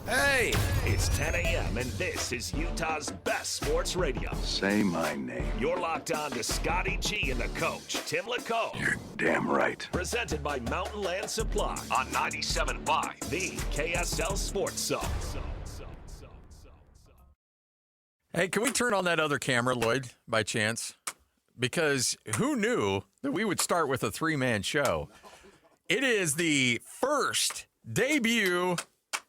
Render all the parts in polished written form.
Hey, it's 10 a.m. and this is Utah's best sports radio. Say my name. You're locked on to Scotty G and the coach, Tim LaComb. You're damn right. Presented by Mountain Land Supply on 97.5, the KSL Sports Zone. Hey, can we turn on that other camera, Lloyd, by chance? Because who knew that we would start with a three-man show? It is the first debut,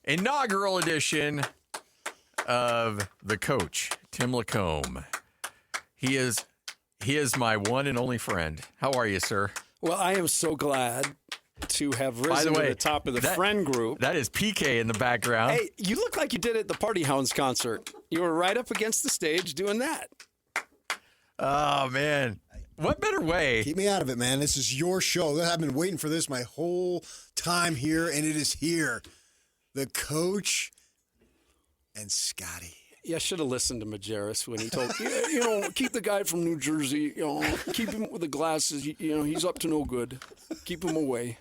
inaugural edition of the coach, Tim LaComb. He is my one and only friend. How are you, sir? Well, I am so glad to have risen to the top of the friend group. That is PK in the background. Hey, you look like you did at the Party Hounds concert. You were right up against the stage doing that. Oh, man. What better way? Keep me out of it, man. This is your show. I've been waiting for this my whole time here, and it is here. The coach and Scotty. Yeah, I should have listened to Majerus when he told keep the guy from New Jersey, keep him with the glasses. He's up to no good. Keep him away.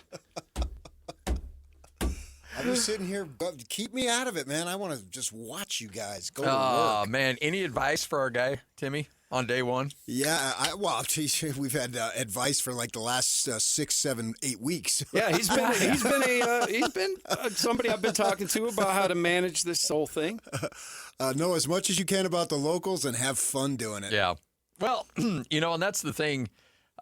I'm just sitting here, but keep me out of it, man. I want to just watch you guys go to work. Oh, man. Any advice for our guy, Timmy, on day one? Yeah, we've had advice for like the last 6, 7, 8 weeks. Yeah, he's been somebody I've been talking to about how to manage this whole thing. Know as much as you can about the locals and have fun doing it. Yeah. Well, and that's the thing.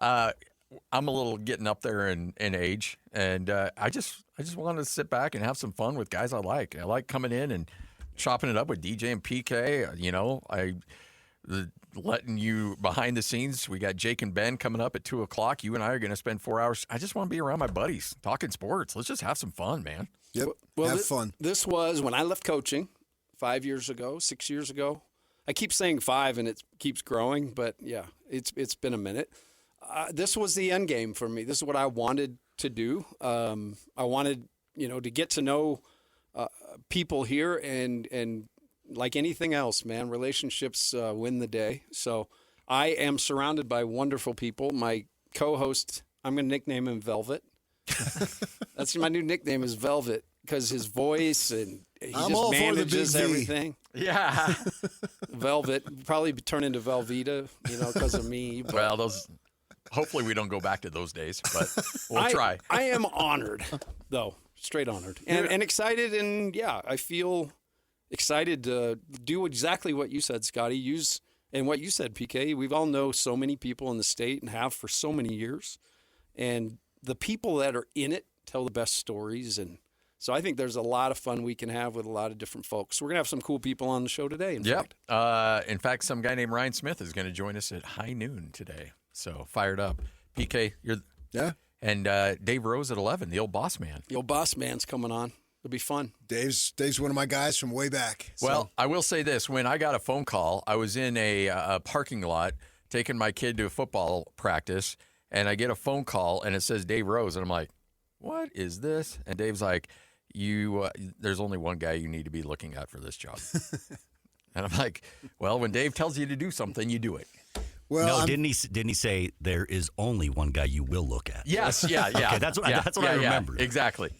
I'm a little getting up there in age, and I just want to sit back and have some fun with guys I like. I like coming in and chopping it up with DJ and PK. Letting you behind the scenes. We got Jake and Ben coming up at 2:00. You and I are going to spend 4 hours. I just want to be around my buddies talking sports. Let's just have some fun, man. Yep. Well, have fun. This was when I left coaching 5 years ago, 6 years ago. I keep saying 5 and it keeps growing, but yeah, it's been a minute. This was the end game for me. This is what I wanted to do. I wanted, to get to know people here and like anything else, man, relationships win the day. So I am surrounded by wonderful people. My co-host, I'm going to nickname him Velvet. That's my new nickname is Velvet because his voice and he just manages everything. Yeah. Velvet, probably turn into Velveeta, because of me. But. Well, hopefully we don't go back to those days, but we'll try. I am honored, though, straight honored and excited. And, yeah, I feel excited to do exactly what you said, Scotty. And what you said, PK. We've all know so many people in the state and have for so many years. And the people that are in it tell the best stories. And so I think there's a lot of fun we can have with a lot of different folks. We're going to have some cool people on the show today, in fact. In fact, some guy named Ryan Smith is going to join us at high noon today. So fired up. PK, you're... Yeah. And Dave Rose at 11, the old boss man. The old boss man's coming on. It'll be fun. Dave's one of my guys from way back. Well, I will say this. When I got a phone call, I was in a parking lot taking my kid to a football practice, and I get a phone call, and it says Dave Rose. And I'm like, what is this? And Dave's like, there's only one guy you need to be looking at for this job. And I'm like, well, when Dave tells you to do something, you do it. Well, no, didn't he say there is only one guy you will look at? Yes, yeah. Okay, that's what I remember. Exactly.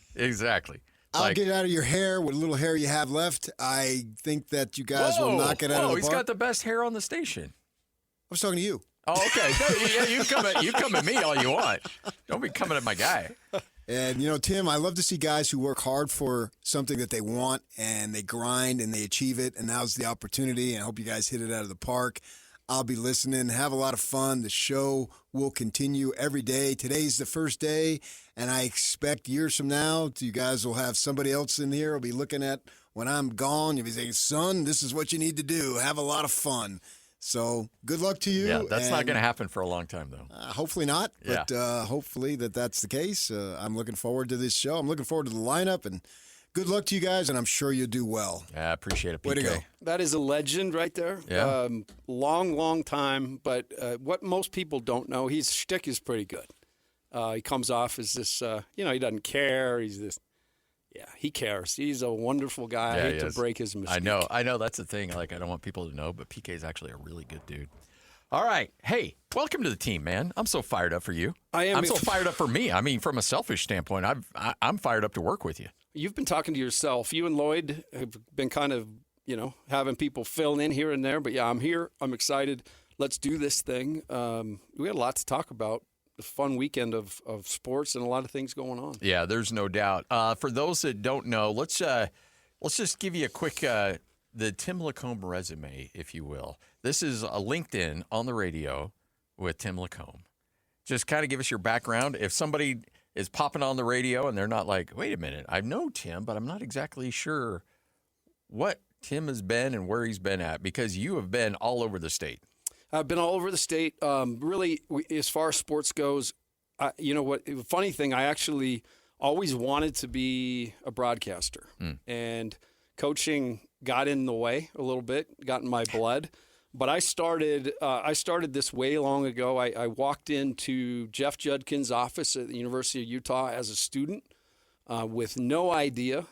I'll get out of your hair with little hair you have left. I think that you guys will knock it out of the park. He's got the best hair on the station. I was talking to you. Oh, okay. You come at me all you want. Don't be coming at my guy. And, Tim, I love to see guys who work hard for something that they want, and they grind, and they achieve it, and now's the opportunity, and I hope you guys hit it out of the park. I'll be listening. Have a lot of fun. The show will continue every day. Today's the first day, and I expect years from now, you guys will have somebody else in here. I'll be looking at when I'm gone. You'll be saying, son, this is what you need to do. Have a lot of fun. So good luck to you. Yeah, that's not going to happen for a long time, though. Hopefully not, but hopefully that's the case. I'm looking forward to this show. I'm looking forward to the lineup, and good luck to you guys, and I'm sure you'll do well. Yeah, I appreciate it, PK. Way to go. That is a legend right there. Yeah. Long time, but what most people don't know, his shtick is pretty good. He comes off as this, he doesn't care. He's this, he cares. He's a wonderful guy. I hate to break his mystique. I know. That's the thing. I don't want people to know, but PK is actually a really good dude. All right. Hey, welcome to the team, man. I'm so fired up for you. I'm so fired up for me. I mean, from a selfish standpoint, I'm fired up to work with you. you've been talking to yourself. You and Lloyd have been kind of, having people fill in here and there. But, yeah, I'm here. I'm excited. Let's do this thing. We had a lot to talk about. A fun weekend of sports and a lot of things going on. Yeah, there's no doubt. For those that don't know, let's just give you a quick the Tim LaComb resume, if you will. This is a LinkedIn on the radio with Tim LaComb. Just kind of give us your background. If somebody is popping on the radio and they're not like, wait a minute, I know Tim, but I'm not exactly sure what Tim has been and where he's been at, because you have been all over the state. I've been all over the state. Really, as far as sports goes, you know what? The funny thing, I actually always wanted to be a broadcaster, and coaching got in the way a little bit, got in my blood. But I started this way long ago. I walked into Jeff Judkin's office at the University of Utah as a student with no idea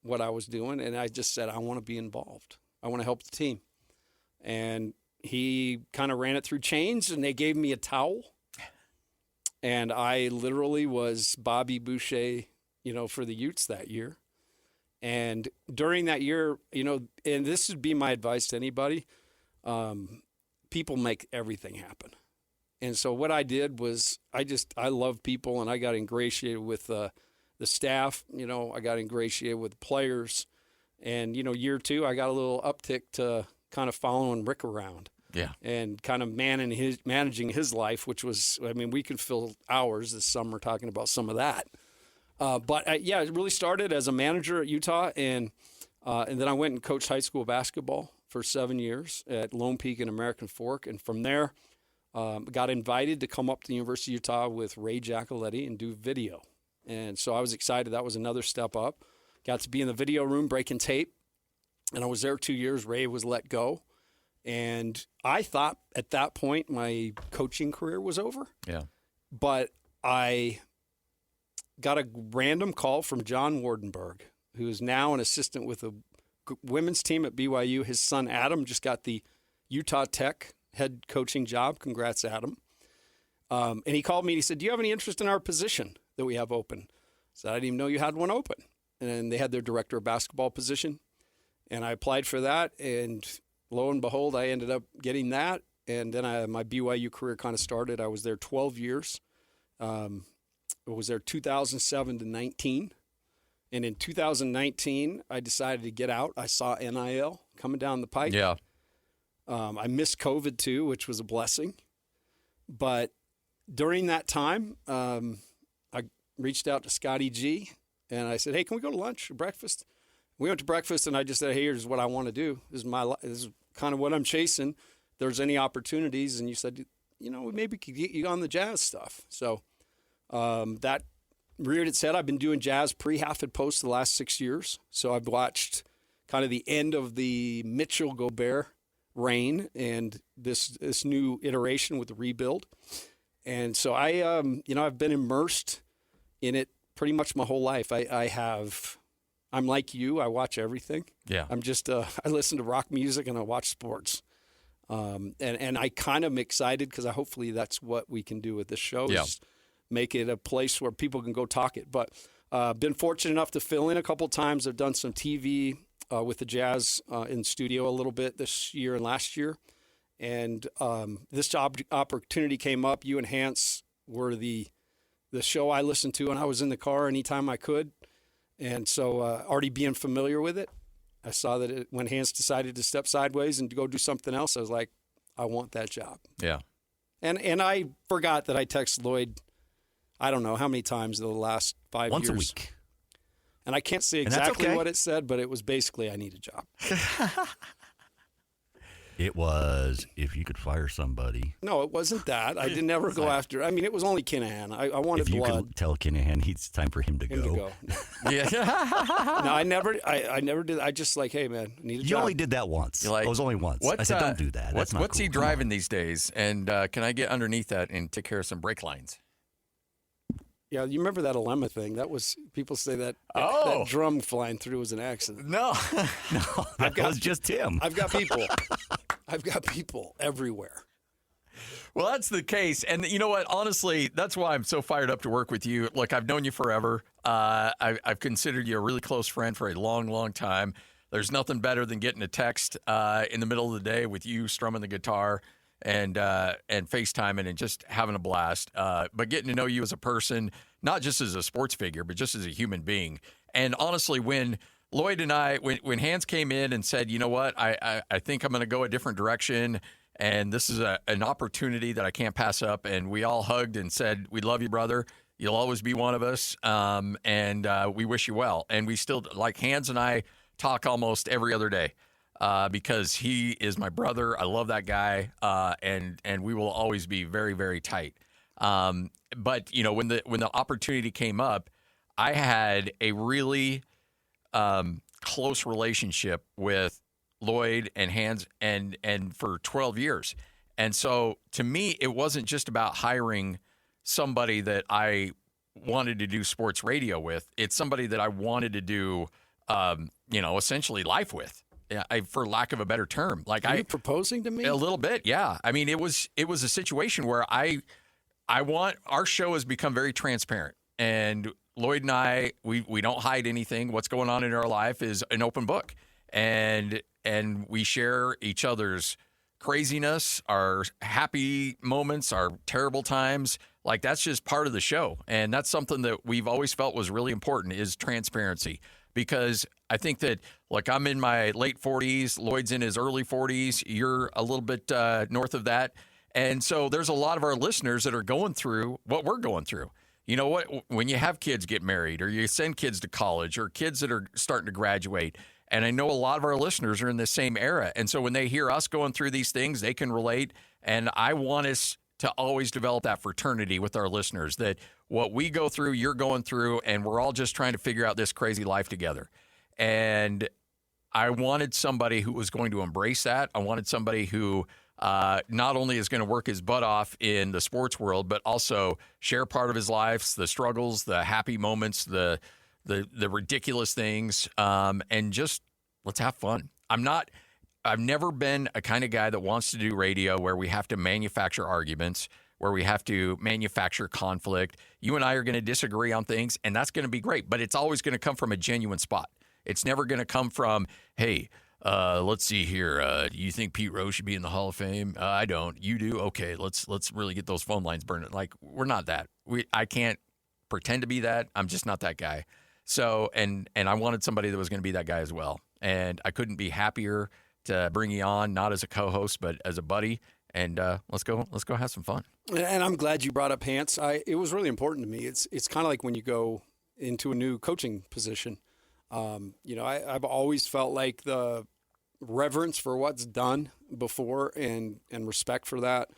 what I was doing, and I just said, I want to be involved. I want to help the team. And he kind of ran it through chains, and they gave me a towel. And I literally was Bobby Boucher, for the Utes that year. And during that year, and this would be my advice to anybody, people make everything happen. And so what I did was I love people, and I got ingratiated with the staff. I got ingratiated with the players. And, year two, I got a little uptick to kind of following Rick around. Yeah. And kind of managing his life, which was, we could fill hours this summer talking about some of that. But it really started as a manager at Utah, and then I went and coached high school basketball for 7 years at Lone Peak and American Fork. And from there, got invited to come up to the University of Utah with Ray Giacoletti and do video. And so I was excited. That was another step up. Got to be in the video room breaking tape. And I was there 2 years. Ray was let go. And I thought at that point my coaching career was over. Yeah. But I got a random call from John Wardenberg, who is now an assistant with the women's team at BYU. His son Adam just got the Utah Tech head coaching job. Congrats, Adam. And he called me and he said, do you have any interest in our position that we have open? I said, I didn't even know you had one open. And they had their director of basketball position. And I applied for that, and lo and behold, I ended up getting that. And then my BYU career kind of started. I was there 12 years. I was there 2007 to 19. And in 2019, I decided to get out. I saw NIL coming down the pike. Yeah. I missed COVID too, which was a blessing. But during that time, I reached out to Scotty G, and I said, hey, can we go to lunch or breakfast? We went to breakfast, and I just said, hey, here's what I want to do. This is kind of what I'm chasing. If there's any opportunities, and you said, maybe we could get you on the jazz stuff. So that reared its head. I've been doing jazz pre-half and post the last 6 years. So I've watched kind of the end of the Mitchell Gobert reign and this new iteration with the rebuild. And so I've been immersed in it pretty much my whole life. I'm like you. I watch everything. Yeah. I'm just I listen to rock music and I watch sports. And I kind of am excited because hopefully that's what we can do with this show is make it a place where people can go talk it. But been fortunate enough to fill in a couple times. I've done some TV with the Jazz in studio a little bit this year and last year. And this job opportunity came up. You and Hans were the show I listened to, and I was in the car anytime I could. And so already being familiar with it, I saw that when Hans decided to step sideways and to go do something else, I was like, I want that job. Yeah. And I forgot that I texted Lloyd, I don't know how many times in the last 5 years. Once a week. And I can't say exactly what it said, but it was basically, I need a job. It was, if you could fire somebody. No, it wasn't that. I didn't ever go after. I mean, it was only Kinahan. I wanted if you blood. could tell Kinahan it's time for him to go. No. Yeah. No, I never did. I just like, hey, man, I need a job. You only did that once. Like, it was only once. I said, don't do that. That's not what's cool. he driving these days? And can I get underneath that and take care of some brake lines? Yeah, you remember that Alema thing? That was, people say that drum flying through was an accident. No. No, that was just him. I've got people. I've got people everywhere. Well, that's the case. And you know what? Honestly, that's why I'm so fired up to work with you. Look, I've known you forever. I've considered you a really close friend for a long, long time. There's nothing better than getting a text in the middle of the day with you strumming the guitar and FaceTiming and just having a blast. But getting to know you as a person, not just as a sports figure, but just as a human being. And honestly, when Lloyd and I, when Hans came in and said, you know what, I think I'm going to go a different direction, and this is an opportunity that I can't pass up, and we all hugged and said, we love you, brother. You'll always be one of us, and we wish you well. And we still, like Hans and I, talk almost every other day because he is my brother. I love that guy, and we will always be very, very tight. But you know, when the opportunity came up, I had a really close relationship with Lloyd and Hans, and for 12 years. And so to me, it wasn't just about hiring somebody that I wanted to do sports radio with. It's somebody that I wanted to do, essentially life with, for lack of a better term. Like, Are you proposing to me? A little bit, yeah. I mean, it was a situation where I want, our show has become very transparent, and Lloyd and I, we don't hide anything. What's going on in our life is an open book, and we share each other's craziness, our happy moments, our terrible times. Like, that's just part of the show, and that's something that we've always felt was really important, is transparency. Because I think that, like, I'm in my late 40s, Lloyd's in his early 40s, you're a little bit north of that, and so there's a lot of our listeners that are going through what we're going through. You know what? When you have kids get married, or you send kids to college, or kids that are starting to graduate, and I know a lot of our listeners are in the same era, and so when they hear us going through these things, they can relate, and I want us to always develop that fraternity with our listeners, that what we go through, you're going through, and we're all just trying to figure out this crazy life together. And I wanted somebody who was going to embrace that. I wanted somebody who not only is going to work his butt off in the sports world, but also share part of his life, the struggles, the happy moments, the ridiculous things, and just let's have fun. I've never been a kind of guy that wants to do radio where we have to manufacture arguments, where we have to manufacture conflict. You and I are going to disagree on things, and that's going to be great, but it's always going to come from a genuine spot. It's never going to come from, hey, let's see here. Do you think Pete Rose should be in the Hall of Fame? I don't. You do? Okay, let's really get those phone lines burning. Like, we're not that. I can't pretend to be that. I'm just not that guy. So, and I wanted somebody that was going to be that guy as well. And I couldn't be happier to bring you on, not as a co-host, but as a buddy. And let's go have some fun. And I'm glad you brought up Hans. It was really important to me. It's kind of like when you go into a new coaching position. I've always felt like the reverence for what's done before and respect for that.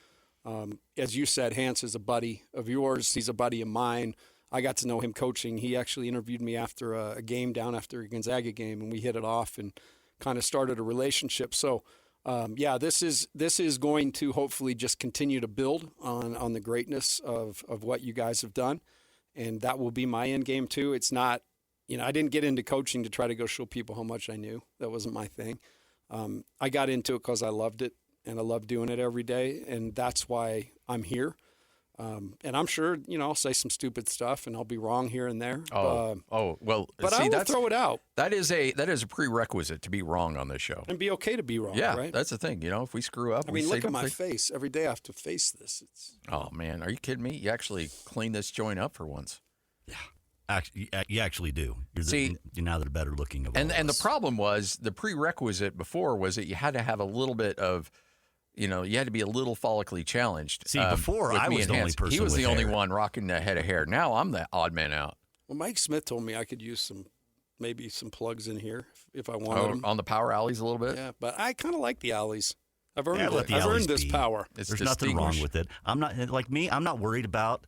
As you said, Hans is a buddy of yours. He's a buddy of mine. I got to know him coaching. He actually interviewed me after a game down after a Gonzaga game, and we hit it off and kind of started a relationship. So, this is going to hopefully just continue to build on the greatness of what you guys have done, and that will be my end game too. It's not, I didn't get into coaching to try to go show people how much I knew. That wasn't my thing. I got into it because I loved it, and I love doing it every day, and that's why I'm here. And I'm sure, I'll say some stupid stuff and I'll be wrong here and there. But I will throw it out. That is a prerequisite to be wrong on this show. And be okay to be wrong, yeah, right? That's the thing. If we screw up, look at my face. Every day I have to face this. Oh, man. Are you kidding me? You actually clean this joint up for once. Yeah. Actually, you actually do. You're now the better looking of all and of the us. problem was, the prerequisite before was that you had to have a little bit of, you had to be a little follically challenged. See, before I was the only person he was with the only hair. one rocking the head of hair. Now I'm the odd man out. Well, Mike Smith told me I could use maybe some plugs in here if I wanted them. On the power alleys a little bit? Yeah, but I kind of like the alleys. I've earned let the I've alleys earned this be. power. There's nothing wrong with it. I'm not like me. I'm not worried about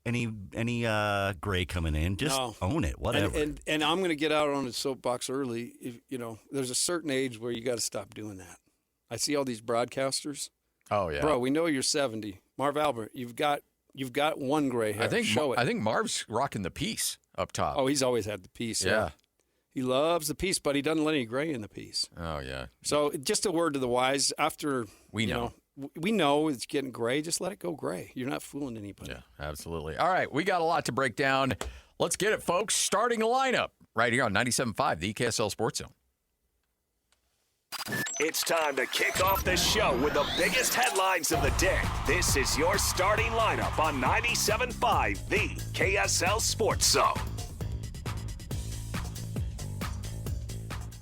any gray coming in. Just own it, whatever. And I'm going to get out on the soapbox early. There's a certain age where you got to stop doing that. I see all these broadcasters. Oh yeah, bro. We know you're 70. Marv Albert, you've got one gray hair. Show it. I think Marv's rocking the piece up top. Oh, he's always had the piece. Yeah. He loves the piece, but he doesn't let any gray in the piece. Oh yeah. So just a word to the wise. After we know it's getting gray. Just let it go gray. You're not fooling anybody. Yeah, absolutely. All right, we got a lot to break down. Let's get it, folks. Starting lineup right here on 97.5, the KSL Sports Zone. It's time to kick off the show with the biggest headlines of the day. This is your starting lineup on 97.5, the KSL Sports Zone.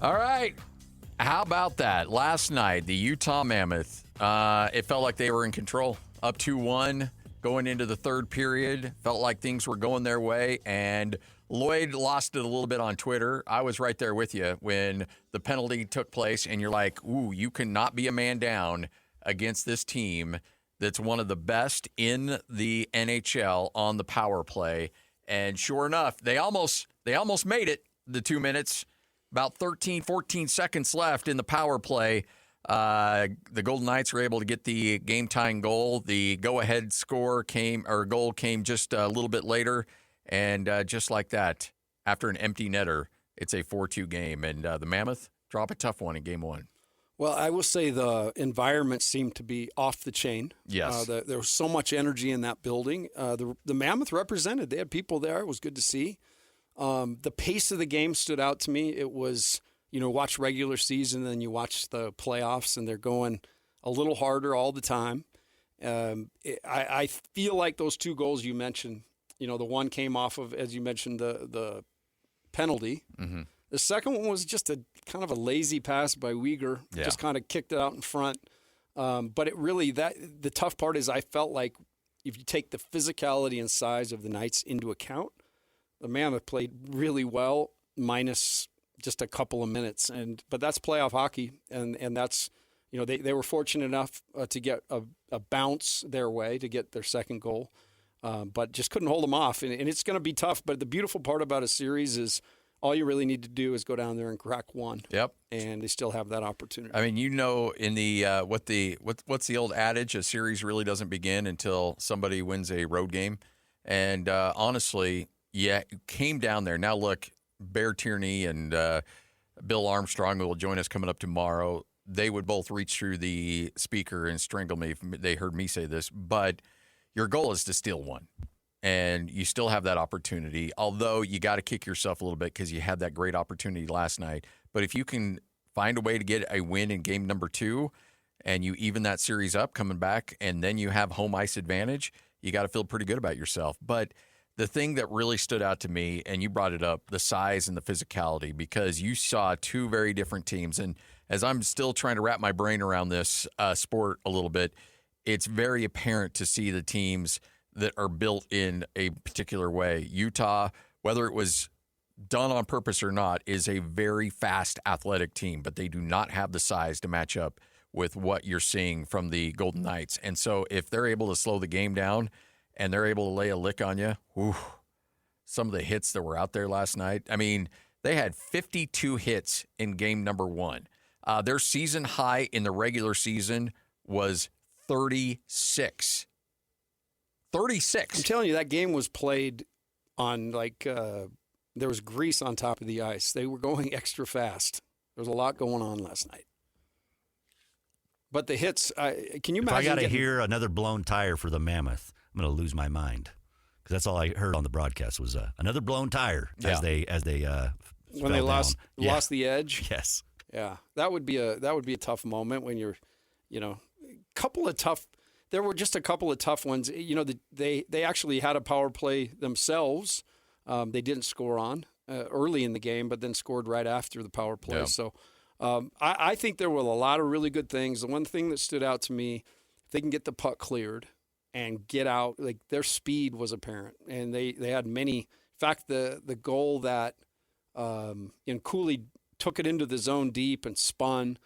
All right. How about that? Last night, the Utah Mammoth, it felt like they were in control. Up 2-1 going into the third period. Felt like things were going their way, and Lloyd lost it a little bit on Twitter. I was right there with you when the penalty took place, and you're like, ooh, you cannot be a man down against this team that's one of the best in the NHL on the power play. And sure enough, they almost made it, the 2 minutes. About 13, 14 seconds left in the power play. The Golden Knights were able to get the game-tying goal. The go-ahead goal came just a little bit later. And just like that, after an empty netter, it's a 4-2 game. And the Mammoth drop a tough one in game one. Well, I will say the environment seemed to be off the chain. Yes. There was so much energy in that building. The Mammoth represented. They had people there. It was good to see. The pace of the game stood out to me. It was, watch regular season, and then you watch the playoffs, and they're going a little harder all the time. I feel like those two goals you mentioned, the one came off of, as you mentioned, the penalty. Mm-hmm. The second one was just a kind of a lazy pass by Uyghur, just kind of kicked it out in front. But it really, the tough part is I felt like if you take the physicality and size of the Knights into account, the Mammoth played really well, minus just a couple of minutes. But that's playoff hockey, and that's, they were fortunate enough to get a bounce their way to get their second goal, but just couldn't hold them off. And it's going to be tough. But the beautiful part about a series is all you really need to do is go down there and crack one. Yep. And they still have that opportunity. I mean, in the what's the old adage? A series really doesn't begin until somebody wins a road game. And honestly, yeah, came down there. Now look, Bear Tierney and Bill Armstrong, who will join us coming up tomorrow, they would both reach through the speaker and strangle me if they heard me say this. But your goal is to steal one. And you still have that opportunity, although you got to kick yourself a little bit because you had that great opportunity last night. But if you can find a way to get a win in game number 2 and you even that series up coming back and then you have home ice advantage, you got to feel pretty good about yourself. But the thing that really stood out to me, and you brought it up, the size and the physicality, because you saw two very different teams. And as I'm still trying to wrap my brain around this sport a little bit, it's very apparent to see the teams that are built in a particular way. Utah, whether it was done on purpose or not, is a very fast, athletic team, but they do not have the size to match up with what you're seeing from the Golden Knights. And so if they're able to slow the game down and they're able to lay a lick on you, some of the hits that were out there last night, I mean, they had 52 hits in game number 1. Their season high in the regular season was 36. 36. I'm telling you, that game was played on there was grease on top of the ice. They were going extra fast. There was a lot going on last night. But the hits, can you imagine? If I got to hear another blown tire for the Mammoth, I'm going to lose my mind. Because that's all I heard on the broadcast was another blown tire as they when they lost the edge. Yes. Yeah, that would be a tough moment when you're, there were just a couple of tough ones. They actually had a power play themselves. They didn't score on early in the game, but then scored right after the power play. Yeah. So I think there were a lot of really good things. The one thing that stood out to me, if they can get the puck cleared and get out, their speed was apparent. And they had many. In fact, the goal that Cooley took it into the zone deep and spun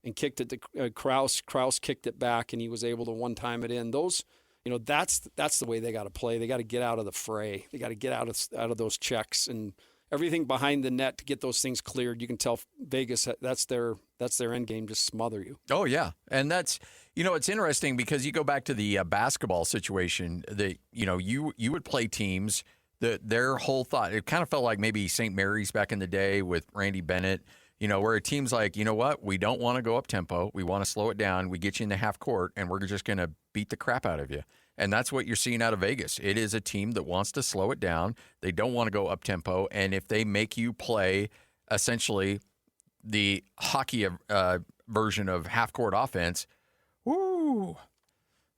and kicked it to Krause. Krause kicked it back, and he was able to one-time it in. Those, that's the way they got to play. They got to get out of the fray. They got to get out of those checks and everything behind the net to get those things cleared. You can tell Vegas, that's their end game, just smother you. Oh yeah, and that's it's interesting because you go back to the basketball situation that you would play teams that their whole thought, it kind of felt like maybe St. Mary's back in the day with Randy Bennett. Where a team's like, what? We don't want to go up tempo. We want to slow it down. We get you in the half court, and we're just going to beat the crap out of you. And that's what you're seeing out of Vegas. It is a team that wants to slow it down. They don't want to go up-tempo. And if they make you play essentially the hockey version of half-court offense, woo,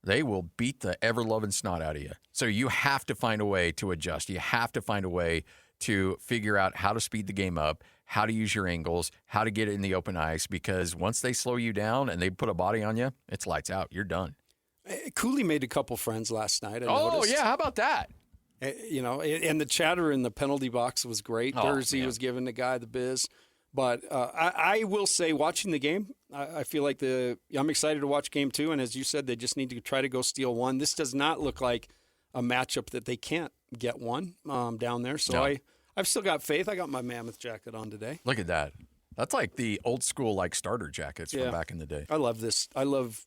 they will beat the ever-loving snot out of you. So you have to find a way to adjust. You have to find a way to figure out how to speed the game up, how to use your angles, how to get it in the open ice, because once they slow you down and they put a body on you, it's lights out. You're done. Cooley made a couple friends last night. I Oh, noticed. yeah. How about that? You know, and the chatter in the penalty box was great. Jersey was giving the guy the biz. But I will say, watching the game, I feel like I'm excited to watch game 2. And as you said, they just need to try to go steal one. This does not look like a matchup that they can't get one down there. So no. I've still got faith. I got my Mammoth jacket on today. Look at that. That's like the old school starter jackets from back in the day. I love this. I love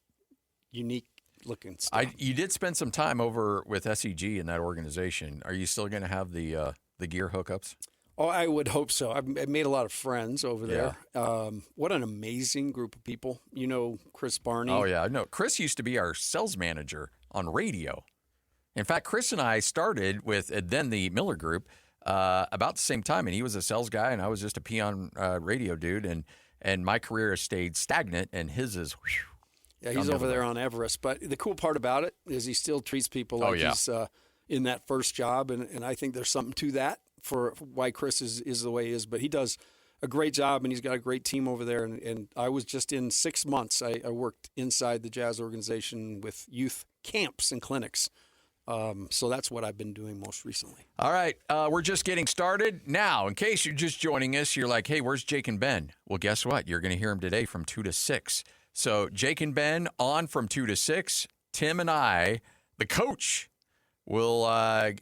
unique looking stuff. You did spend some time over with SEG in that organization. Are you still going to have the gear hookups? Oh, I would hope so. I've made a lot of friends over there. Yeah. What an amazing group of people. You know Chris Barney. Oh, yeah. No, Chris used to be our sales manager on radio. In fact, Chris and I started with then the Miller Group about the same time, and he was a sales guy, and I was just a peon radio dude, and my career has stayed stagnant, and his is yeah, he's over there on Everest. But the cool part about it is he still treats people like he's in that first job, and I think there's something to that for why Chris is the way he is. But he does a great job, and he's got a great team over there. And I was just in 6 months. I worked inside the Jazz organization with youth camps and clinics. So that's what I've been doing most recently. All right. We're just getting started. Now, in case you're just joining us, you're like, hey, where's Jake and Ben? Well, guess what? You're going to hear them today from 2 to 6. So Jake and Ben on from 2 to 6. Tim and I, the coach, will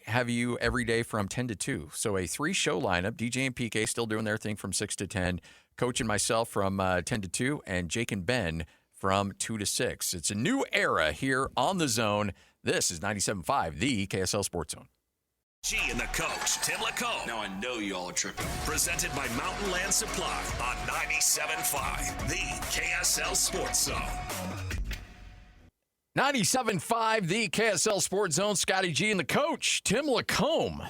have you every day from 10 to 2. So a 3-show lineup. DJ and PK still doing their thing from 6 to 10. Coach and myself from 10 to 2. And Jake and Ben from 2 to 6. It's a new era here on the Zone. This is 97.5, the KSL Sports Zone. G and the coach, Tim LaComb. Now I know y'all are tripping. Presented by Mountain Land Supply on 97.5, the KSL Sports Zone. 97.5, the KSL Sports Zone. Scotty G and the coach, Tim LaComb.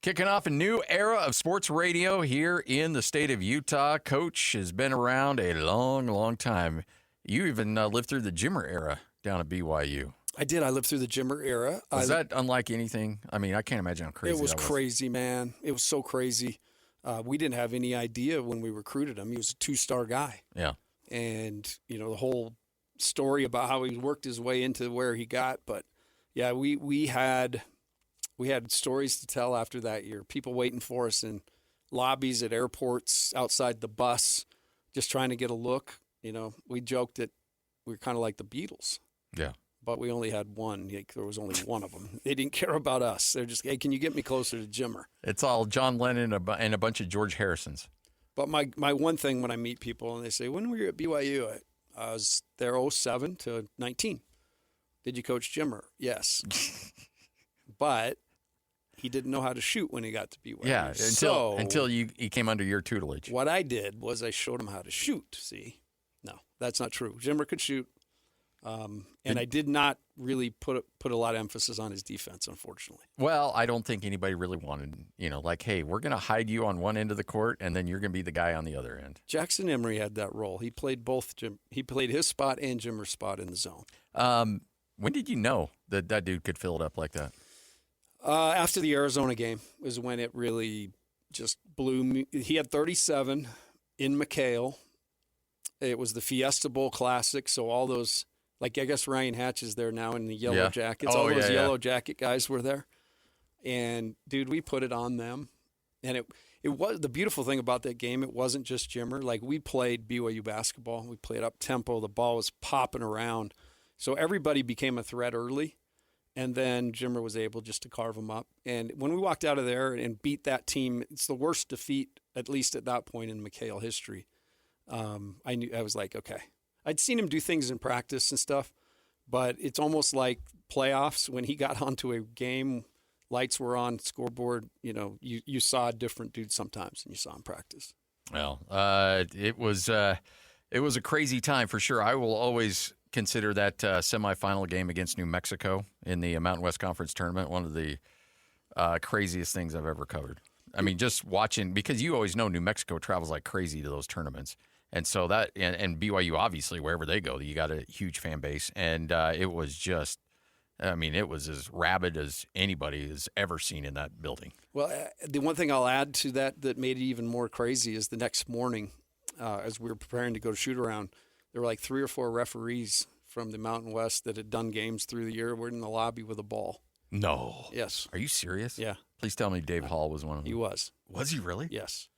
Kicking off a new era of sports radio here in the state of Utah. Coach has been around a long, long time. You even lived through the Jimmer era down at BYU. I did. I lived through the Jimmer era. Was that unlike anything? I mean, I can't imagine how crazy it was. That was crazy, man. It was so crazy. We didn't have any idea when we recruited him. He was a 2-star guy. Yeah. And, you know, the whole story about how he worked his way into where he got. But, yeah, we had stories to tell after that year. People waiting for us in lobbies at airports, outside the bus, just trying to get a look. You know, we joked that we were kind of like the Beatles. Yeah. But we only had one. There was only one of them. They didn't care about us. They're just, hey, can you get me closer to Jimmer? It's all John Lennon and a bunch of George Harrisons. But my one thing when I meet people and they say, when were you at BYU? I was there 07 to 19. Did you coach Jimmer? Yes. But he didn't know how to shoot when he got to BYU. Yeah, until he came under your tutelage. What I did was I showed him how to shoot. See? No, that's not true. Jimmer could shoot. And I did not really put a lot of emphasis on his defense, unfortunately. Well, I don't think anybody really wanted, like, hey, we're going to hide you on one end of the court, and then you're going to be the guy on the other end. Jackson Emery had that role. He played he played his spot and Jimmer's spot in the zone. When did you know that dude could fill it up like that? After the Arizona game was when it really just blew me. He had 37 in McHale. It was the Fiesta Bowl Classic, so all those. Like, I guess Ryan Hatch is there now in the yellow jackets. All those yellow jacket guys were there. And, dude, we put it on them. And it was the beautiful thing about that game, it wasn't just Jimmer. Like, we played BYU basketball. We played up-tempo. The ball was popping around. So everybody became a threat early. And then Jimmer was able just to carve them up. And when we walked out of there and beat that team, it's the worst defeat, at least at that point in McHale history. I was like, okay. I'd seen him do things in practice and stuff, but it's almost like playoffs. When he got onto a game, lights were on, scoreboard, you saw a different dude sometimes than you saw in practice. Well, it was a crazy time for sure. I will always consider that semifinal game against New Mexico in the Mountain West Conference tournament one of the craziest things I've ever covered. I mean, just watching, because you always know New Mexico travels like crazy to those tournaments. And so that, and BYU, obviously, wherever they go, you got a huge fan base. And it was just, I mean, it was as rabid as anybody has ever seen in that building. Well, the one thing I'll add to that made it even more crazy is the next morning, as we were preparing to go shoot around, there were like 3 or 4 referees from the Mountain West that had done games through the year. We're in the lobby with a ball. No. Yes. Are you serious? Yeah. Please tell me Dave Hall was one of them. He was. Was he really? Yes.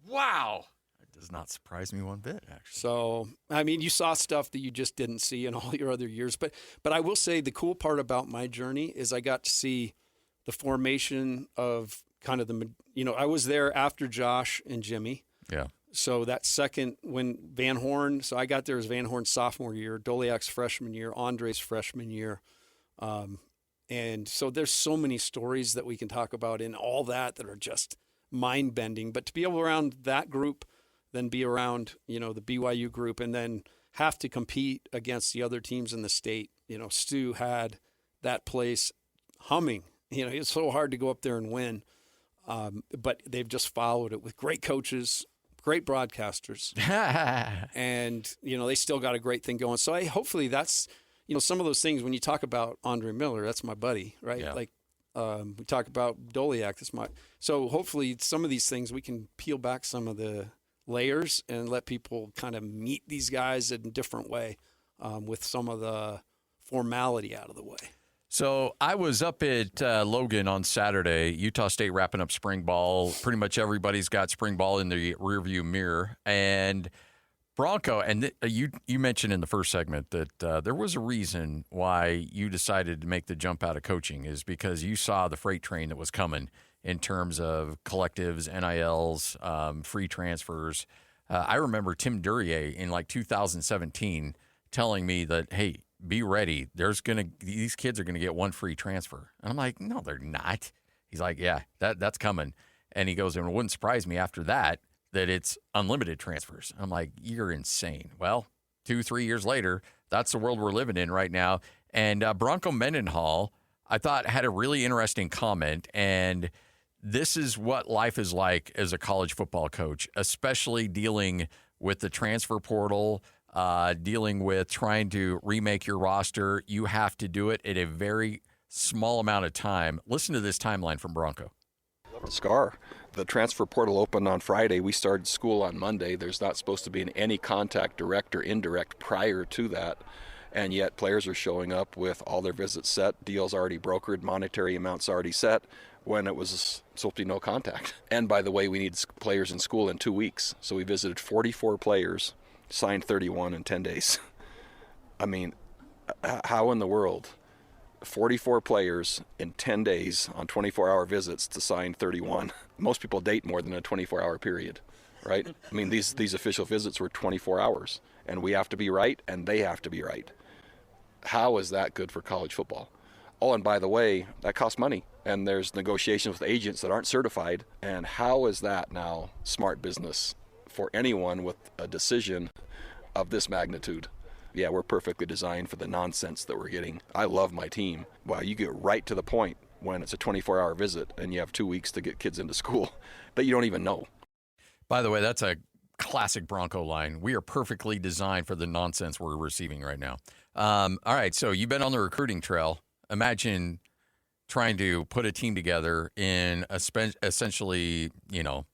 Wow. That does not surprise me one bit, actually. So, I mean, you saw stuff that you just didn't see in all your other years. But I will say the cool part about my journey is I got to see the formation of kind of I was there after Josh and Jimmy. Yeah. So that second, when Van Horn, so I got there as Van Horn's sophomore year, Doliak's freshman year, Andre's freshman year. And so there's so many stories that we can talk about in all that are just mind-bending. But to be able around that group, then be around, the BYU group, and then have to compete against the other teams in the state. Stu had that place humming. It's so hard to go up there and win. But they've just followed it with great coaches, great broadcasters. And, they still got a great thing going. So hopefully that's, some of those things when you talk about Andre Miller, that's my buddy, right? Yeah. Like we talk about Doliak, so hopefully some of these things we can peel back some of the layers and let people kind of meet these guys in a different way with some of the formality out of the way. So I was up at Logan on Saturday, Utah State wrapping up spring ball. Pretty much everybody's got spring ball in the rearview mirror. And Bronco, and you mentioned in the first segment that there was a reason why you decided to make the jump out of coaching is because you saw the freight train that was coming in terms of collectives, NILs, free transfers. I remember Tim Duryea in like 2017 telling me that, hey, be ready. These kids are gonna get one free transfer. And I'm like, no, they're not. He's like, yeah, that's coming. And he goes, and it wouldn't surprise me after that it's unlimited transfers. I'm like, you're insane. Well, 2-3 years later, that's the world we're living in right now. And Bronco Mendenhall, I thought, had a really interesting comment. And this is what life is like as a college football coach, especially dealing with the transfer portal, dealing with trying to remake your roster. You have to do it at a very small amount of time. Listen to this timeline from Bronco. Scar. The transfer portal opened on Friday. We started school on Monday. There's not supposed to be any contact, direct or indirect, prior to that. And yet players are showing up with all their visits set, deals already brokered, monetary amounts already set, when it was supposed to be no contact. And by the way, we need players in school in 2 weeks. So we visited 44 players, signed 31 in 10 days. I mean, how in the world? 44 players in 10 days on 24-hour visits to sign 31. Most people date more than a 24-hour period, right? I mean, these official visits were 24 hours, and we have to be right, and they have to be right. How is that good for college football? Oh, and by the way, that costs money, and there's negotiations with agents that aren't certified, and how is that now smart business for anyone with a decision of this magnitude? Yeah, we're perfectly designed for the nonsense that we're getting. I love my team. Wow, you get right to the point when it's a 24-hour visit and you have 2 weeks to get kids into school that you don't even know. By the way, that's a classic Bronco line. We are perfectly designed for the nonsense we're receiving right now. All right, so you've been on the recruiting trail. Imagine trying to put a team together in essentially,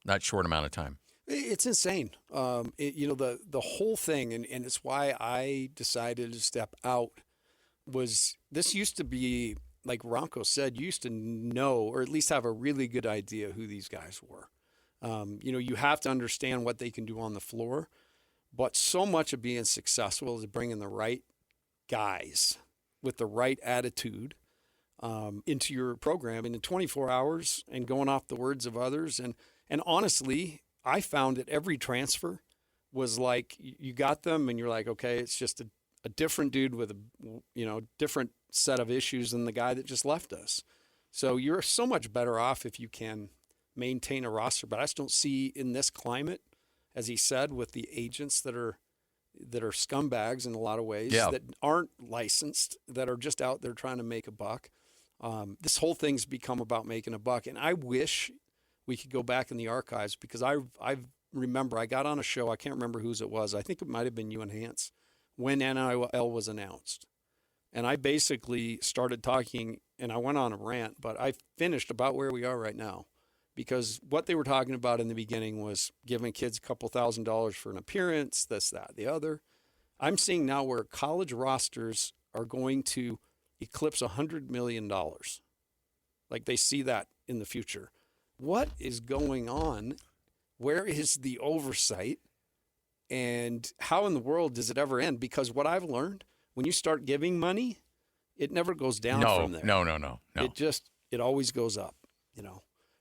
not short amount of time. It's insane. The whole thing, and it's why I decided to step out, was this used to be, like Bronco said, you used to know or at least have a really good idea who these guys were. You have to understand what they can do on the floor, but so much of being successful is bringing the right guys with the right attitude into your program in 24 hours and going off the words of others. And honestly, I found that every transfer was like you got them and you're like, okay, it's just a different dude with a different set of issues than the guy that just left us. So you're so much better off if you can maintain a roster. But I just don't see in this climate, as he said, with the agents that are that are scumbags in a lot of ways, that aren't licensed, that are just out there trying to make a buck. This whole thing's become about making a buck. And I wish we could go back in the archives, because I remember I got on a show, I can't remember whose it was. I think it might have been you and Hans, when NIL was announced. And I basically started talking, and I went on a rant, but I finished about where we are right now. Because what they were talking about in the beginning was giving kids a couple $1,000s for an appearance, this, that, the other. I'm seeing now where college rosters are going to eclipse $100 million. Like, they see that in the future. What is going on? Where is the oversight? And how in the world does it ever end? Because what I've learned, when you start giving money, it never goes down from there. No. It always goes up,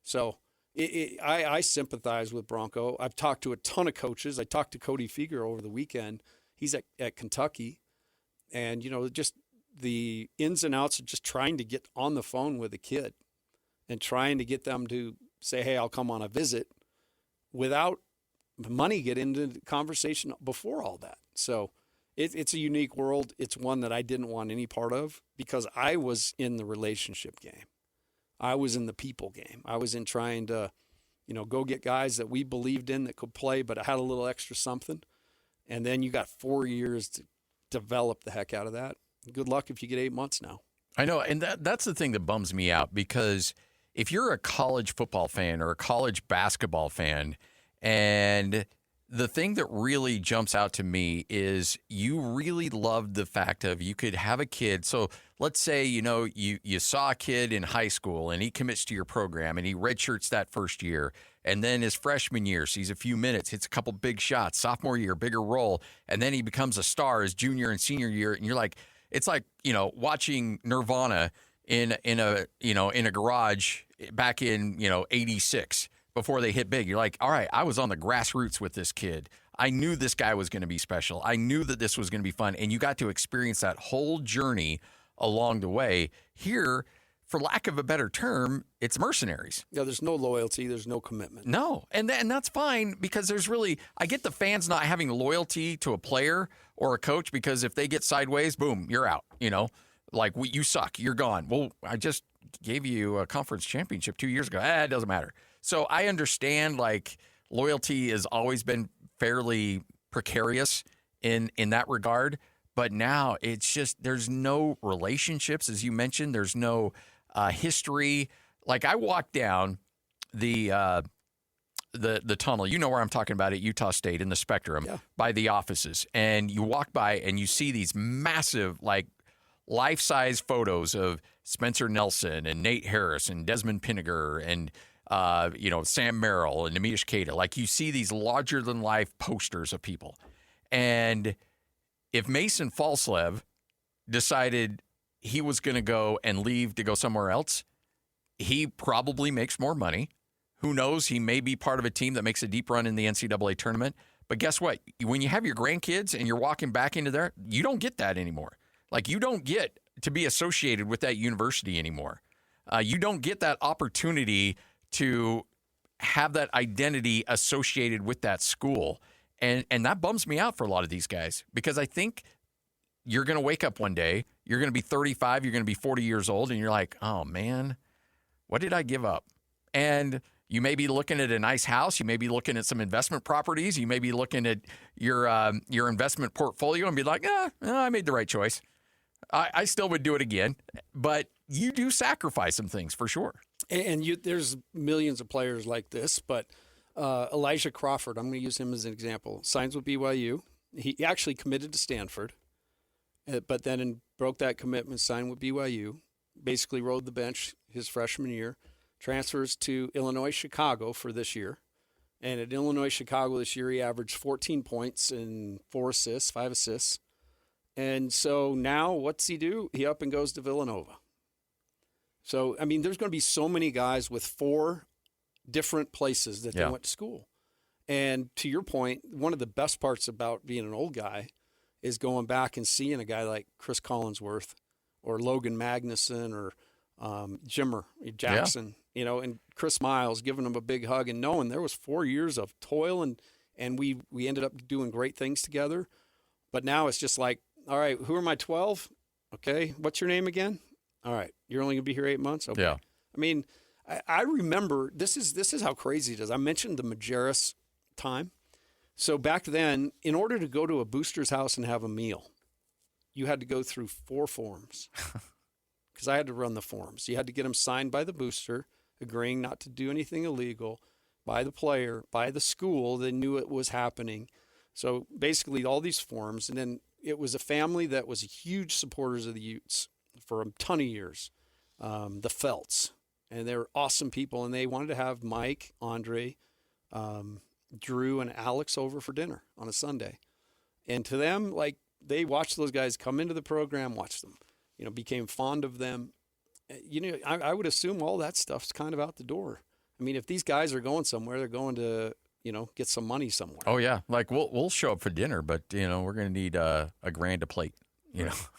So I sympathize with Bronco. I've talked to a ton of coaches. I talked to Cody Feger over the weekend. He's at Kentucky. And, just the ins and outs of just trying to get on the phone with a kid and trying to get them to say, hey, I'll come on a visit, without money get into the conversation before all that. So it's a unique world. It's one that I didn't want any part of, because I was in the relationship game. I was in the people game. I was in trying to, go get guys that we believed in that could play, but had a little extra something. And then you got 4 years to develop the heck out of that. Good luck if you get 8 months now. I know, and that's the thing that bums me out, because if you're a college football fan or a college basketball fan, and the thing that really jumps out to me is you really love the fact of you could have a kid. So let's say, you saw a kid in high school and he commits to your program and he redshirts that first year. And then his freshman year, sees a few minutes, hits a couple big shots, sophomore year, bigger role. And then he becomes a star his junior and senior year. And you're like, it's like, watching Nirvana in a garage back in, 86 before they hit big. You're like, all right, I was on the grassroots with this kid. I knew this guy was going to be special. I knew that this was going to be fun. And you got to experience that whole journey along the way. Here, for lack of a better term, it's mercenaries. Yeah, there's no loyalty. There's no commitment. No, and that's fine, because I get the fans not having loyalty to a player or a coach, because if they get sideways, boom, you're out, Like, you suck, you're gone. Well, I just gave you a conference championship 2 years ago. It doesn't matter. So I understand, like, loyalty has always been fairly precarious in that regard. But now it's just, there's no relationships, as you mentioned. There's no history. Like, I walked down the tunnel. You know where I'm talking about at Utah State in the Spectrum, by the offices. And you walk by and you see these massive, like, life-size photos of Spencer Nelson and Nate Harris and Desmond Pinniger and Sam Merrill and Namish Keita. Like, you see these larger-than-life posters of people. And if Mason Falslev decided he was going to go and leave to go somewhere else, he probably makes more money. Who knows? He may be part of a team that makes a deep run in the NCAA tournament. But guess what? When you have your grandkids and you're walking back into there, you don't get that anymore. Like, you don't get to be associated with that university anymore. You don't get that opportunity to have that identity associated with that school. And that bums me out for a lot of these guys, because I think you're going to wake up one day, you're going to be 35, you're going to be 40 years old, and you're like, oh, man, what did I give up? And you may be looking at a nice house. You may be looking at some investment properties. You may be looking at your investment portfolio and be like, I made the right choice. I still would do it again. But you do sacrifice some things for sure. And there's millions of players like this, but Elijah Crawford, I'm going to use him as an example, signs with BYU. He actually committed to Stanford, but then broke that commitment, signed with BYU, basically rode the bench his freshman year, transfers to Illinois Chicago for this year. And at Illinois Chicago this year, he averaged 14 points and 5 assists. And so now what's he do? He up and goes to Villanova. So, I mean, there's going to be so many guys with 4 different places that they went to school. And to your point, one of the best parts about being an old guy is going back and seeing a guy like Chris Collinsworth or Logan Magnuson or Jimmer Jackson, and Chris Miles, giving him a big hug and knowing there was 4 years of toil and we ended up doing great things together. But now it's just like, all right, who are my 12? Okay, what's your name again? All right, you're only going to be here 8 months? Okay. Yeah. I mean, I remember, this is how crazy it is. I mentioned the Majerus time. So back then, in order to go to a booster's house and have a meal, you had to go through 4 forms because I had to run the forms. You had to get them signed by the booster, agreeing not to do anything illegal, by the player, by the school. They knew it was happening. So basically all these forms. And then it was a family that was huge supporters of the Utes for a ton of years, the Felts. And they were awesome people. And they wanted to have Mike, Andre, Drew, and Alex over for dinner on a Sunday. And to them, like, they watched those guys come into the program, watched them, became fond of them. I would assume all that stuff's kind of out the door. I mean, if these guys are going somewhere, they're going to, get some money somewhere. Oh, yeah. Like, we'll show up for dinner, but, we're going to need a grand a plate,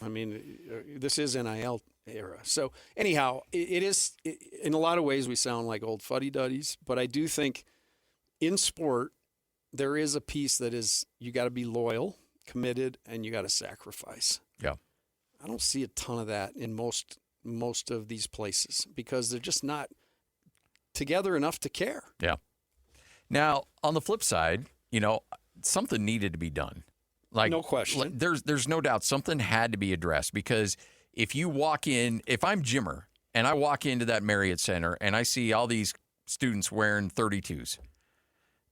I mean, this is NIL era. So, anyhow, it is, in a lot of ways, we sound like old fuddy-duddies, but I do think in sport, there is a piece that is you got to be loyal, committed, and you got to sacrifice. Yeah. I don't see a ton of that in most of these places because they're just not together enough to care. Yeah. Now, on the flip side, something needed to be done. Like, no question. There's no doubt something had to be addressed because if I'm Jimmer and I walk into that Marriott Center and I see all these students wearing 32s,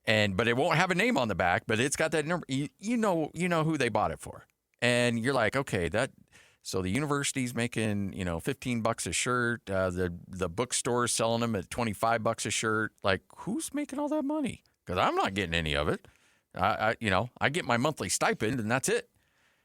but it won't have a name on the back, but it's got that number. You know who they bought it for, and you're like, okay, so the university's making $15 a shirt. The bookstore's selling them at $25 a shirt. Like, who's making all that money? Because I'm not getting any of it. I get my monthly stipend and that's it.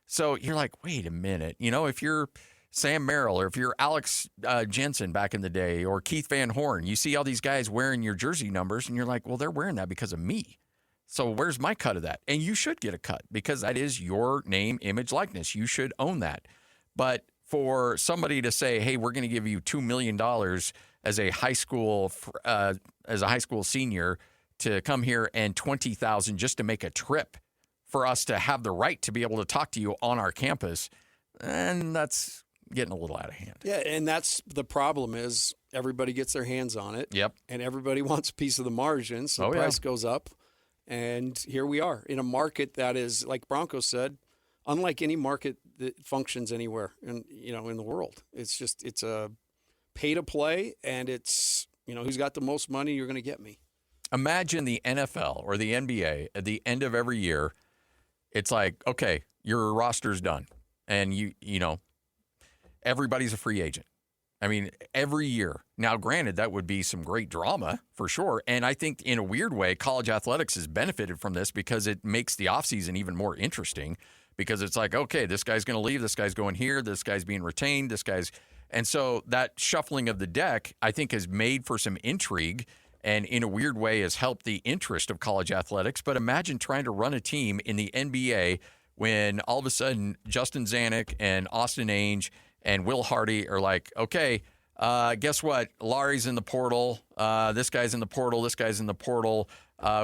So you're like, wait a minute. If you're Sam Merrill or if you're Alex Jensen back in the day or Keith Van Horn, you see all these guys wearing your jersey numbers and you're like, well, they're wearing that because of me. So where's my cut of that? And you should get a cut because that is your name, image, likeness. You should own that. But for somebody to say, hey, we're going to give you $2 million as a high school senior to come here and $20,000 just to make a trip for us to have the right to be able to talk to you on our campus, and that's getting a little out of hand. Yeah, and that's the problem is everybody gets their hands on it. Yep. And everybody wants a piece of the margin, so the price goes up. And here we are in a market that is, like Bronco said, unlike any market that functions anywhere in the world. It's a pay to play, and it's who's got the most money, you're going to get me. Imagine the NFL or the NBA at the end of every year. It's like, okay, your roster's done, and everybody's a free agent. I mean, every year. Now, granted, that would be some great drama for sure. And I think in a weird way, college athletics has benefited from this because it makes the offseason even more interesting because it's like, okay, this guy's going to leave. This guy's going here. This guy's being retained. And so that shuffling of the deck, I think, has made for some intrigue and in a weird way has helped the interest of college athletics. But imagine trying to run a team in the NBA when all of a sudden Justin Zanuck and Austin Ainge and Will Hardy are like, okay, guess what? Larry's in the portal. This guy's in the portal. This guy's in the portal.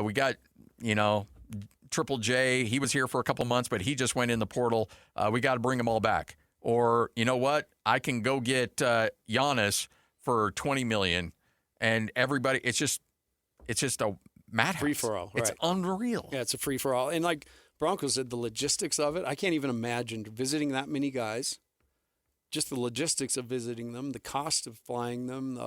We got, Triple J. He was here for a couple months, but he just went in the portal. We got to bring them all back. Or, you know what? I can go get Giannis for $20 million. And everybody, it's just a madhouse. Free for all. It's unreal. Yeah, it's a free for all. And like Bronco said, the logistics of it, I can't even imagine visiting that many guys. Just the logistics of visiting them, the cost of flying them.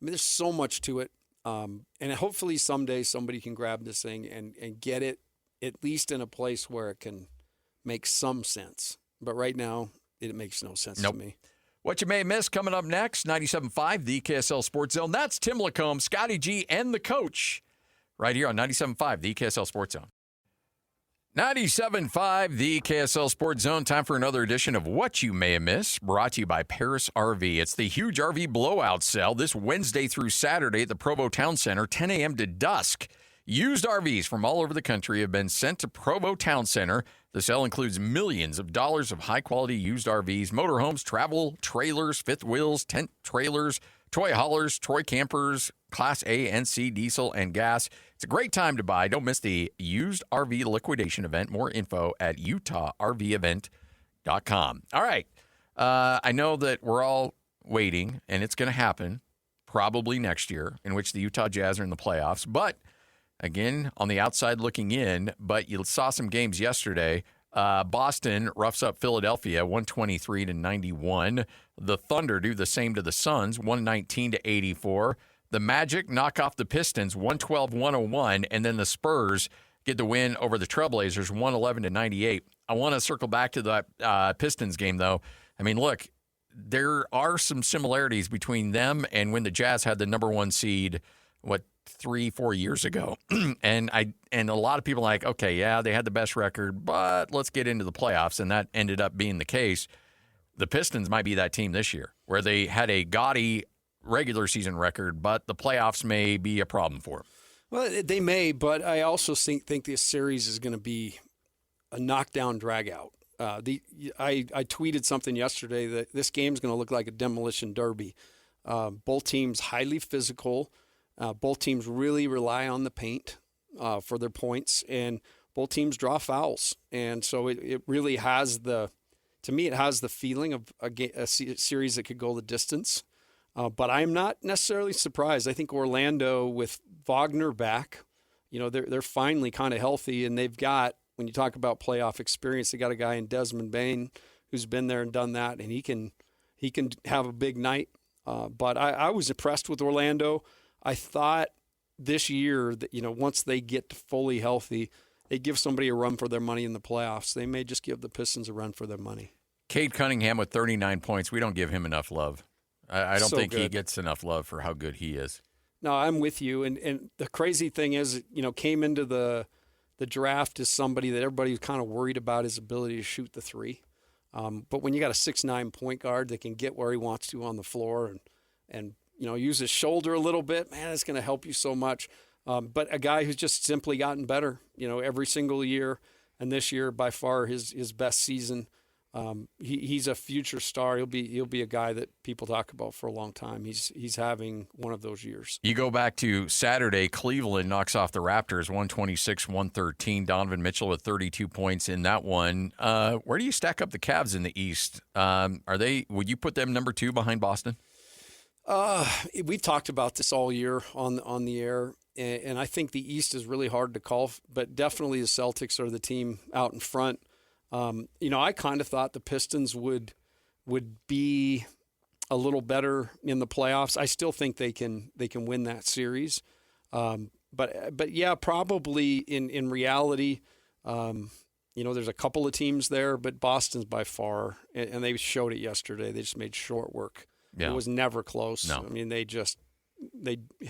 There's so much to it. And hopefully someday somebody can grab this thing and get it at least in a place where it can make some sense. But right now, it makes no sense to me. What you may have missed coming up next, 97.5, the KSL Sports Zone. That's Tim LaComb, Scotty G, and the coach right here on 97.5, the KSL Sports Zone. 97.5, the KSL Sports Zone. Time for another edition of What You May Have Missed, brought to you by Paris RV. It's the huge RV blowout sale this Wednesday through Saturday at the Provo Town Center, 10 a.m. to dusk. Used RVs from all over the country have been sent to Provo Town Center. The sale includes millions of dollars of high-quality used RVs, motorhomes, travel trailers, fifth wheels, tent trailers, toy haulers, toy campers, Class A and C diesel and gas. It's a great time to buy. Don't miss the used RV liquidation event. More info at UtahRVEvent.com. All right. I know that we're all waiting, and it's going to happen probably next year, in which the Utah Jazz are in the playoffs. But, again, on the outside looking in, but you saw some games yesterday. Boston roughs up Philadelphia 123-91. The Thunder do the same to the Suns 119-84. The Magic knock off the Pistons 112-101, and then the Spurs get the win over the Trailblazers 111-98. I want to circle back to the Pistons game, though. I mean, look, there are some similarities between them and when the Jazz had the number one seed, 3-4 years ago. and a lot of people are like, okay, yeah, they had the best record, but let's get into the playoffs, and that ended up being the case. The Pistons might be that team this year where they had a gaudy regular season record, but the playoffs may be a problem for them. Well, they may, but I also think this series is going to be a knockdown drag-out. I tweeted something yesterday that this game is going to look like a demolition derby. Both teams highly physical. Both teams really rely on the paint for their points, and both teams draw fouls. And so it really has to me, it has the feeling of a series that could go the distance. But I'm not necessarily surprised. I think Orlando, with Wagner back, they're finally kind of healthy, and they've got, when you talk about playoff experience, they got a guy in Desmond Bane who's been there and done that, and he can have a big night. But I was impressed with Orlando. I thought this year that, once they get fully healthy, they give somebody a run for their money in the playoffs. They may just give the Pistons a run for their money. Cade Cunningham with 39 points. We don't give him enough love. I don't think he gets enough love for how good he is. No, I'm with you. And the crazy thing is, came into the draft as somebody that everybody was kind of worried about his ability to shoot the three. But when you got a 6'9" point guard that can get where he wants to on the floor and use his shoulder a little bit, man, it's going to help you so much. But a guy who's just simply gotten better, every single year. And this year, by far, his best season. He's a future star. He'll be a guy that people talk about for a long time. He's having one of those years. You go back to Saturday, Cleveland knocks off the Raptors 126-113. Donovan Mitchell with 32 points in that one. Where do you stack up the Cavs in the East? Would you put them number 2 behind Boston? We've talked about this all year on the air, and I think the East is really hard to call, but definitely the Celtics are the team out in front. I kind of thought the Pistons would be a little better in the playoffs. I still think they can win that series. But yeah, probably in reality, there's a couple of teams there, but Boston's by far, and they showed it yesterday. They just made short work. Yeah. It was never close. No. I mean, they hit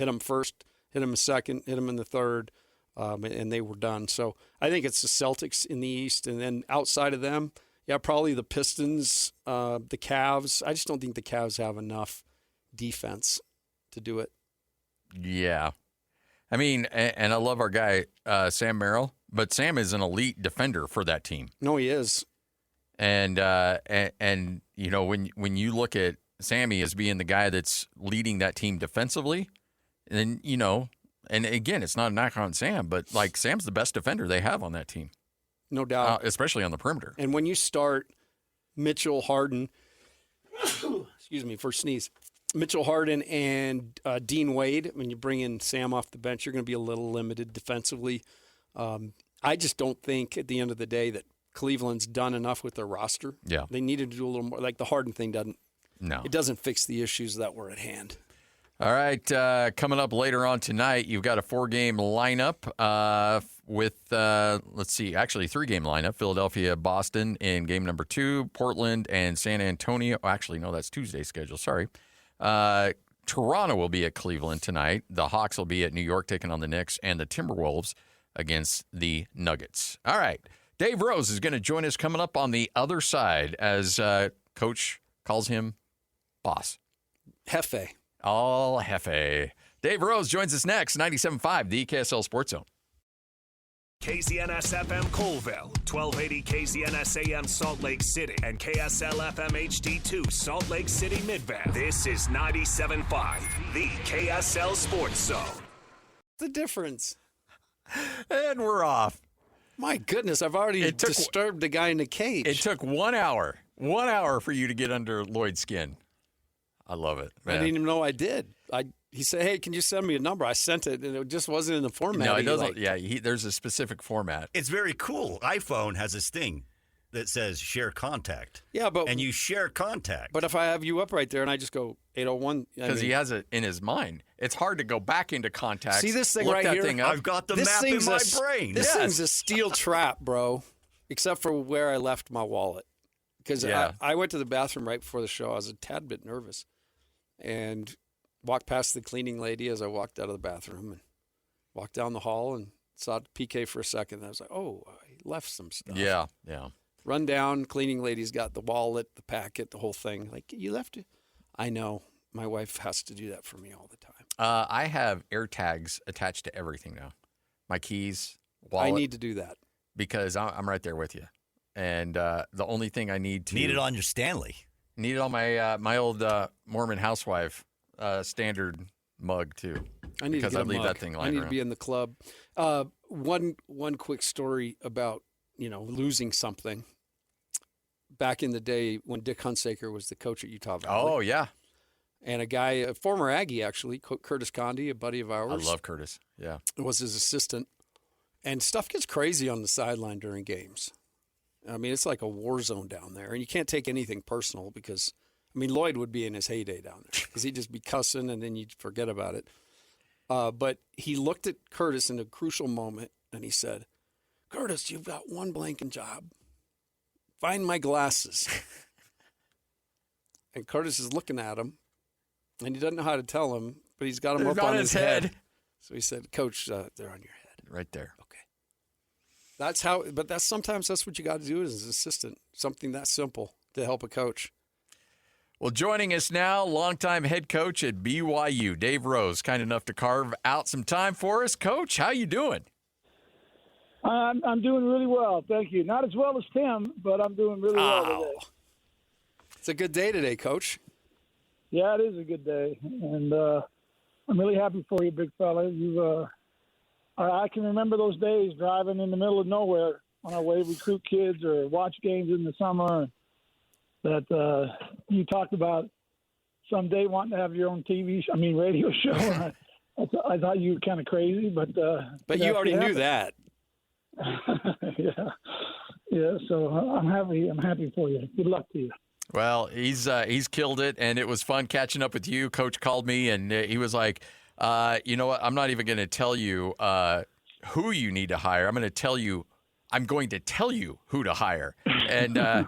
them first, hit them second, hit them in the third. And they were done. So I think it's the Celtics in the East. And then outside of them, yeah, probably the Pistons, the Cavs. I just don't think the Cavs have enough defense to do it. Yeah. I mean, and I love our guy, Sam Merrill, but Sam is an elite defender for that team. No, he is. And when you look at Sammy as being the guy that's leading that team defensively, then, and again, it's not a knock on Sam, but Sam's the best defender they have on that team. No doubt. Especially on the perimeter. And when you start Mitchell, Harden, excuse me for sneeze, Mitchell, Harden, and Dean Wade, when you bring in Sam off the bench, you're going to be a little limited defensively. I just don't think at the end of the day that Cleveland's done enough with their roster. Yeah. They needed to do a little more. Like the Harden thing it doesn't fix the issues that were at hand. All right, coming up later on tonight, you've got a 4-game lineup with, actually 3-game lineup. Philadelphia, Boston in game number 2, Portland and San Antonio. Actually, no, that's Tuesday's schedule. Sorry. Toronto will be at Cleveland tonight. The Hawks will be at New York taking on the Knicks, and the Timberwolves against the Nuggets. All right, Dave Rose is going to join us coming up on the other side as Coach calls him boss. Hefe. All Hefe. Dave Rose joins us next, 97.5, the KSL Sports Zone. KZNS-FM Colville, 1280 KZNS-AM Salt Lake City, and KSL-FM HD2 Salt Lake City Midvale. This is 97.5, the KSL Sports Zone. The difference. And we're off. My goodness, I've already disturbed the guy in the cage. It took 1 hour. 1 hour for you to get under Lloyd's skin. I love it, man. I didn't even know I did. He said, "Hey, can you send me a number?" I sent it, and it just wasn't in the format. No, it doesn't. There's a specific format. It's very cool. iPhone has this thing that says share contact. Yeah, and you share contact. But if I have you up right there and I just go 801, because he has it in his mind, it's hard to go back into contacts. See this thing look right that here? Thing up. I've got the map in my brain. This thing's a steel trap, bro. Except for where I left my wallet, because I went to the bathroom right before the show. I was a tad bit nervous, and walked past the cleaning lady as I walked out of the bathroom, and walked down the hall and saw PK for a second. And I was like, "Oh, I left some stuff." Yeah. Run down, cleaning lady's got the wallet, the packet, the whole thing. Like, you left it. I know. My wife has to do that for me all the time. I have air tags attached to everything now. My keys, wallet. I need to do that. Because I'm right there with you. And the only thing I need to... Need it on your Stanley. Need it on my my old Mormon housewife standard mug, too. I need because to get I leave mug. that thing lying I need around. to be in the club. One quick story about, losing something. Back in the day when Dick Hunsaker was the coach at Utah Valley. Oh, yeah. And a former Aggie, actually, Curtis Conde, a buddy of ours. I love Curtis, yeah. Was his assistant. And stuff gets crazy on the sideline during games. I mean, it's like a war zone down there. And you can't take anything personal because, Lloyd would be in his heyday down there because he'd just be cussing and then you'd forget about it. But he looked at Curtis in a crucial moment and he said, "Curtis, you've got one blanking job. Find my glasses." And Curtis is looking at him, and he doesn't know how to tell him, but he's got them up on his head. So he said, "Coach, they're on your head." Right there. Okay. Sometimes that's what you got to do as an assistant, something that simple to help a coach. Well, joining us now, longtime head coach at BYU, Dave Rose, kind enough to carve out some time for us. Coach, how you doing? I'm doing really well, thank you. Not as well as Tim, but I'm doing really well today. It's a good day today, Coach. Yeah, it is a good day, and I'm really happy for you, big fella. I can remember those days driving in the middle of nowhere on our way to recruit kids or watch games in the summer. That you talked about someday wanting to have your own radio show. I thought you were kind of crazy, but you already knew that. Yeah. So I'm happy for you. Good luck to you. Well, he's killed it, and it was fun catching up with you. Coach called me, and he was like, "You know what? I'm not even going to tell you who you need to hire. I'm going to tell you who to hire." And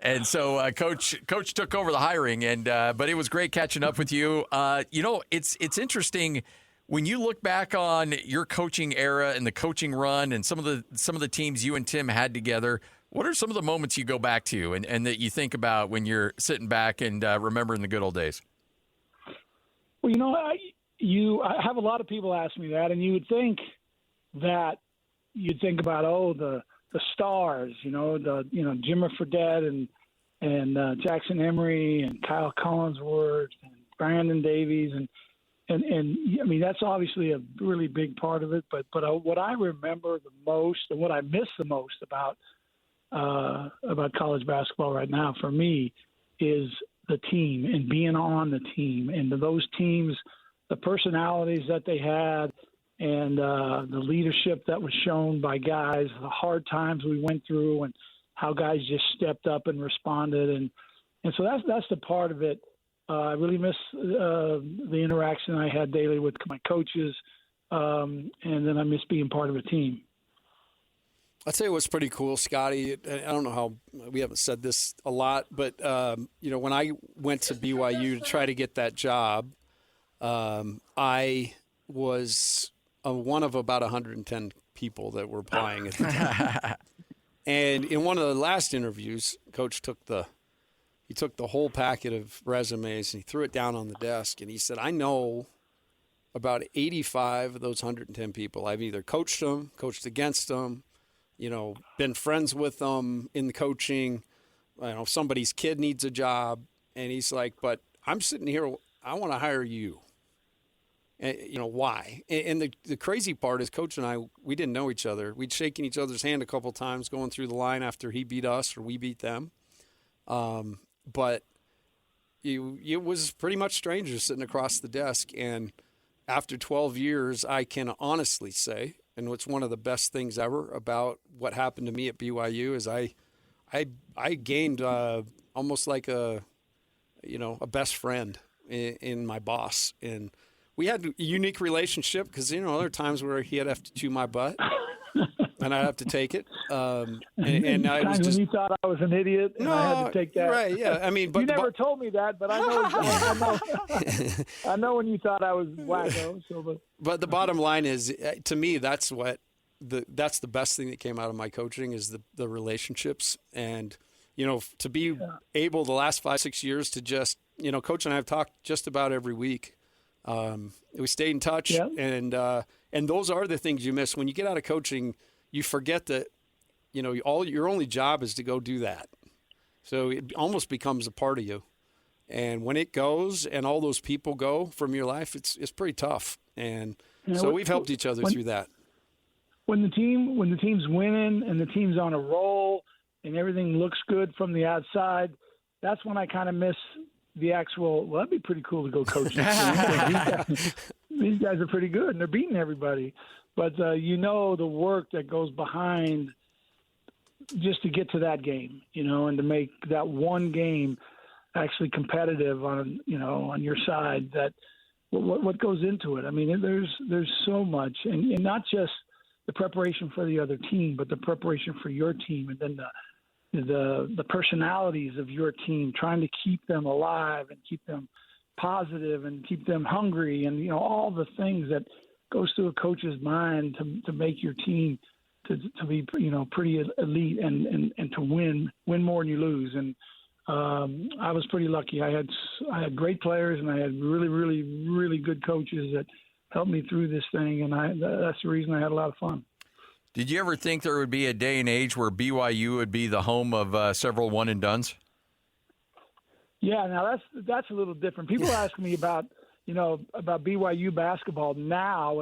and so Coach took over the hiring, and but it was great catching up with you. It's interesting. When you look back on your coaching era and the coaching run and some of the teams you and Tim had together, what are some of the moments you go back to and that you think about when you're sitting back and remembering the good old days? Well, I have a lot of people ask me that, and you would think that you'd think about the stars, Jimmer Fredette and Jackson Emery and Kyle Collinsworth and Brandon Davies and that's obviously a really big part of it. But what I remember the most and what I miss the most about college basketball right now for me is the team and being on the team and those teams, the personalities that they had and the leadership that was shown by guys, the hard times we went through and how guys just stepped up and responded. And so that's the part of it. I really miss the interaction I had daily with my coaches, and then I miss being part of a team. I'll tell you what's pretty cool, Scotty. I don't know how we haven't said this a lot, but when I went to BYU to try to get that job, I was one of about 110 people that were applying at the time. And in one of the last interviews, Coach took the whole packet of resumes and he threw it down on the desk and he said, "I know about 85 of those 110 people, I've either coached them, coached against them, been friends with them in the coaching. Somebody's kid needs a job, and he's like, but I'm sitting here, I want to hire you. And, why? And the crazy part is Coach and I, we didn't know each other. We'd shaken each other's hand a couple times going through the line after he beat us or we beat them. But it was pretty much strangers sitting across the desk. And after 12 years, I can honestly say, and what's one of the best things ever about what happened to me at BYU is I gained almost like a best friend in my boss. And we had a unique relationship because, other times where he'd have to chew my butt and I'd have to take it. And I was just... when you thought I was an idiot and I had to take that. Right, yeah. I mean, but you never told me that, but I know, I know when you thought I was wacko. But the bottom line is, to me, that's the best thing that came out of my coaching is the relationships. And, to be able the last 5-6 years to just, Coach and I have talked just about every week. We stayed in touch, and those are the things you miss when you get out of coaching. You forget that, your only job is to go do that. So it almost becomes a part of you. And when it goes, and all those people go from your life, it's pretty tough. And so we've helped each other through that. When the team's winning and the team's on a roll and everything looks good from the outside, that's when I kind of miss the actual, well, that'd be pretty cool to go coach. These guys are pretty good, and they're beating everybody. But the work that goes behind just to get to that game, and to make that one game actually competitive on your side. That what goes into it. I mean, there's so much, and not just the preparation for the other team, but the preparation for your team, and then the personalities of your team, trying to keep them alive and keep them positive and keep them hungry, and all the things that goes through a coach's mind to make your team to be pretty elite and to win more than you lose. And I was pretty lucky. I had great players, and I had really, really, really good coaches that helped me through this thing, and that's the reason I had a lot of fun. Did you ever think there would be a day and age where BYU would be the home of several one-and-dones? Yeah, now that's a little different. People ask me about BYU basketball now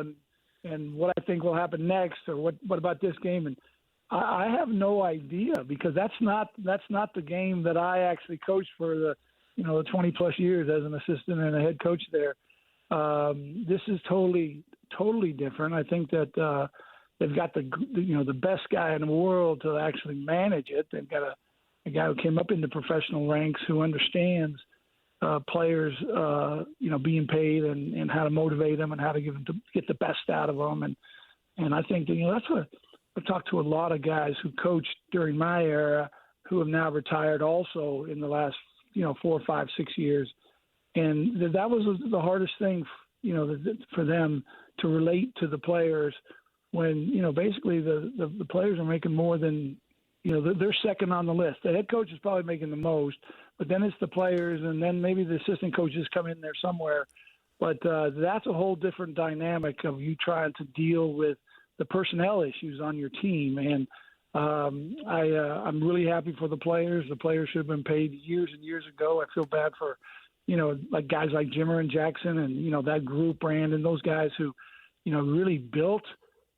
and what I think will happen next, or what about this game, and I have no idea, because that's not the game that I actually coached for the 20 plus years as an assistant and a head coach there. This is totally different. I think that they've got the best guy in the world to actually manage it. They've got a guy who came up in the professional ranks who understands players, being paid and how to motivate them and how to get the best out of them. And I think that, that's what I've talked to a lot of guys who coached during my era who have now retired also in the last, 4, 5, 6 years. And that was the hardest thing, for them to relate to the players when, basically the players are making more than, they're second on the list. The head coach is probably making the most, but then it's the players, and then maybe the assistant coaches come in there somewhere. But that's a whole different dynamic of you trying to deal with the personnel issues on your team. And I'm really happy for the players. The players should have been paid years and years ago. I feel bad for, like guys like Jimmer and Jackson and, that group, Brandon, those guys who, really built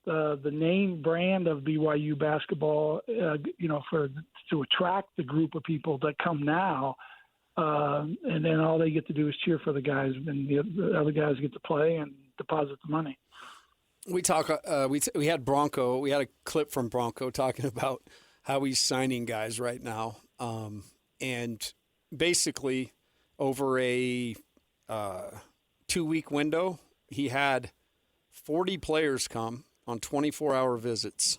the name brand of BYU basketball, to attract the group of people that come now. And then all they get to do is cheer for the guys, and the other guys get to play and deposit the money. We had Bronco. We had a clip from Bronco talking about how he's signing guys right now. And basically over a 2-week window, he had 40 players come on 24-hour visits,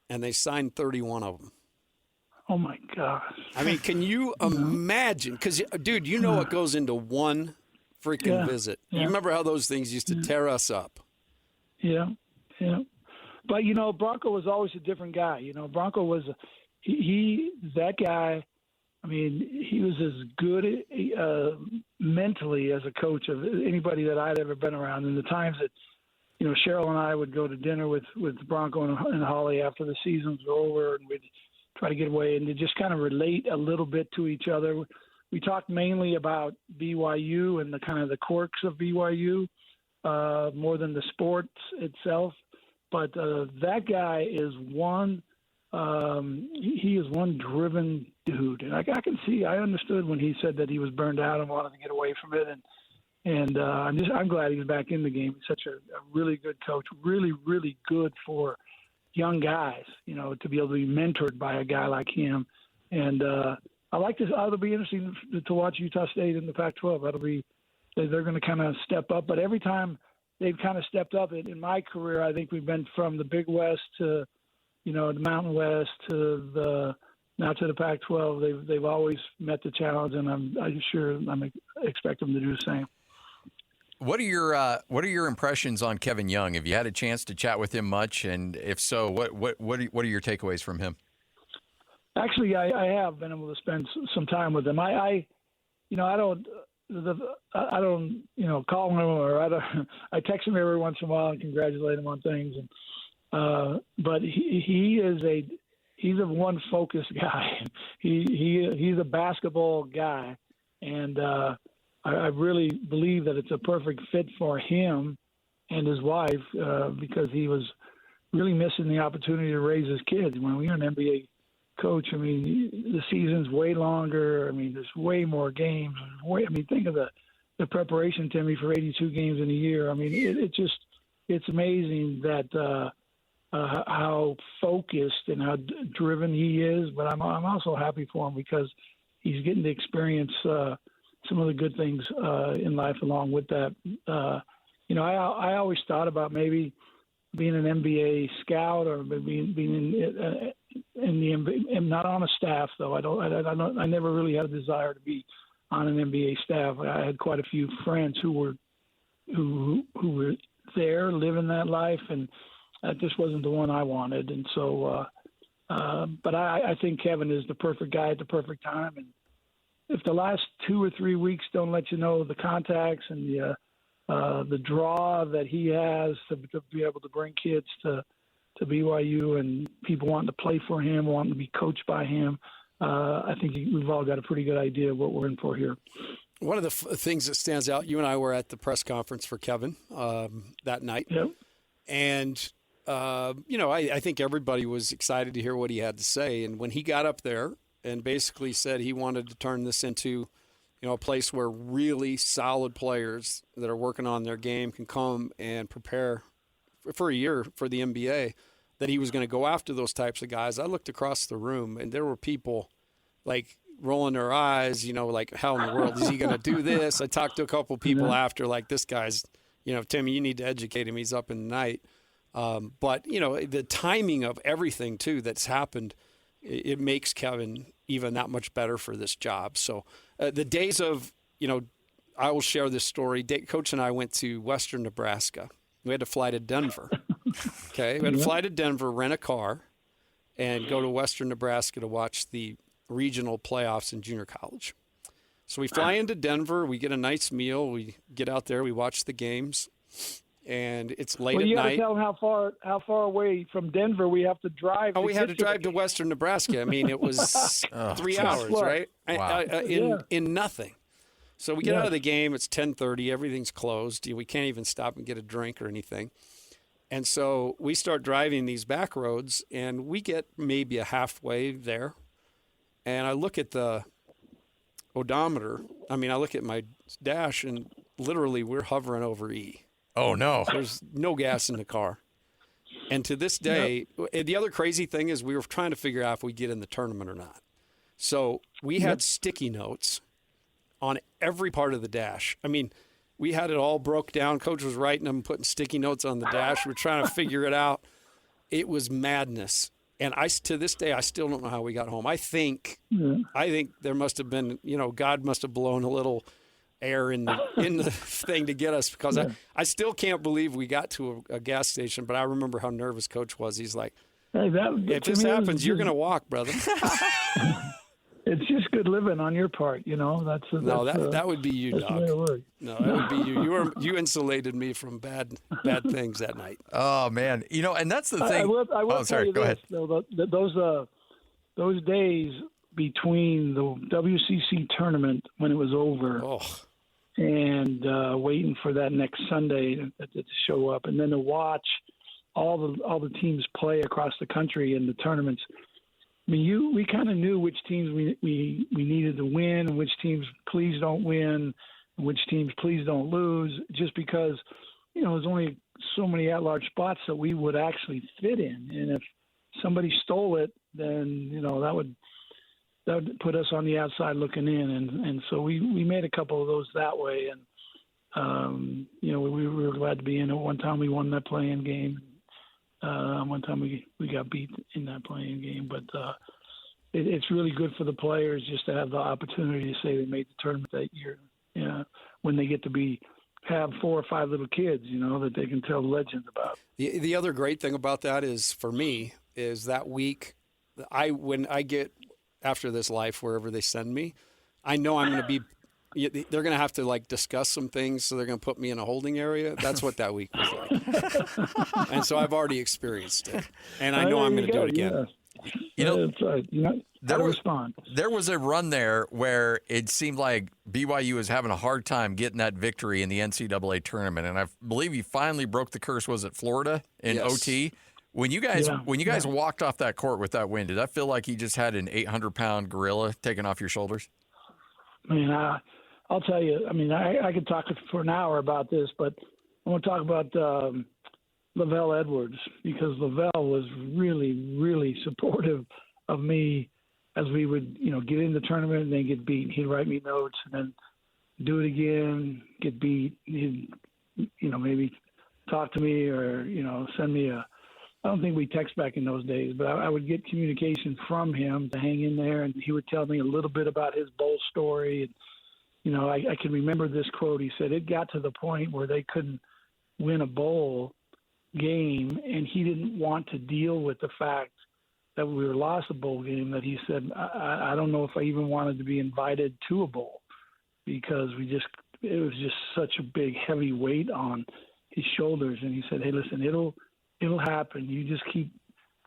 and they signed 31 of them. Oh, my gosh. I mean, can you imagine? Because, dude, what goes into one freaking visit. Yeah. You remember how those things used to tear us up. Yeah. But, Bronco was always a different guy. Bronco was that guy I mean, he was as good mentally as a coach of anybody that I'd ever been around. And the times that, you know, Cheryl and I would go to dinner with Bronco and Holly after the seasons were over, and we'd try to get away and to just kind of relate a little bit to each other. We talked mainly about BYU and the kind of the quirks of BYU more than the sports itself. But that guy is one. He is one driven dude, and I understood when he said that he was burned out and wanted to get away from it, and I'm glad he's back in the game. He's such a really good coach, really, really good for young guys, you know, to be able to be mentored by a guy like him. And I like this. It'll be interesting to watch Utah State in the Pac-12. They're going to kind of step up, but every time they've kind of stepped up in my career, I think we've been from the Big West to, you know, the Mountain West to now to the Pac-12. They've always met the challenge, and I'm expect them to do the same. What are your impressions on Kevin Young? Have you had a chance to chat with him much, and if so, what are your takeaways from him? Actually, I have been able to spend some time with him. I don't call him, or I text him every once in a while and congratulate him on things. And but he's a one focused guy. He's a basketball guy, and I really believe that it's a perfect fit for him and his wife because he was really missing the opportunity to raise his kids. When you're an NBA coach, I mean, the season's way longer. I mean, there's way more games. Think of the preparation, Timmy, for 82 games in a year. I mean, it's amazing that how focused and how driven he is. But I'm also happy for him because he's getting to experience some of the good things in life along with that. I always thought about maybe being an NBA scout or being in the NBA, not on a staff though. I never really had a desire to be on an NBA staff. I had quite a few friends who were there living that life, and that just wasn't the one I wanted. And so, but I think Kevin is the perfect guy at the perfect time. And if the last 2 or 3 weeks don't let you know the contacts and the draw that he has to be able to bring kids to BYU and people wanting to play for him, wanting to be coached by him, I think we've all got a pretty good idea of what we're in for here. One of the things that stands out, you and I were at the press conference for Kevin that night. Yep. And, I think everybody was excited to hear what he had to say. And when he got up there and basically said he wanted to turn this into, a place where really solid players that are working on their game can come and prepare for a year for the NBA, that he was going to go after those types of guys. I looked across the room, and there were people like rolling their eyes, like, how in the world is he going to do this? I talked to a couple people after, like, this guy's, Timmy, you need to educate him. He's up in the night. But, the timing of everything, too, that's happened, it makes Kevin even that much better for this job. So the days of, I will share this story. Coach and I went to Western Nebraska. We had to fly to Denver. Okay. We had to fly to Denver, rent a car, and go to Western Nebraska to watch the regional playoffs in junior college. So we fly into Denver. We get a nice meal. We get out there. We watch the games. And it's late at night. You got to tell them how far away from Denver we have to drive. Oh, we had to drive to Western Nebraska. I mean, it was 3 hours, right? Wow. In nothing. So we get out of the game. It's 10:30. Everything's closed. We can't even stop and get a drink or anything. And so we start driving these back roads, and we get maybe a halfway there. And I look at the odometer. I look at my dash, and literally we're hovering over E. Oh, no. There's no gas in the car. And to this day, the other crazy thing is we were trying to figure out if we get in the tournament or not. So we had sticky notes on every part of the dash. We had it all broke down. Coach was writing them, putting sticky notes on the dash. We're trying to figure it out. It was madness. And to this day, I still don't know how we got home. I think there must have been, God must have blown a little air in the thing to get us, because I still can't believe we got to a gas station. But I remember how nervous Coach was. He's like, "If this happens, you're going to walk, brother." It's just good living on your part, you know. That would be you, that's Doc. the way it works. No, that would be you. You insulated me from bad things that night. Oh man, you know, and that's the thing. I will tell sorry, you go this, ahead. Though, those days between the WCC tournament when it was over and waiting for that next Sunday to show up, and then to watch all the teams play across the country in the tournaments. I mean, we kind of knew which teams we needed to win, and which teams please don't win, and which teams please don't lose, just because, you know, there's only so many at-large spots that we would actually fit in. And if somebody stole it, then, you know, that would put us on the outside looking in. And so we made a couple of those that way. And, you know, we were glad to be in it. One time we won that playing game. One time we got beat in that playing game, but it's really good for the players just to have the opportunity to say they made the tournament that year. When they get to have 4 or 5 little kids, you know, that they can tell legends about. The other great thing about that is, for me, is that week, when I get after this life wherever they send me, I know I'm going to be. They're going to have to discuss some things, so they're going to put me in a holding area. That's what that week was like. And so I've already experienced it, and I know I'm going to do it again. Yeah. You know, that's right. You know, there was a run there where it seemed like BYU was having a hard time getting that victory in the NCAA tournament, and I believe you finally broke the curse. Was it Florida in OT? When you guys walked off that court with that win, did that feel like you just had an 800-pound gorilla taken off your shoulders? I mean, I'll tell you. I mean, I could talk for an hour about this, but I want to talk about Lavelle Edwards, because Lavelle was really, really supportive of me as we would, you know, get in the tournament and then get beat. He'd write me notes and then do it again, get beat. He'd, you know, maybe talk to me or, you know, send me I don't think we text back in those days, but I would get communication from him to hang in there, and he would tell me a little bit about his bowl story. And, you know, I can remember this quote. He said it got to the point where they couldn't win a bowl game, and he didn't want to deal with the fact that we were lost a bowl game, that he said, I don't know if I even wanted to be invited to a bowl, because it was just such a big, heavy weight on his shoulders. And he said, hey, listen, it'll happen. You just keep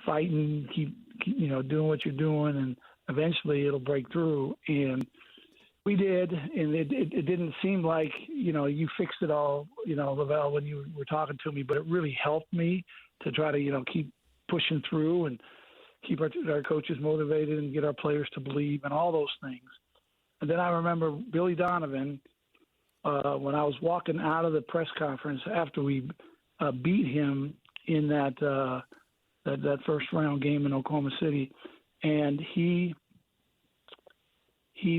fighting, keep you know, doing what you're doing, and eventually it'll break through. And we did, and it didn't seem like, you know, you fixed it all, you know, Lavelle, when you were talking to me, but it really helped me to try to, you know, keep pushing through and keep our coaches motivated and get our players to believe and all those things. And then I remember Billy Donovan, when I was walking out of the press conference after we beat him in that first round game in Oklahoma City, and he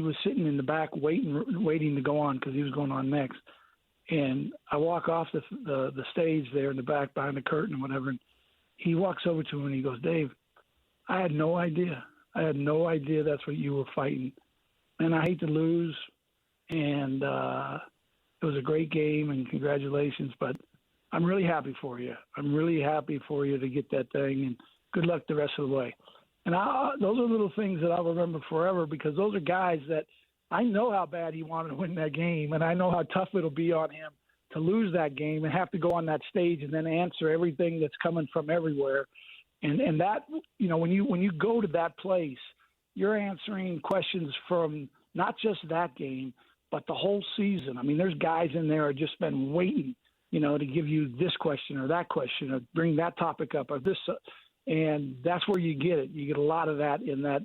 was sitting in the back waiting to go on because he was going on next. And I walk off the stage there in the back behind the curtain or whatever, and he walks over to him and he goes, Dave, I had no idea. That's what you were fighting. And I hate to lose, and it was a great game, and congratulations, but I'm really happy for you. I'm really happy for you to get that thing, and good luck the rest of the way. And those are little things that I'll remember forever, because those are guys that I know how bad he wanted to win that game, and I know how tough it'll be on him to lose that game and have to go on that stage and then answer everything that's coming from everywhere. And that, you know, when you go to that place, you're answering questions from not just that game, but the whole season. I mean, there's guys in there who have just been waiting, you know, to give you this question or that question or bring that topic up or this. And that's where you get it. You get a lot of that in that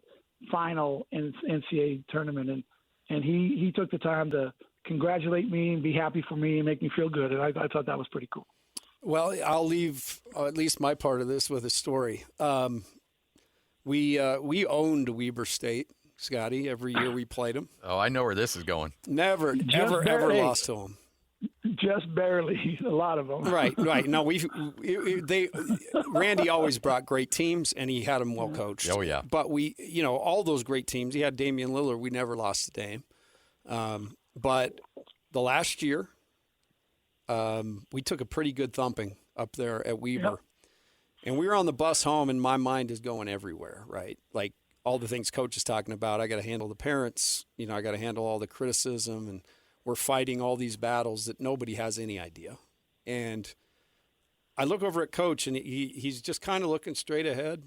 final NCAA tournament. And he took the time to congratulate me and be happy for me and make me feel good. And I thought that was pretty cool. Well, I'll leave at least my part of this with a story. We owned Weber State, Scotty. Every year we played them. Oh, I know where this is going. Never, ever lost to them. Just barely, a lot of them. Right. No, Randy always brought great teams, and he had them well coached. Oh yeah. But all those great teams. He had Damian Lillard. We never lost a game. But the last year, we took a pretty good thumping up there at Weber. Yep. And we were on the bus home, and my mind is going everywhere, right? Like, all the things Coach is talking about. I got to handle the parents. I got to handle all the criticism, and we're fighting all these battles that nobody has any idea. And I look over at Coach, and he's just kind of looking straight ahead,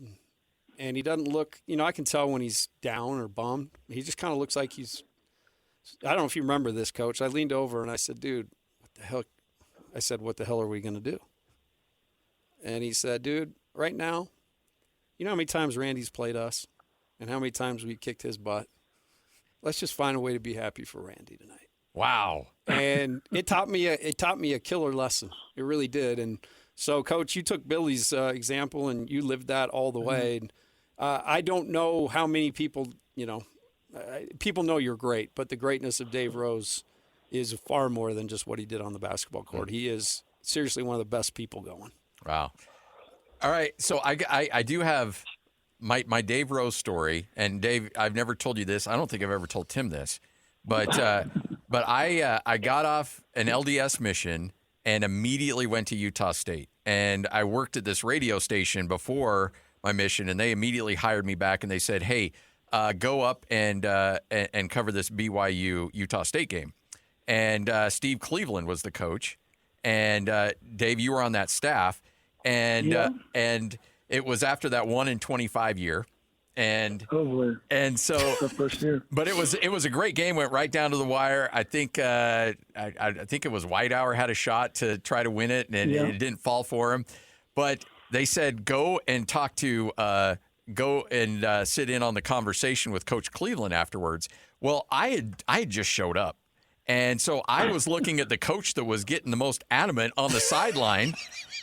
and he doesn't look. I can tell when he's down or bummed. He just kind of looks like he's. I don't know if you remember this, Coach. I leaned over and I said, "Dude, what the hell?" I said, "What the hell are we going to do?" And he said, "Dude, right now, you know how many times Randy's played us and how many times we kicked his butt? Let's just find a way to be happy for Randy tonight." Wow. And it taught me a killer lesson. It really did. And so, Coach, you took Billy's example and you lived that all the way. And, I don't know how many people, people know you're great, but the greatness of Dave Rose is far more than just what he did on the basketball court. He is seriously one of the best people going. Wow. All right. So I do have my Dave Rose story. And, Dave, I've never told you this. I don't think I've ever told Tim this. But I got off an LDS mission and immediately went to Utah State. And I worked at this radio station before my mission, and they immediately hired me back, and they said, "Hey, go up and cover this BYU Utah State game." And Steve Cleveland was the coach, and Dave, you were on that staff, and it was after that 1-in-25 year. And so the first year. But it was a great game. Went right down to the wire. I think I think it was Whitehour had a shot to try to win it, and it didn't fall for him. But they said go and sit in on the conversation with Coach Cleveland afterwards. Well, I had just showed up. And so I was looking at the coach that was getting the most adamant on the sideline,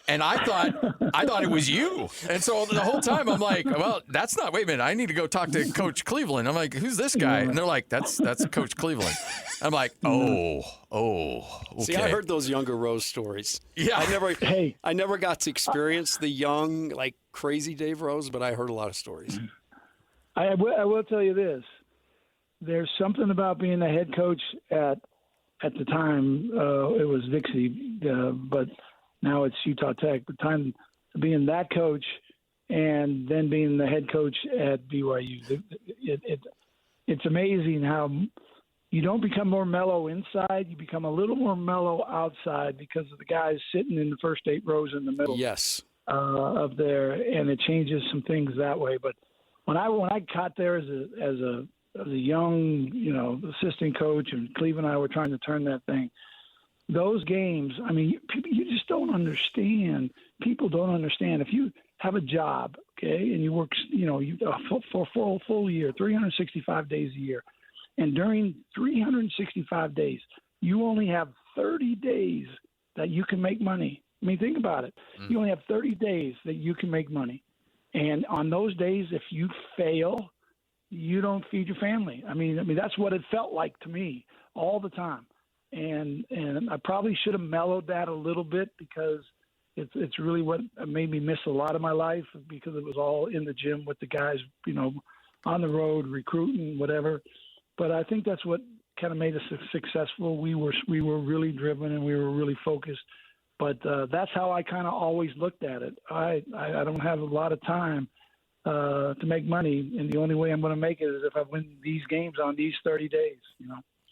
and I thought it was you. And so the whole time I'm like, well, that's not. Wait a minute, I need to go talk to Coach Cleveland. I'm like, who's this guy? And they're like, that's Coach Cleveland. I'm like, oh, okay. See, I heard those younger Rose stories. Yeah, I never got to experience the young, like crazy Dave Rose, but I heard a lot of stories. I will tell you this: there's something about being a head coach at the time, it was Dixie, but now it's Utah Tech. The time being that coach and then being the head coach at BYU, it's amazing how you don't become more mellow inside. You become a little more mellow outside because of the guys sitting in the first 8 rows in the middle. Yes. Of there, and it changes some things that way. But when I got there as a young, assistant coach, and Cleve and I were trying to turn that thing. Those games, I mean, you just don't understand. People don't understand. If you have a job, okay, and you work, for a full year, 365 days a year, and during 365 days, you only have 30 days that you can make money. I mean, think about it. You only have 30 days that you can make money. And on those days, if you fail, you don't feed your family. I mean, that's what it felt like to me all the time. And I probably should have mellowed that a little bit because it's really what made me miss a lot of my life because it was all in the gym with the guys, on the road, recruiting, whatever. But I think that's what kind of made us successful. We were really driven and we were really focused. But that's how I kind of always looked at it. I don't have a lot of time to make money, and the only way I'm going to make it is if I win these games on these 30 days,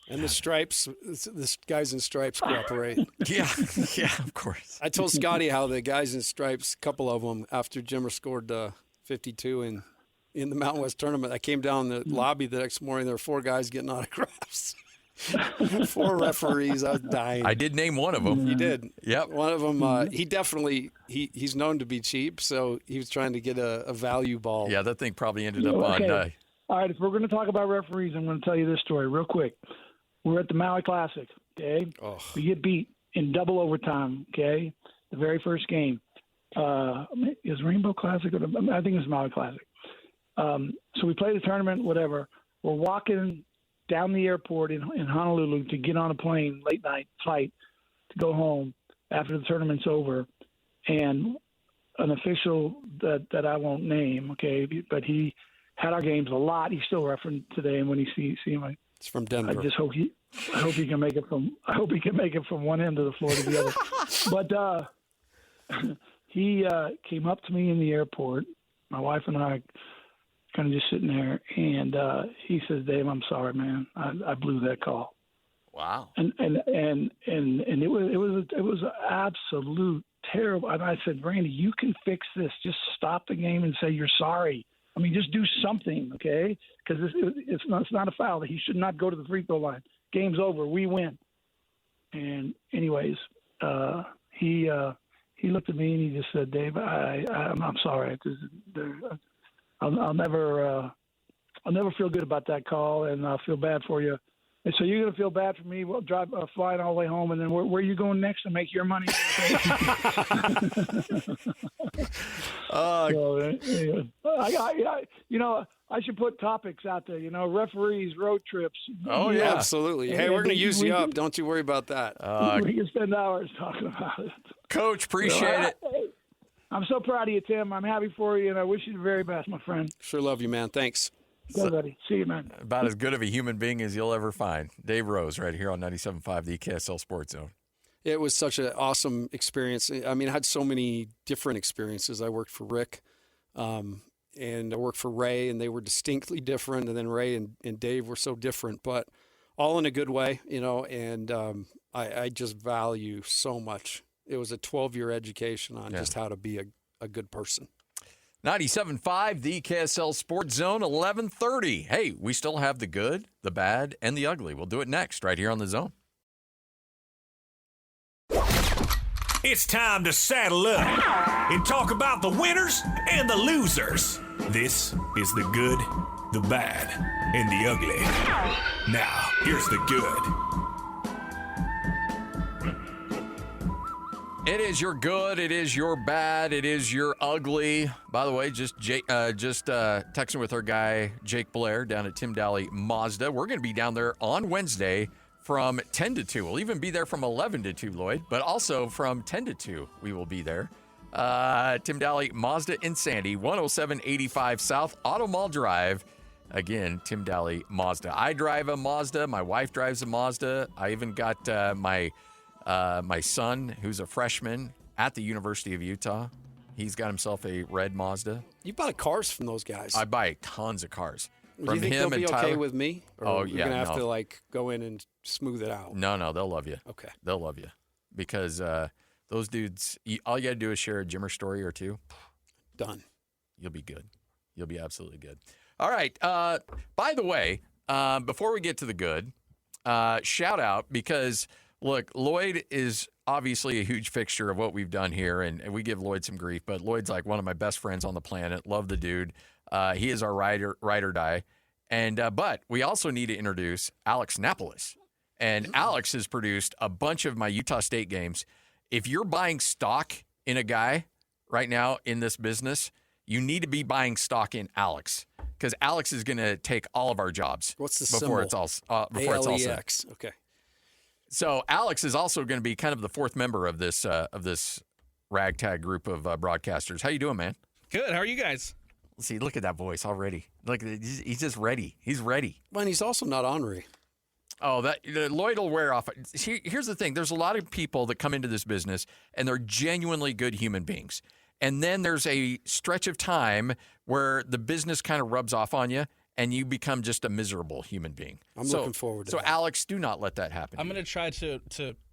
And the stripes, the guys in stripes cooperate. Yeah, of course. I told Scotty how the guys in stripes, a couple of them, after Jimmer scored 52 in the Mountain West tournament, I came down the lobby the next morning. There were 4 guys getting autographs. 4 referees. I was dying. I did name one of them. You did. Yep. One of them, he definitely, he's known to be cheap, so he was trying to get a value ball. Yeah, that thing probably ended up on. All right, if we're going to talk about referees, I'm going to tell you this story real quick. We're at the Maui Classic, okay? Oh. We get beat in double overtime, okay? The very first game. Is Rainbow Classic? I think it was Maui Classic. So we play the tournament, whatever. We're walking down the airport in Honolulu to get on a plane, late night flight, to go home after the tournament's over. And an official that I won't name, okay, but he had our games a lot. He's still refereeing today, and when he see him, it's from Denver. I hope he can make it from one end of the floor to the other. But he came up to me in the airport, my wife and I, kind of just sitting there, and he says, "Dave, I'm sorry, man. I blew that call." Wow. And it was absolute terrible. And I said, "Randy, you can fix this. Just stop the game and say you're sorry. I mean, just do something, okay? Because it's not a foul. He should not go to the free throw line. Game's over. We win." And anyways, he looked at me and he just said, "Dave, I'm sorry. I'll never feel good about that call, and I'll feel bad for you. And so you're gonna feel bad for me. We'll drive flying all the way home, and then where are you going next to make your money?" So, anyway, I should put topics out there. Referees, road trips. Oh yeah, absolutely. Hey, we're gonna use you up. Don't you worry about that. We can spend hours talking about it. Coach, appreciate it. I'm so proud of you, Tim. I'm happy for you, and I wish you the very best, my friend. Sure love you, man. Thanks. Go, buddy. See you, man. About as good of a human being as you'll ever find. Dave Rose right here on 97.5, the KSL Sports Zone. It was such an awesome experience. I mean, I had so many different experiences. I worked for Rick, and I worked for Ray, and they were distinctly different. And then Ray and Dave were so different, but all in a good way, and I just value so much. It was a 12-year education on just how to be a good person. 97.5, the KSL Sports Zone, 11:30. Hey, we still have the good, the bad, and the ugly. We'll do it next right here on the Zone. It's time to saddle up and talk about the winners and the losers. This is the good, the bad, and the ugly. Now, here's the good. It is your good, it is your bad, it is your ugly. By the way, just texting with our guy Jake Blair down at Tim Daly Mazda. We're going to be down there on Wednesday from 10 to 2. We'll even be there from 11 to 2, Lloyd, but also from 10 to 2 we will be there. Tim Daly Mazda in Sandy, 10785 South Auto Mall Drive. Again, Tim Daly Mazda. I drive a Mazda. My wife drives a Mazda. I even got my son, who's a freshman at the University of Utah. He's got himself a red Mazda. You buy cars from those guys. I buy tons of cars. Do you think they'll be okay with me? Or yeah, you're going to have to go in and smooth it out? No, they'll love you. Okay. They'll love you. Because those dudes, all you got to do is share a Jimmer story or two. Done. You'll be good. You'll be absolutely good. All right. By the way, before we get to the good, shout out because, look, Lloyd is obviously a huge fixture of what we've done here, and we give Lloyd some grief, but Lloyd's like one of my best friends on the planet. Love the dude. He is our ride or die. But we also need to introduce Alex Napolis. And Alex has produced a bunch of my Utah State games. If you're buying stock in a guy right now in this business, you need to be buying stock in Alex because Alex is going to take all of our jobs. What's the before symbol? It's all ALEX. Okay. So Alex is also going to be kind of the fourth member of this ragtag group of broadcasters. How you doing, man? Good. How are you guys? Let's see. Look at that voice already. Look, he's just ready. He's ready. Well, and he's also not ornery. Oh, Lloyd will wear off. Here's the thing. There's a lot of people that come into this business, and they're genuinely good human beings. And then there's a stretch of time where the business kind of rubs off on you, and you become just a miserable human being. I'm looking forward to that. So, Alex, do not let that happen. I'm going to try to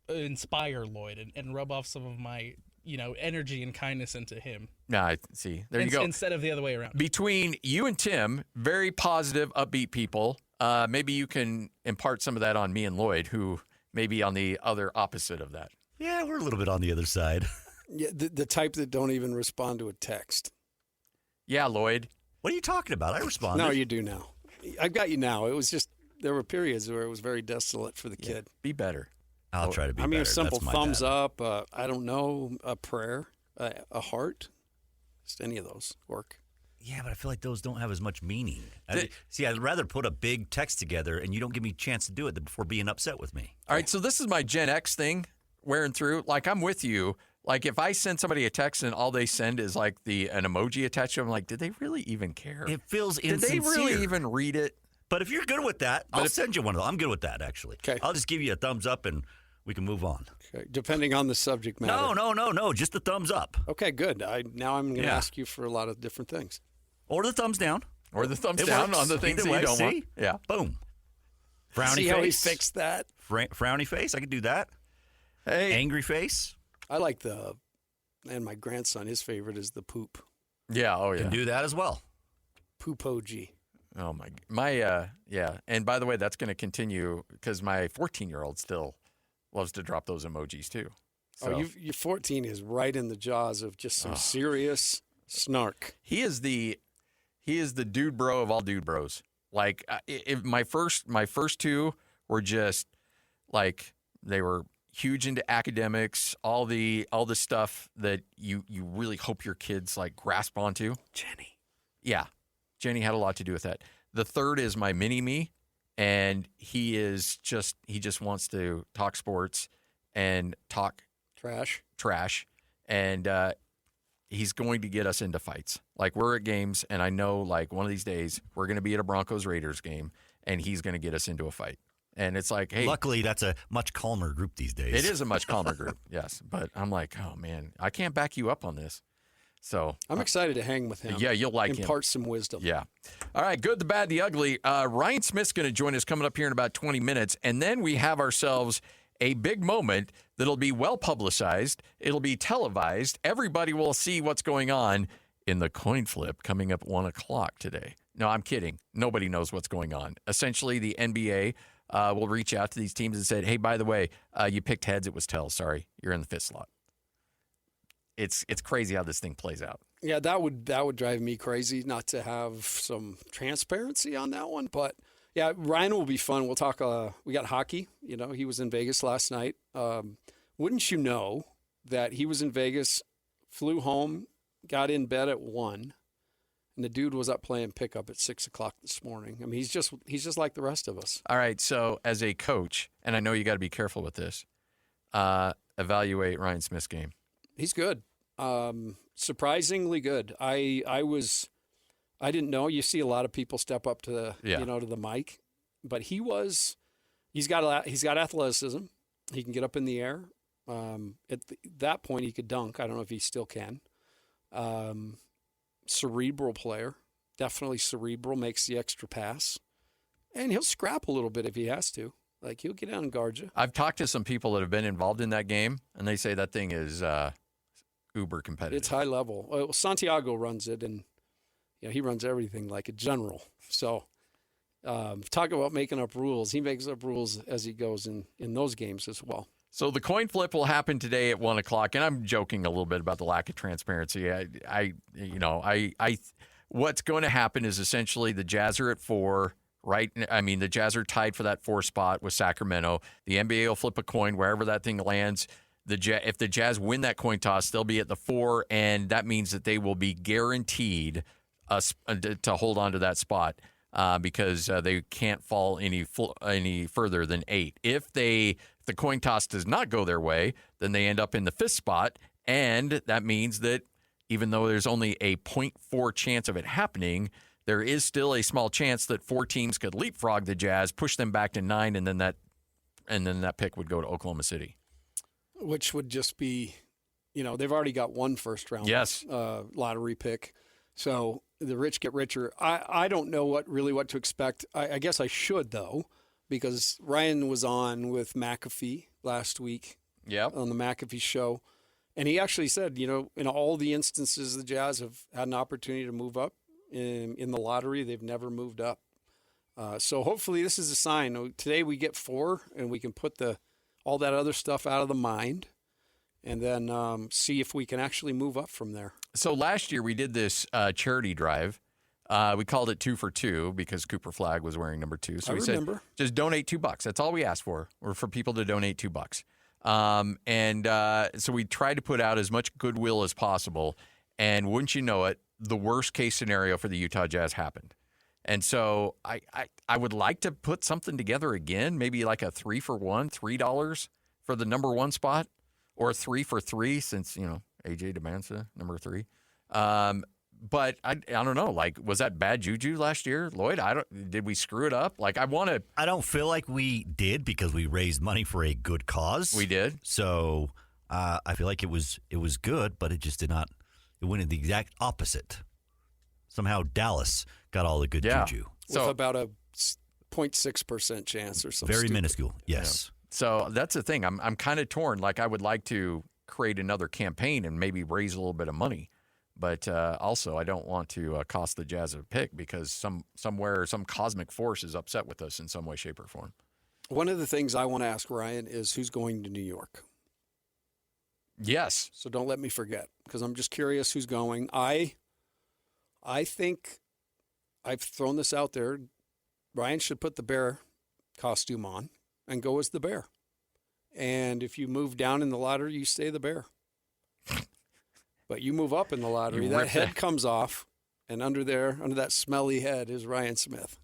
inspire Lloyd and rub off some of my energy and kindness into him. Nah, see, there you go. Instead of the other way around. Between you and Tim, very positive, upbeat people. Maybe you can impart some of that on me and Lloyd, who may be on the other opposite of that. Yeah, we're a little bit on the other side. Yeah, the type that don't even respond to a text. Yeah, Lloyd. What are you talking about? I responded. No, you do now. I've got you now. It was just there were periods where it was very desolate for the kid. Be better. I'll try to be better. I mean, a simple That's my thumbs bad. up, I don't know, a prayer, a heart, just any of those work. Yeah, but I feel like those don't have as much meaning. I'd rather put a big text together and you don't give me a chance to do it before being upset with me. All right, so this is my Gen X thing wearing through. Like, I'm with you. Like, if I send somebody a text and all they send is like an emoji attached to them, like, did they really even care? It feels Did insincere. they really even read it? But if you're good with that, I'll send you one of those. I'm good with that, actually. Okay. I'll just give you a thumbs up and we can move on. Okay. Depending on the subject matter. No. Just the thumbs up. Okay, good. Now I'm going to ask you for a lot of different things. Or the thumbs down. Or the thumbs It down works. on the things Either that way, you don't see? want. Yeah. Boom. Frowny See face. how he fixed that? Frowny face. I could do that. Hey. Angry face. I like and my grandson, his favorite is the poop. Yeah. Oh, yeah. Can do that as well. Poopoji. Oh, yeah. And by the way, that's going to continue because my 14-year-old still loves to drop those emojis too. So Your 14 is right in the jaws of just some serious snark. he is the dude bro of all dude bros. Like if my first two were just like they were huge into academics, all the stuff that you really hope your kids like grasp onto. Jenny had a lot to do with that. The third is my mini me, and he just wants to talk sports and talk trash, and he's going to get us into fights. Like we're at games, and I know like one of these days we're going to be at a Broncos Raiders game, and he's going to get us into a fight. And it's like, hey, luckily that's a much calmer group these days. It is a much calmer group, yes. But I'm like, oh man, I can't back you up on this. So I'm excited to hang with him. Yeah, you'll like him. Impart some wisdom. Yeah. All right, good, the bad, the ugly. Ryan Smith's going to join us coming up here in about 20 minutes, and then we have ourselves a big moment that'll be well publicized. It'll be televised. Everybody will see what's going on in the coin flip coming up 1 o'clock today. No, I'm kidding. Nobody knows what's going on. Essentially, the NBA will reach out to these teams and said, hey, by the way, you picked heads. It was tails. Sorry, you're in the fifth slot. It's crazy how this thing plays out. Yeah, that would drive me crazy not to have some transparency on that one. But yeah, Ryan will be fun. We'll talk. We got hockey. You know, he was in Vegas last night. Wouldn't you know that he was in Vegas, flew home, got in bed at 1, and the dude was up playing pickup at 6 o'clock this morning. I mean, he's just like the rest of us. All right. So as a coach, and I know you got to be careful with this, evaluate Ryan Smith's game. He's good. Surprisingly good. I didn't know. You see a lot of people step up to the to the mic, but he's got athleticism. He can get up in the air. At that point, he could dunk. I don't know if he still can. Cerebral player, definitely cerebral. Makes the extra pass, and he'll scrap a little bit if he has to. Like he'll get down and guard you. I've talked to some people that have been involved in that game, and they say that thing is uber competitive. It's high level. Well, Santiago runs it, and he runs everything like a general. So talk about making up rules. He makes up rules as he goes in those games as well. So the coin flip will happen today at 1 o'clock, and I'm joking a little bit about the lack of transparency. What's going to happen is essentially the Jazz are at 4, right? I mean, the Jazz are tied for that 4 spot with Sacramento. The NBA will flip a coin wherever that thing lands. If the Jazz win that coin toss, they'll be at the 4, and that means that they will be guaranteed to hold on to that spot because they can't fall any further than 8. If the coin toss does not go their way, then they end up in the 5th spot, and that means that even though there's only a 0.4 chance of it happening, there is still a small chance that 4 teams could leapfrog the Jazz, push them back to 9, and then that pick would go to Oklahoma City. Which would just be, they've already got one first round lottery pick. So the rich get richer. I don't know what to expect. I guess I should, though, because Ryan was on with McAfee last week on the McAfee show. And he actually said, in all the instances the Jazz have had an opportunity to move up in the lottery, they've never moved up. So hopefully this is a sign. Today we get 4, and we can put all that other stuff out of the mind, and then see if we can actually move up from there. So last year we did this charity drive. We called it 2 for 2 because Cooper Flagg was wearing number 2. So we said, just donate $2. That's all we asked for, or for people to donate $2. So we tried to put out as much goodwill as possible. And wouldn't you know it, the worst case scenario for the Utah Jazz happened. And so I would like to put something together again, maybe like a 3 for $1, $3 for the number 1 spot, or 3 for 3 since, AJ Demansa, number 3. But I don't know. Like, was that bad juju last year, Lloyd? Did we screw it up? Like, I don't feel like we did because we raised money for a good cause. We did. So I feel like it was good, but it just did not. It went in the exact opposite Somehow Dallas got all the good juju. With about a 0.6% chance or something. Very minuscule, yes. Yeah. So that's the thing. I'm kind of torn. Like, I would like to create another campaign and maybe raise a little bit of money. But also, I don't want to cost the Jazz a pick because somewhere some cosmic force is upset with us in some way, shape, or form. One of the things I want to ask Ryan is who's going to New York? Yes. So don't let me forget, because I'm just curious who's going. I think I've thrown this out there. Ryan should put the bear costume on and go as the bear. And if you move down in the lottery, you stay the bear. But you move up in the lottery, that head comes off, and under that smelly head is Ryan Smith.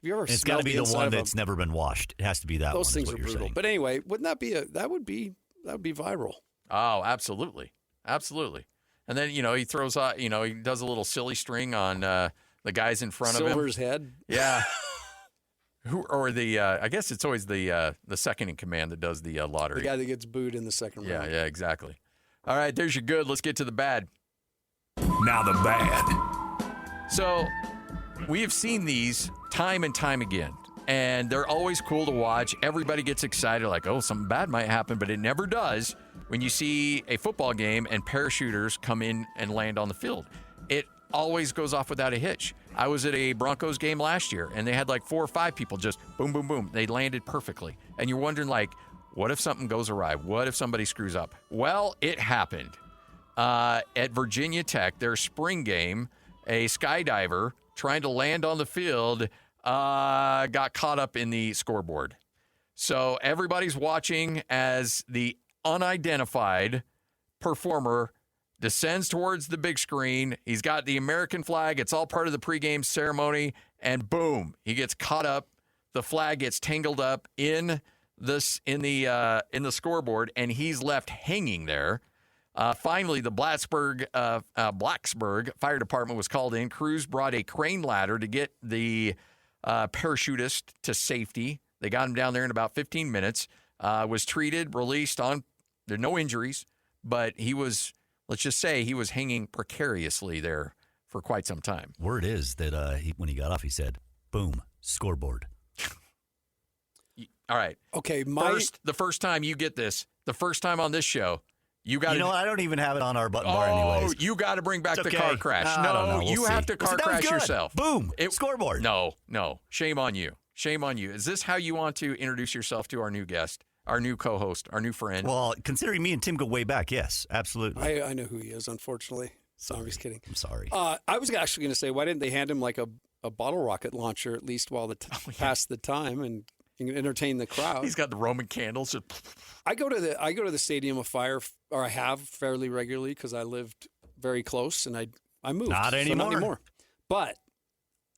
Have you ever? It's got to be the one that's never been washed. It has to be that one. Those things are brutal. But anyway, wouldn't that be that would be viral? Oh, absolutely. Absolutely. And then, he throws out, he does a little silly string on the guys in front of him. Silver's head. Yeah. I guess it's always the second in command that does the lottery. The guy that gets booed in the second round. Yeah, exactly. All right, there's your good. Let's get to the bad. Now the bad. So we have seen these time and time again, and they're always cool to watch. Everybody gets excited like, oh, something bad might happen, but it never does when you see a football game and parachuters come in and land on the field. It always goes off without a hitch. I was at a Broncos game last year, and they had like 4 or 5 people just boom, boom, boom. They landed perfectly. And you're wondering, like, what if something goes awry? What if somebody screws up? Well, it happened. At Virginia Tech, their spring game, a skydiver trying to land on the field got caught up in the scoreboard. So everybody's watching as the unidentified performer descends towards the big screen. He's got the American flag. It's all part of the pregame ceremony. And boom, he gets caught up. The flag gets tangled up in the scoreboard, and he's left hanging there. Finally, the Blacksburg Fire Department was called in. Crews brought a crane ladder to get the parachutist to safety. They got him down there in about 15 minutes. Was treated, released on. There are no injuries, but he was. Let's just say he was hanging precariously there for quite some time. Word is that when he got off, he said, "Boom, scoreboard." All right. Okay. The first time you get this, the first time on this show, you got. You know what? I don't even have it on our button bar anyways. You got to bring back It's the okay. car crash. We'll you have to car crash good. yourself. Boom. Scoreboard. No. Shame on you. Shame on you. Is this how you want to introduce yourself to our new guest, our new co-host, our new friend? Well, considering me and Tim go way back, yes, absolutely. I know who he is, unfortunately. So I'm just kidding. I'm sorry. I was actually going to say, why didn't they hand him like a bottle rocket launcher at least while past the time and entertain the crowd? He's got the Roman candles. I go to the Stadium of Fire, or I have fairly regularly because I lived very close and I moved. Not anymore. Not anymore. But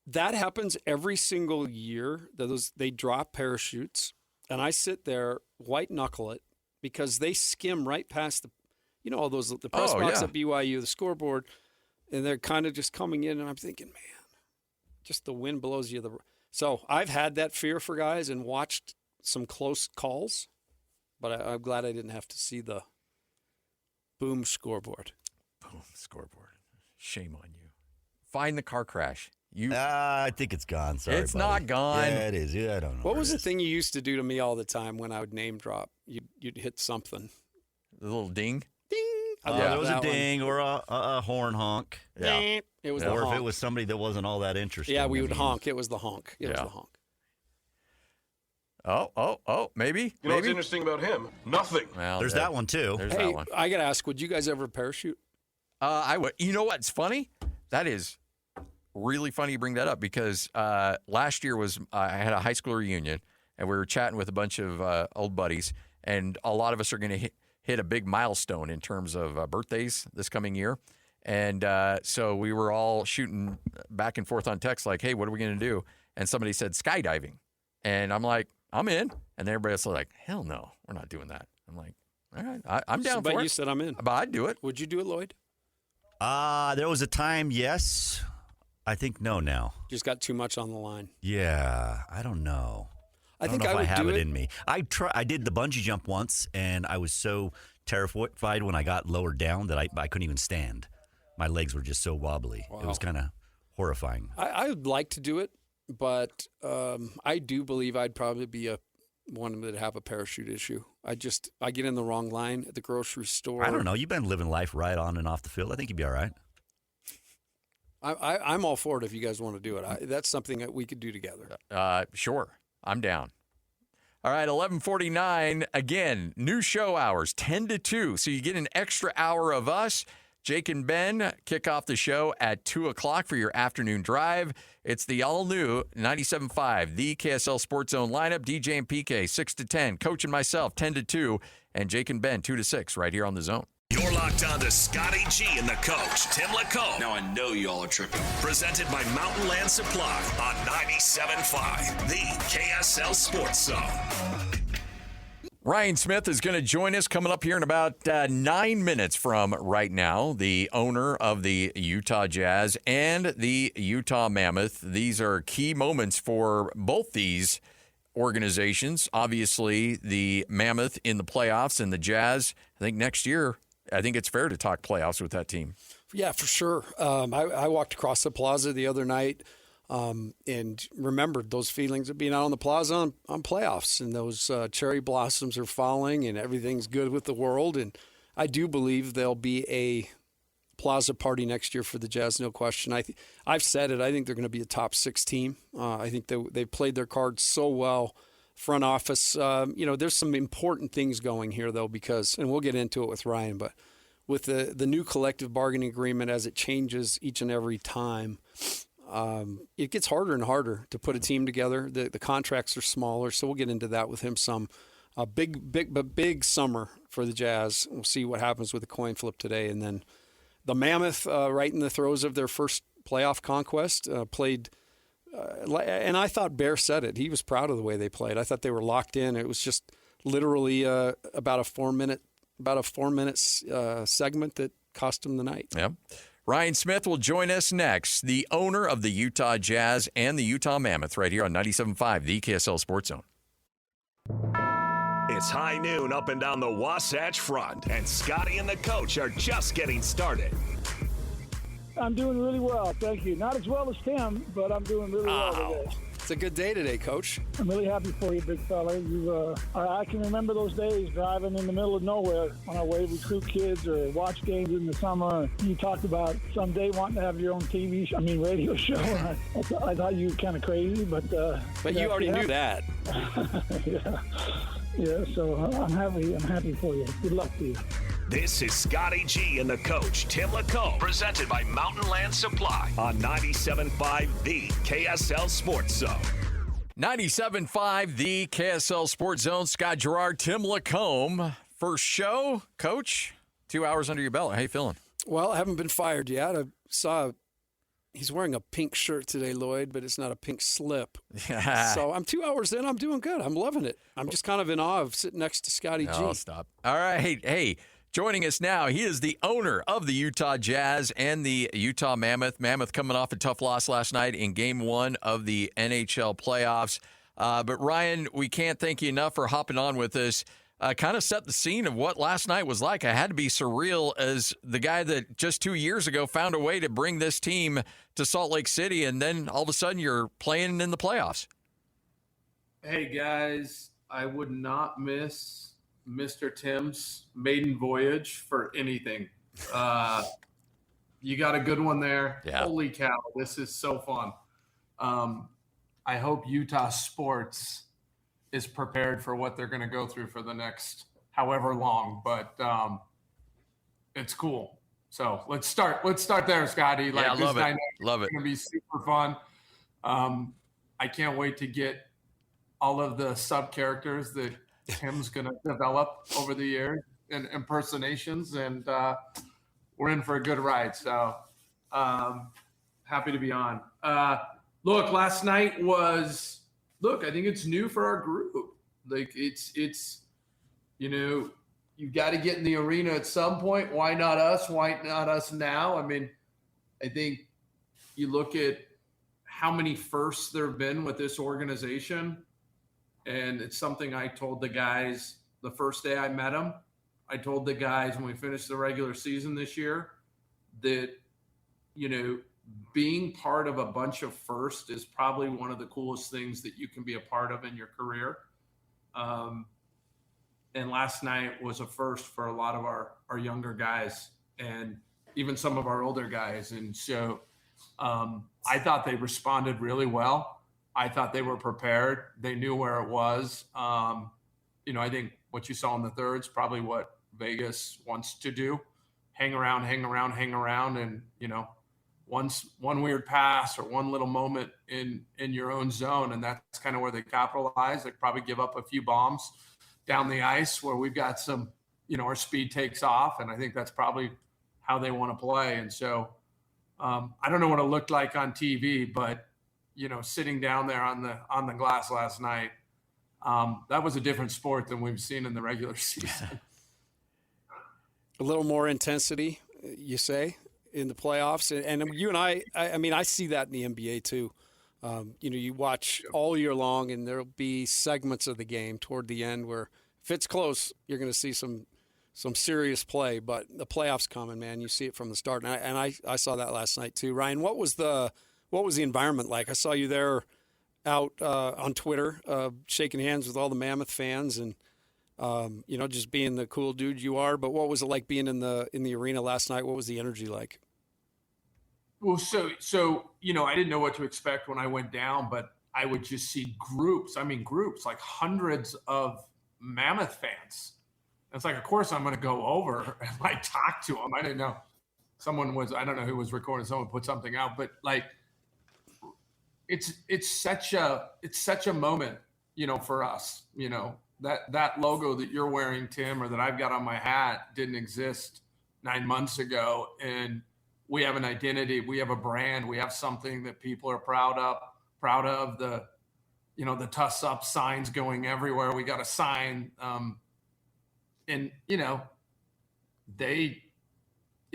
that happens every single year. They drop parachutes, and I sit there white knuckle it because they skim right past all those the press box at BYU, the scoreboard, and they're kind of just coming in, and I'm thinking, man, just the wind blows you. So I've had that fear for guys and watched some close calls, but I'm glad I didn't have to see the boom scoreboard. Boom scoreboard. Shame on you. Find the car crash. I think it's gone. Sorry, it's buddy. not gone. Yeah, it is. Yeah, I don't know. What was the thing you used to do to me all the time when I would name drop? You'd hit something. The little ding. Ding. There was a ding or a horn honk. Yeah. It was or the honk. if it was somebody that wasn't all that interesting. Yeah, we would honk. It was the honk. It was the honk. Oh, maybe. You know what's interesting about him? Nothing. Well, there's that one too. There's hey, that one. I got to ask, would you guys ever parachute? I would. You know what's funny? That is really funny you bring that up because last year I had a high school reunion and we were chatting with a bunch of old buddies, and a lot of us are going to hit a big milestone in terms of birthdays this coming year. And so we were all shooting back and forth on text like, hey, what are we going to do? And somebody said skydiving. And I'm like, I'm in. And everybody else was like, hell no, we're not doing that. I'm like, all right, I'm down for it. But you said I'm in. But I'd do it. Would you do it, Lloyd? There was a time, yes. I think no now. Just got too much on the line. Yeah, I don't know. I think don't know I if would have do it it in me. I did the bungee jump once, and I was so terrified when I got lowered down that I couldn't even stand. My legs were just so wobbly. Wow. It was kind of horrifying. I would like to do it, but I do believe I'd probably be one that have a parachute issue. I get in the wrong line at the grocery store. I don't know. You've been living life right on and off the field. I think you'd be all right. I'm all for it if you guys want to do it. That's something that we could do together. Sure. I'm down. All right, 11:49. Again, new show hours, 10 to 2. So you get an extra hour of us. Jake and Ben kick off the show at 2 o'clock for your afternoon drive. It's the all-new 97.5, the KSL Sports Zone lineup. DJ and PK, 6 to 10. Coach and myself, 10 to 2. And Jake and Ben, 2 to 6, right here on the Zone. You're locked on to Scotty G and the coach, Tim LaComb. Now I know y'all are tripping. Presented by Mountain Land Supply on 97.5, the KSL Sports Zone. Ryan Smith is going to join us coming up here in about 9 minutes from right now, the owner of the Utah Jazz and the Utah Mammoth. These are key moments for both these organizations. Obviously, the Mammoth in the playoffs and the Jazz, I think next year, I think it's fair to talk playoffs with that team. Yeah, for sure. I walked across the plaza the other night and remembered those feelings of being out on the plaza on playoffs, and those cherry blossoms are falling and everything's good with the world. And I do believe there'll be a plaza party next year for the Jazz, no question. I've said it. I think they're going to be a top 6 team. I think they've played their cards so well. Front office, there's some important things going here, though, because, and we'll get into it with Ryan, but with the new collective bargaining agreement as it changes each and every time, it gets harder and harder to put a team together. The contracts are smaller, so we'll get into that with him some. A big summer for the Jazz. We'll see what happens with the coin flip today. And then the Mammoth, right in the throes of their first playoff conquest, played – and I thought Bear said it. He was proud of the way they played. I thought they were locked in. It was just literally about a 4-minute segment that cost them the night. Yep. Ryan Smith will join us next, the owner of the Utah Jazz and the Utah Mammoth, right here on 97.5, the KSL Sports Zone. It's high noon up and down the Wasatch Front, and Scotty and the coach are just getting started. I'm doing really well, thank you. Not as well as Tim, but I'm doing really well today. It's a good day today, Coach. I'm really happy for you, big fella. I can remember those days driving in the middle of nowhere on our way to recruit kids or watch games in the summer. You talked about someday wanting to have your own radio show. I thought you were kind of crazy, but you already knew that. Yeah. So I'm happy for you. Good luck to you. This is Scotty G and the coach, Tim LaComb, presented by Mountain Land Supply on 97.5, the KSL Sports Zone. 97.5, the KSL Sports Zone. Scott Garrard, Tim LaComb. First show, Coach. 2 hours under your belt. How you feeling? Well, I haven't been fired yet. I saw he's wearing a pink shirt today, Lloyd, but it's not a pink slip. So I'm 2 hours in. I'm doing good. I'm loving it. I'm just kind of in awe of sitting next to Scotty G. Oh, stop. All right. Hey, joining us now, he is the owner of the Utah Jazz and the Utah Mammoth. Mammoth coming off a tough loss last night in Game 1 of the NHL playoffs. But, Ryan, we can't thank you enough for hopping on with us. Kind of set the scene of what last night was like. I had to be surreal as the guy that just 2 years ago found a way to bring this team to Salt Lake City, and then all of a sudden you're playing in the playoffs. Hey, guys, I would not miss Mr. Tim's maiden voyage for anything. You got a good one there. Yeah. Holy cow, this is so fun. I hope Utah sports is prepared for what they're going to go through for the next however long, but it's cool. So let's start there, Scotty. I love it. Love it. It's going to be super fun. I can't wait to get all of the sub characters that Tim's going to develop over the years and impersonations, and we're in for a good ride. So happy to be on. Last night was, I think it's new for our group. Like it's you got to get in the arena at some point. Why not us? Why not us now? I mean, I think you look at how many firsts there have been with this organization, and it's something I told the guys the first day I met them. I told the guys when we finished the regular season this year that, being part of a bunch of first is probably one of the coolest things that you can be a part of in your career. And last night was a first for a lot of our younger guys and even some of our older guys. And so I thought they responded really well. I thought they were prepared. They knew where it was. I think what you saw in the third is probably what Vegas wants to do. Hang around. And, one weird pass or one little moment in your own zone. And that's kind of where they capitalize. They probably give up a few bombs down the ice where we've got some, our speed takes off. And I think that's probably how they want to play. And so I don't know what it looked like on TV, but, sitting down there on the glass last night, that was a different sport than we've seen in the regular season. A little more intensity, you say, in the playoffs. And you and I see that in the NBA too. You watch all year long, and there'll be segments of the game toward the end where if it's close, you're going to see some serious play. But the playoffs coming, man, you see it from the start. And I saw that last night too. Ryan, what was the environment like? I saw you there out on Twitter shaking hands with all the Mammoth fans and just being the cool dude you are. But what was it like being in the arena last night? What was the energy like? Well, so I didn't know what to expect when I went down, but I would just see groups, like hundreds of Mammoth fans. And it's like, of course I'm going to go over and talk to them. I didn't know I don't know who was recording, someone put something out, but it's such a moment, for us, that logo that you're wearing, Tim, or that I've got on my hat didn't exist 9 months ago. And we have an identity, we have a brand, we have something that people are proud of. The Tuss Up signs going everywhere. We got a sign. It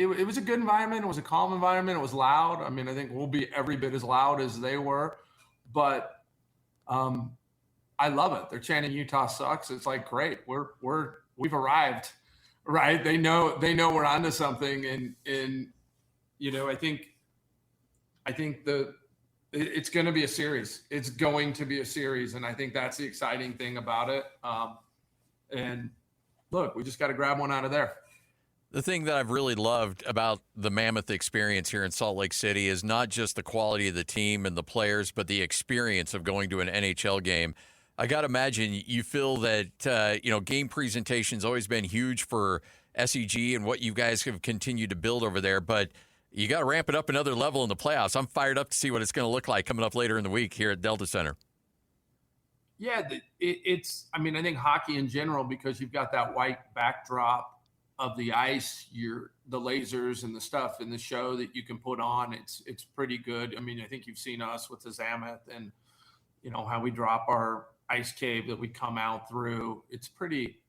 was a good environment. It was a calm environment. It was loud. I think we'll be every bit as loud as they were, but I love it. They're chanting Utah sucks. It's like, great. We've arrived, right? They know we're onto something. And I think it's going to be a series. It's going to be a series. And I think that's the exciting thing about it. And look, we just got to grab one out of there. The thing that I've really loved about the Mammoth experience here in Salt Lake City is not just the quality of the team and the players, but the experience of going to an NHL game. I got to imagine you feel that, game presentation's always been huge for SEG and what you guys have continued to build over there, but you got to ramp it up another level in the playoffs. I'm fired up to see what it's going to look like coming up later in the week here at Delta Center. Yeah, I think hockey in general, because you've got that white backdrop of the ice, the lasers and the stuff in the show that you can put on, it's pretty good. I think you've seen us with the Mammoth and, how we drop our ice cave that we come out through. It's pretty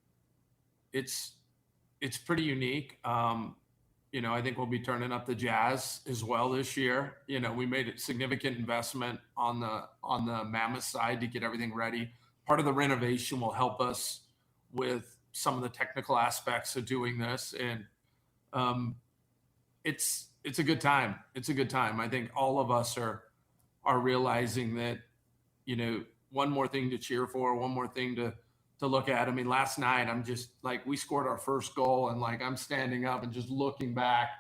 unique. I think we'll be turning up the Jazz as well this year. We made a significant investment on the Mammoth side to get everything ready. Part of the renovation will help us with some of the technical aspects of doing this. And it's a good time. It's a good time. I think all of us are realizing that, one more thing to cheer for, one more thing to look at. Last night, I'm just we scored our first goal and I'm standing up and just looking back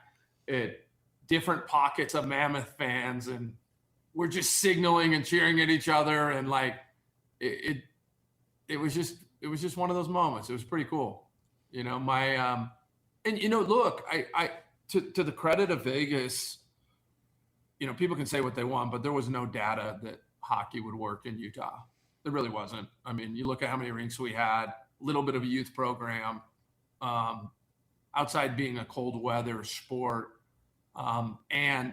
at different pockets of Mammoth fans, and we're just signaling and cheering at each other. And it was just one of those moments. It was pretty cool. Look, I to the credit of Vegas, people can say what they want, but there was no data that hockey would work in Utah. There really wasn't. You look at how many rinks we had, a little bit of a youth program, outside being a cold weather sport, and,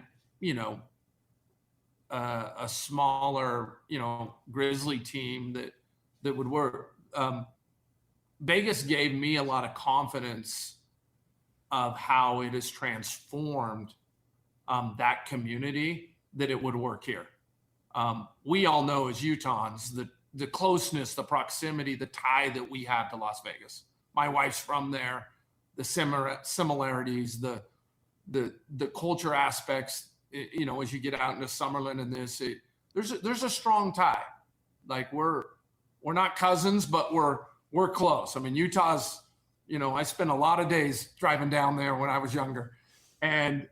a smaller, Grizzly team that would work. Vegas gave me a lot of confidence of how it has transformed that community, that it would work here. We all know as Utahns the closeness, the proximity, the tie that we have to Las Vegas. My wife's from there. The similarities, the culture aspects, as you get out into Summerlin and there's a strong tie. Like we're not cousins, but we're close. I mean, Utah's, I spent a lot of days driving down there when I was younger, and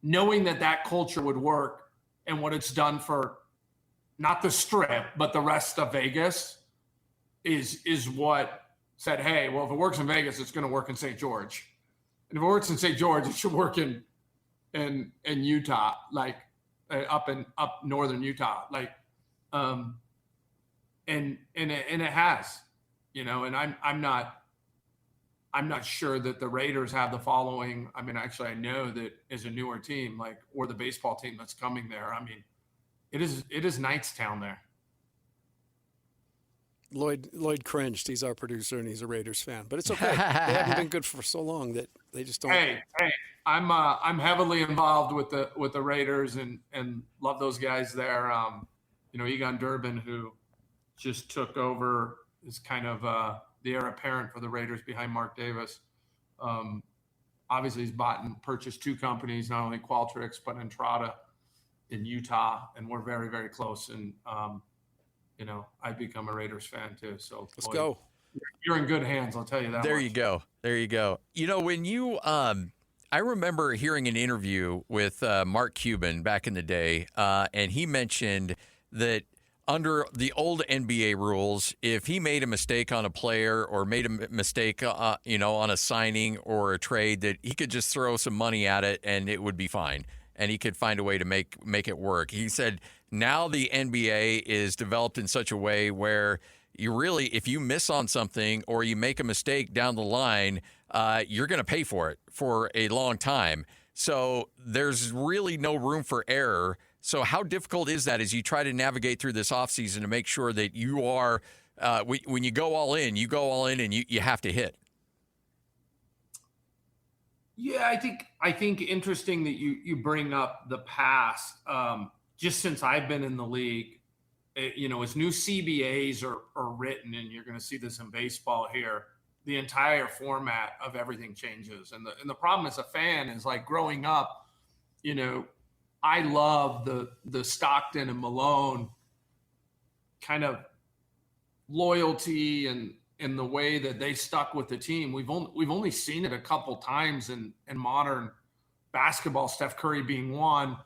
knowing that culture would work and what it's done for not the Strip, but the rest of Vegas is what said, hey, well, if it works in Vegas, it's going to work in St. George. And if it works in St. George, it should work in Utah, like up northern Utah, like, and it has, and I'm not sure that the Raiders have the following. I mean, actually, I know that as a newer team, like, or the baseball team that's coming there. I mean, it is Knightstown there. Lloyd cringed. He's our producer and he's a Raiders fan, but it's okay. They haven't been good for so long that they just don't. Hey, I'm heavily involved with the Raiders and love those guys there. Egon Durbin, who just took over, is kind of the heir apparent for the Raiders behind Mark Davis. Obviously, he's bought and purchased 2 companies, not only Qualtrics but Entrada in Utah, and we're very, very close. And I've become a Raiders fan too. So let's go. You're in good hands, I'll tell you that. There you go. When you I remember hearing an interview with Mark Cuban back in the day, and he mentioned that under the old NBA rules, if he made a mistake on a player or made a mistake, on a signing or a trade, that he could just throw some money at it and it would be fine, and he could find a way to make it work. He said now the NBA is developed in such a way where you really, if you miss on something or you make a mistake down the line, you're going to pay for it for a long time. So there's really no room for error. So how difficult is that as you try to navigate through this offseason to make sure that you are, when you go all in and you have to hit? Yeah, I think interesting that you bring up the past. Just since I've been in the league, as new CBAs are written, and you're going to see this in baseball here, the entire format of everything changes. And the problem as a fan is, like, growing up, I love the Stockton and Malone kind of loyalty and the way that they stuck with the team. We've only seen it a couple times in modern basketball, Steph Curry being one.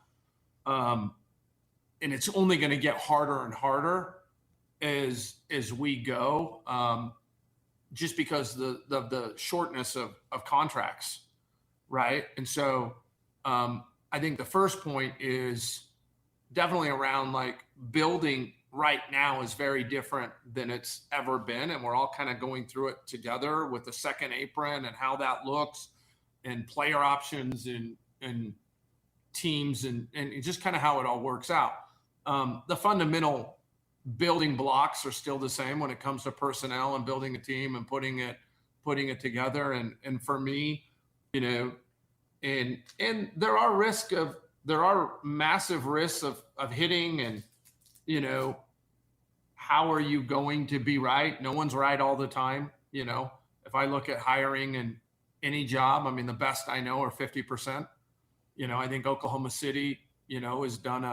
And it's only going to get harder and harder as we go, just because the shortness of contracts, right? And so I think the first point is definitely around, like, building right now is very different than it's ever been, and we're all kind of going through it together with the second apron and how that looks, and player options and teams and just kind of how it all works out. The fundamental building blocks are still the same when it comes to personnel and building a team and putting it together. And for me, and there are massive risks of hitting, and how are you going to be right? No one's right all the time. If I look at hiring in any job, I mean, the best I know are 50%. I think Oklahoma City, has done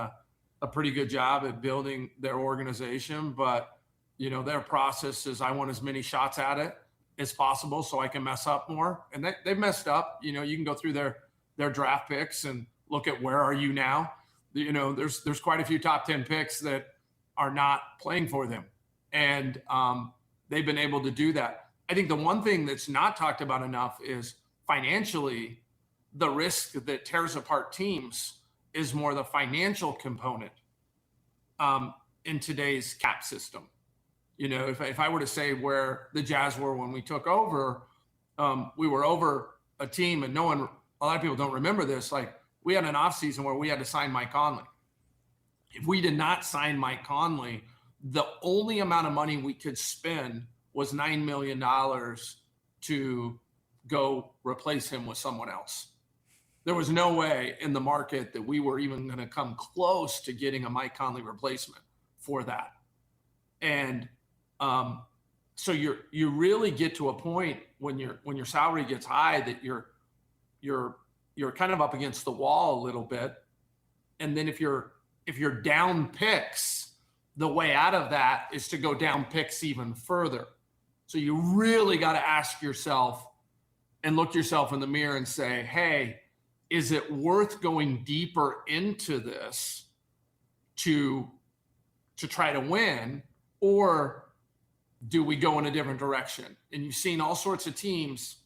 a pretty good job at building their organization, but their process is, I want as many shots at it as possible so I can mess up more. And they've messed up. You can go through their draft picks and look at where are you now. There's quite a few top 10 picks that are not playing for them. And they've been able to do that. I think the one thing that's not talked about enough is financially, the risk that tears apart teams is more the financial component in today's cap system. If I were to say where the Jazz were when we took over, we were over a team, and a lot of people don't remember this. Like, we had an offseason where we had to sign Mike Conley. If we did not sign Mike Conley, the only amount of money we could spend was $9 million to go replace him with someone else. There was no way in the market that we were even going to come close to getting a Mike Conley replacement for that. And so you really get to a point when your salary gets high that you're you're kind of up against the wall a little bit. And then if you're down picks, the way out of that is to go down picks even further. So you really got to ask yourself and look yourself in the mirror and say, hey, is it worth going deeper into this to try to win, or do we go in a different direction? And you've seen all sorts of teams,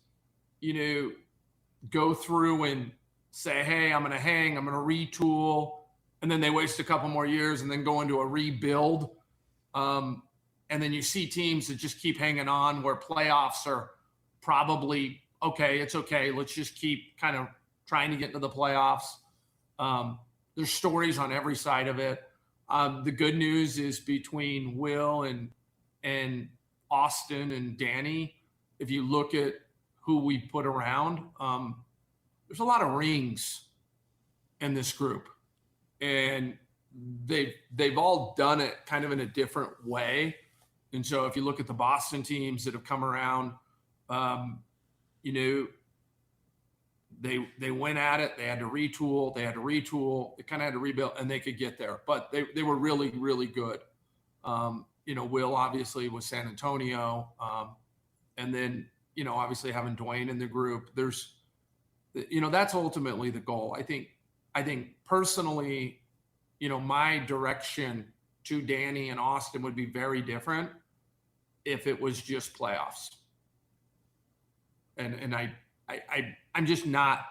go through and say, hey, I'm going to hang, I'm going to retool, and then they waste a couple more years and then go into a rebuild. And then you see teams that just keep hanging on, where playoffs are probably, okay, it's okay, let's just keep kind of trying to get into the playoffs. There's stories on every side of it. The good news is between Will and Austin and Danny, if you look at who we put around, there's a lot of rings in this group, and they've all done it kind of in a different way. And so if you look at the Boston teams that have come around, they went at it, they had to retool, they kind of had to rebuild, and they could get there, but they were really, really good. Will obviously was San Antonio, and then, obviously having Dwayne in the group, there's, that's ultimately the goal. I think personally, my direction to Danny and Austin would be very different if it was just playoffs. And I'm just not,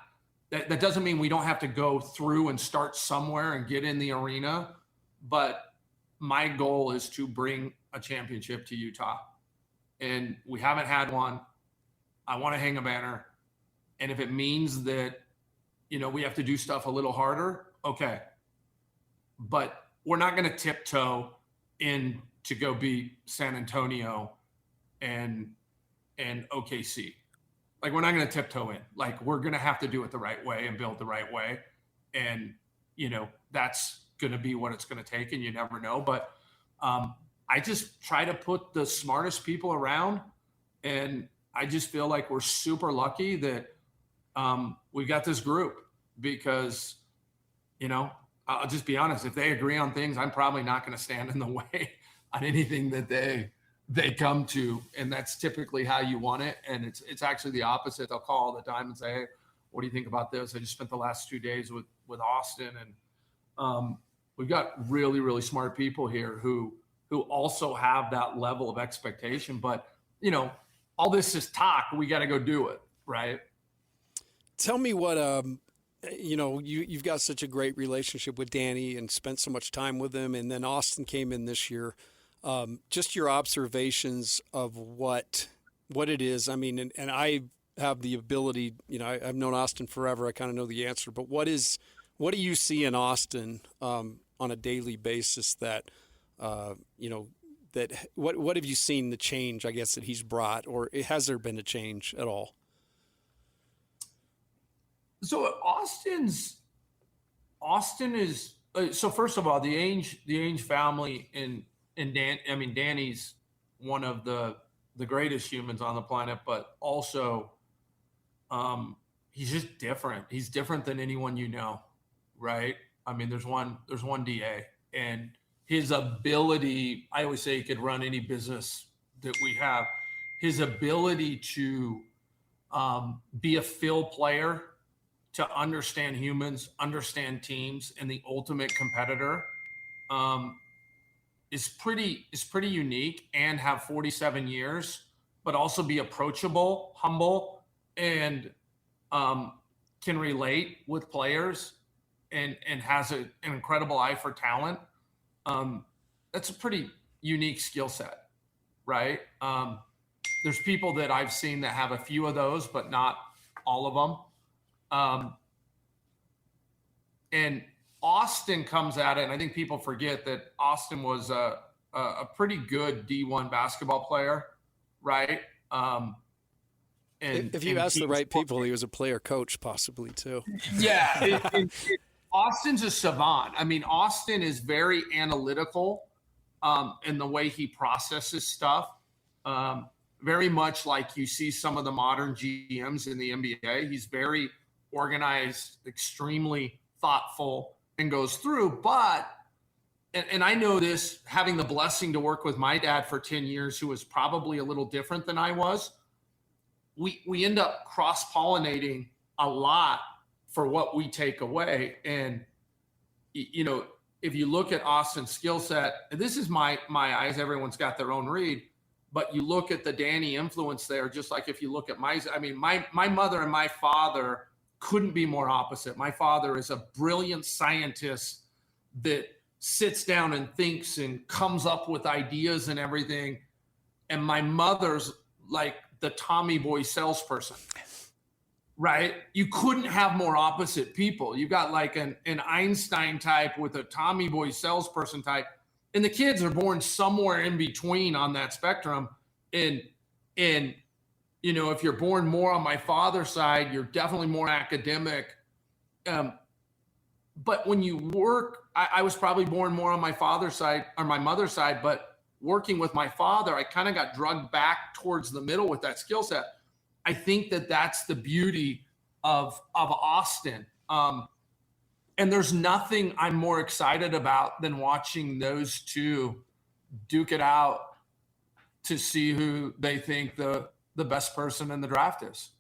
that doesn't mean we don't have to go through and start somewhere and get in the arena, but my goal is to bring a championship to Utah. And we haven't had one. I want to hang a banner. And if it means that, we have to do stuff a little harder, okay. But we're not going to tiptoe in to go beat San Antonio and OKC. Like, we're not going to tiptoe in. Like, we're going to have to do it the right way and build the right way. And, that's going to be what it's going to take, and you never know. But I just try to put the smartest people around, and I just feel like we're super lucky that we got this group, because, I'll just be honest, if they agree on things, I'm probably not going to stand in the way on anything that they come to. And that's typically how you want it. And it's actually the opposite. They'll call all the time and say, hey, what do you think about this? I just spent the last 2 days with Austin, and we've got really, really smart people here who also have that level of expectation. But, all this is talk. We got to go do it, right? Tell me what, you've got such a great relationship with Danny and spent so much time with him, and then Austin came in this year. Just your observations of what it is. I mean, and I have the ability, I've known Austin forever. I kind of know the answer, but what do you see in Austin on a daily basis that, what have you seen the change, I guess, that he's brought, or has there been a change at all? So Austin is, so first of all, the Ainge family and Danny's one of the greatest humans on the planet, but also he's just different. He's different than anyone right? I mean, there's one DA, and his ability, I always say he could run any business that we have. His ability to be a fill player, to understand humans, understand teams, and the ultimate competitor is pretty unique, and have 47 years, but also be approachable, humble, and can relate with players, and has an incredible eye for talent. That's a pretty unique skill set, right? There's people that I've seen that have a few of those, but not all of them. And Austin comes at it, and I think people forget that Austin was a pretty good D1 basketball player, right? And if you ask the right people, he was a player coach possibly too. Yeah. Austin's a savant. I mean, Austin is very analytical in the way he processes stuff. Very much like you see some of the modern GMs in the NBA. He's very organized, extremely thoughtful, and goes through. But, and I know this, having the blessing to work with my dad for 10 years, who was probably a little different than I was, we end up cross-pollinating a lot for what we take away. And, you know, if you look at Austin's skill set, and this is my eyes, everyone's got their own read, but you look at the Danny influence there, just like if you look at my mother and my father couldn't be more opposite. My father is a brilliant scientist that sits down and thinks and comes up with ideas and everything. And my mother's like the Tommy Boy salesperson, right? You couldn't have more opposite people. You got like an Einstein type with a Tommy Boy salesperson type. And the kids are born somewhere in between on that spectrum. And you know, if you're born more on my father's side, you're definitely more academic. But when you work, I was probably born more on my father's side or my mother's side, but working with my father, I kind of got drugged back towards the middle with that skill set. I think that that's the beauty of Austin. And there's nothing I'm more excited about than watching those two duke it out to see who they think the best person in the draft is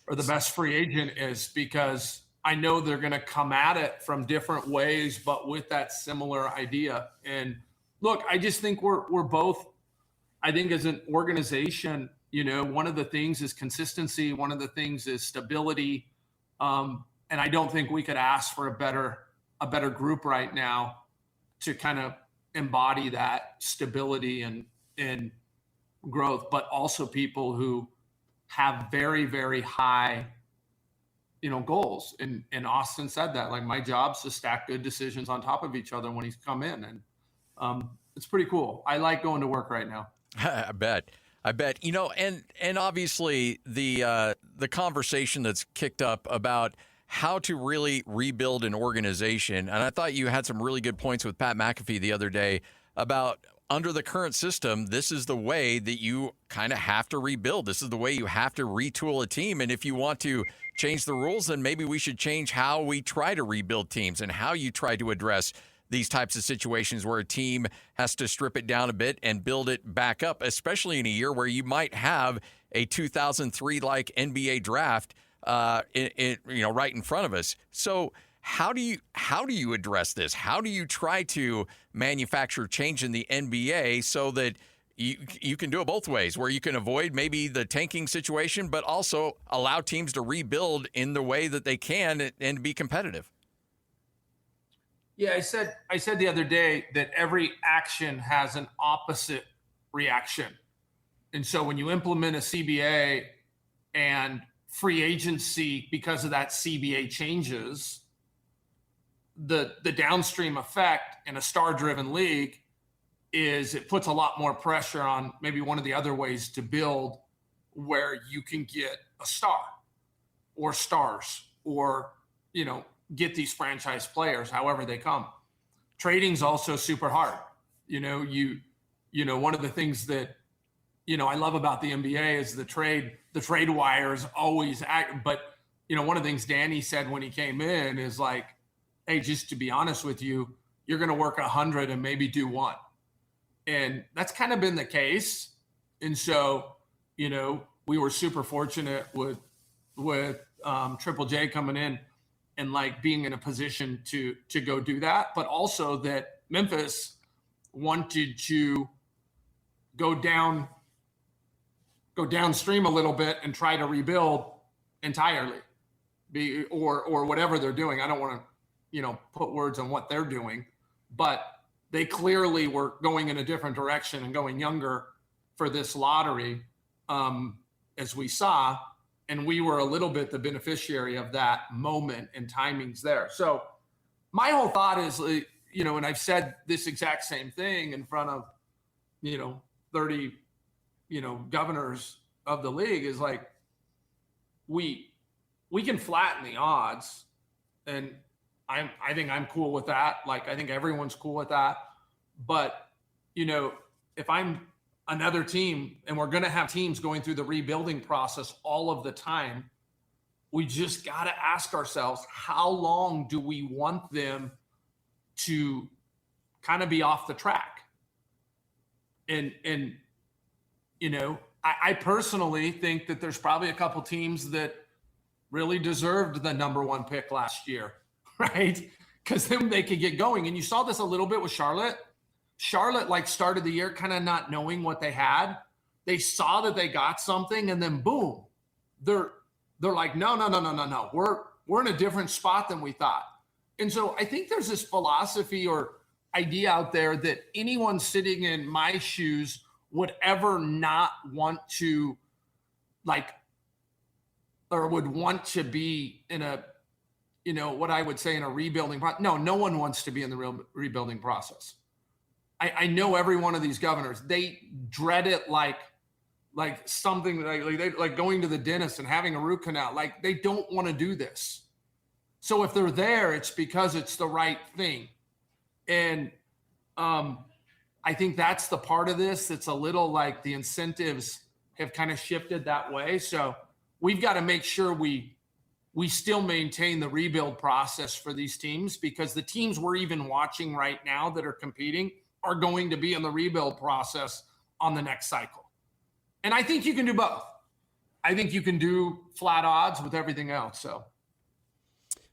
or the best free agent is, because I know they're going to come at it from different ways, but with that similar idea. And look, I just think we're both, I think as an organization, you know, one of the things is consistency. One of the things is stability. And I don't think we could ask for a better group right now to kind of embody that stability and growth, but also people who have very, very high, you know, goals. And Austin said that, like, my job's to stack good decisions on top of each other when he's come in. And it's pretty cool. I like going to work right now. I bet. You know, and obviously the conversation that's kicked up about how to really rebuild an organization. And I thought you had some really good points with Pat McAfee the other day about under the current system, this is the way that you kind of have to rebuild. This is the way you have to retool a team. And if you want to change the rules, then maybe we should change how we try to rebuild teams and how you try to address these types of situations where a team has to strip it down a bit and build it back up, especially in a year where you might have a 2003-like NBA draft right in front of us. So how do you address this? How do you try to manufacture change in the NBA so that you can do it both ways, where you can avoid maybe the tanking situation, but also allow teams to rebuild in the way that they can and be competitive? Yeah, I said the other day that every action has an opposite reaction. And so when you implement a CBA and free agency because of that CBA changes, the downstream effect in a star-driven league is it puts a lot more pressure on maybe one of the other ways to build, where you can get a star or stars or, you know, get these franchise players however they come. Trading's also super hard. You know, one of the things that, you know, I love about the NBA is the trade wire is always active. But, you know, one of the things Danny said when he came in is like, hey, just to be honest with you, you're going to work 100 and maybe do one. And that's kind of been the case. And so, you know, we were super fortunate with Triple J coming in and like being in a position to go do that, but also that Memphis wanted to go downstream a little bit and try to rebuild entirely, or whatever they're doing. I don't want to, you know, put words on what they're doing, but they clearly were going in a different direction and going younger for this lottery, as we saw. And we were a little bit the beneficiary of that moment and timings there. So my whole thought is, you know, and I've said this exact same thing in front of, you know, 30, you know, governors of the league, is like, we can flatten the odds. And I think I'm cool with that. Like, I think everyone's cool with that. But, you know, if I'm another team and we're going to have teams going through the rebuilding process all of the time, we just got to ask ourselves, how long do we want them to kind of be off the track? And I personally think that there's probably a couple teams that really deserved the number 1 pick last year, right? Because then they could get going. And you saw this a little bit with Charlotte. Charlotte started the year kind of not knowing what they had. They saw that they got something, and then boom, they're like, no. We're in a different spot than we thought. And so I think there's this philosophy or idea out there that anyone sitting in my shoes would ever not want to or would want to be in a, what I would say in a rebuilding process. No one wants to be in the rebuilding process. I know every one of these governors, they dread it like something like going to the dentist and having a root canal. Like, they don't want to do this. So if they're there, it's because it's the right thing. And I think that's the part of this that's a little like the incentives have kind of shifted that way. So we've got to make sure we still maintain the rebuild process for these teams, because the teams we're even watching right now that are competing are going to be in the rebuild process on the next cycle. And I think you can do both. I think you can do flat odds with everything else. So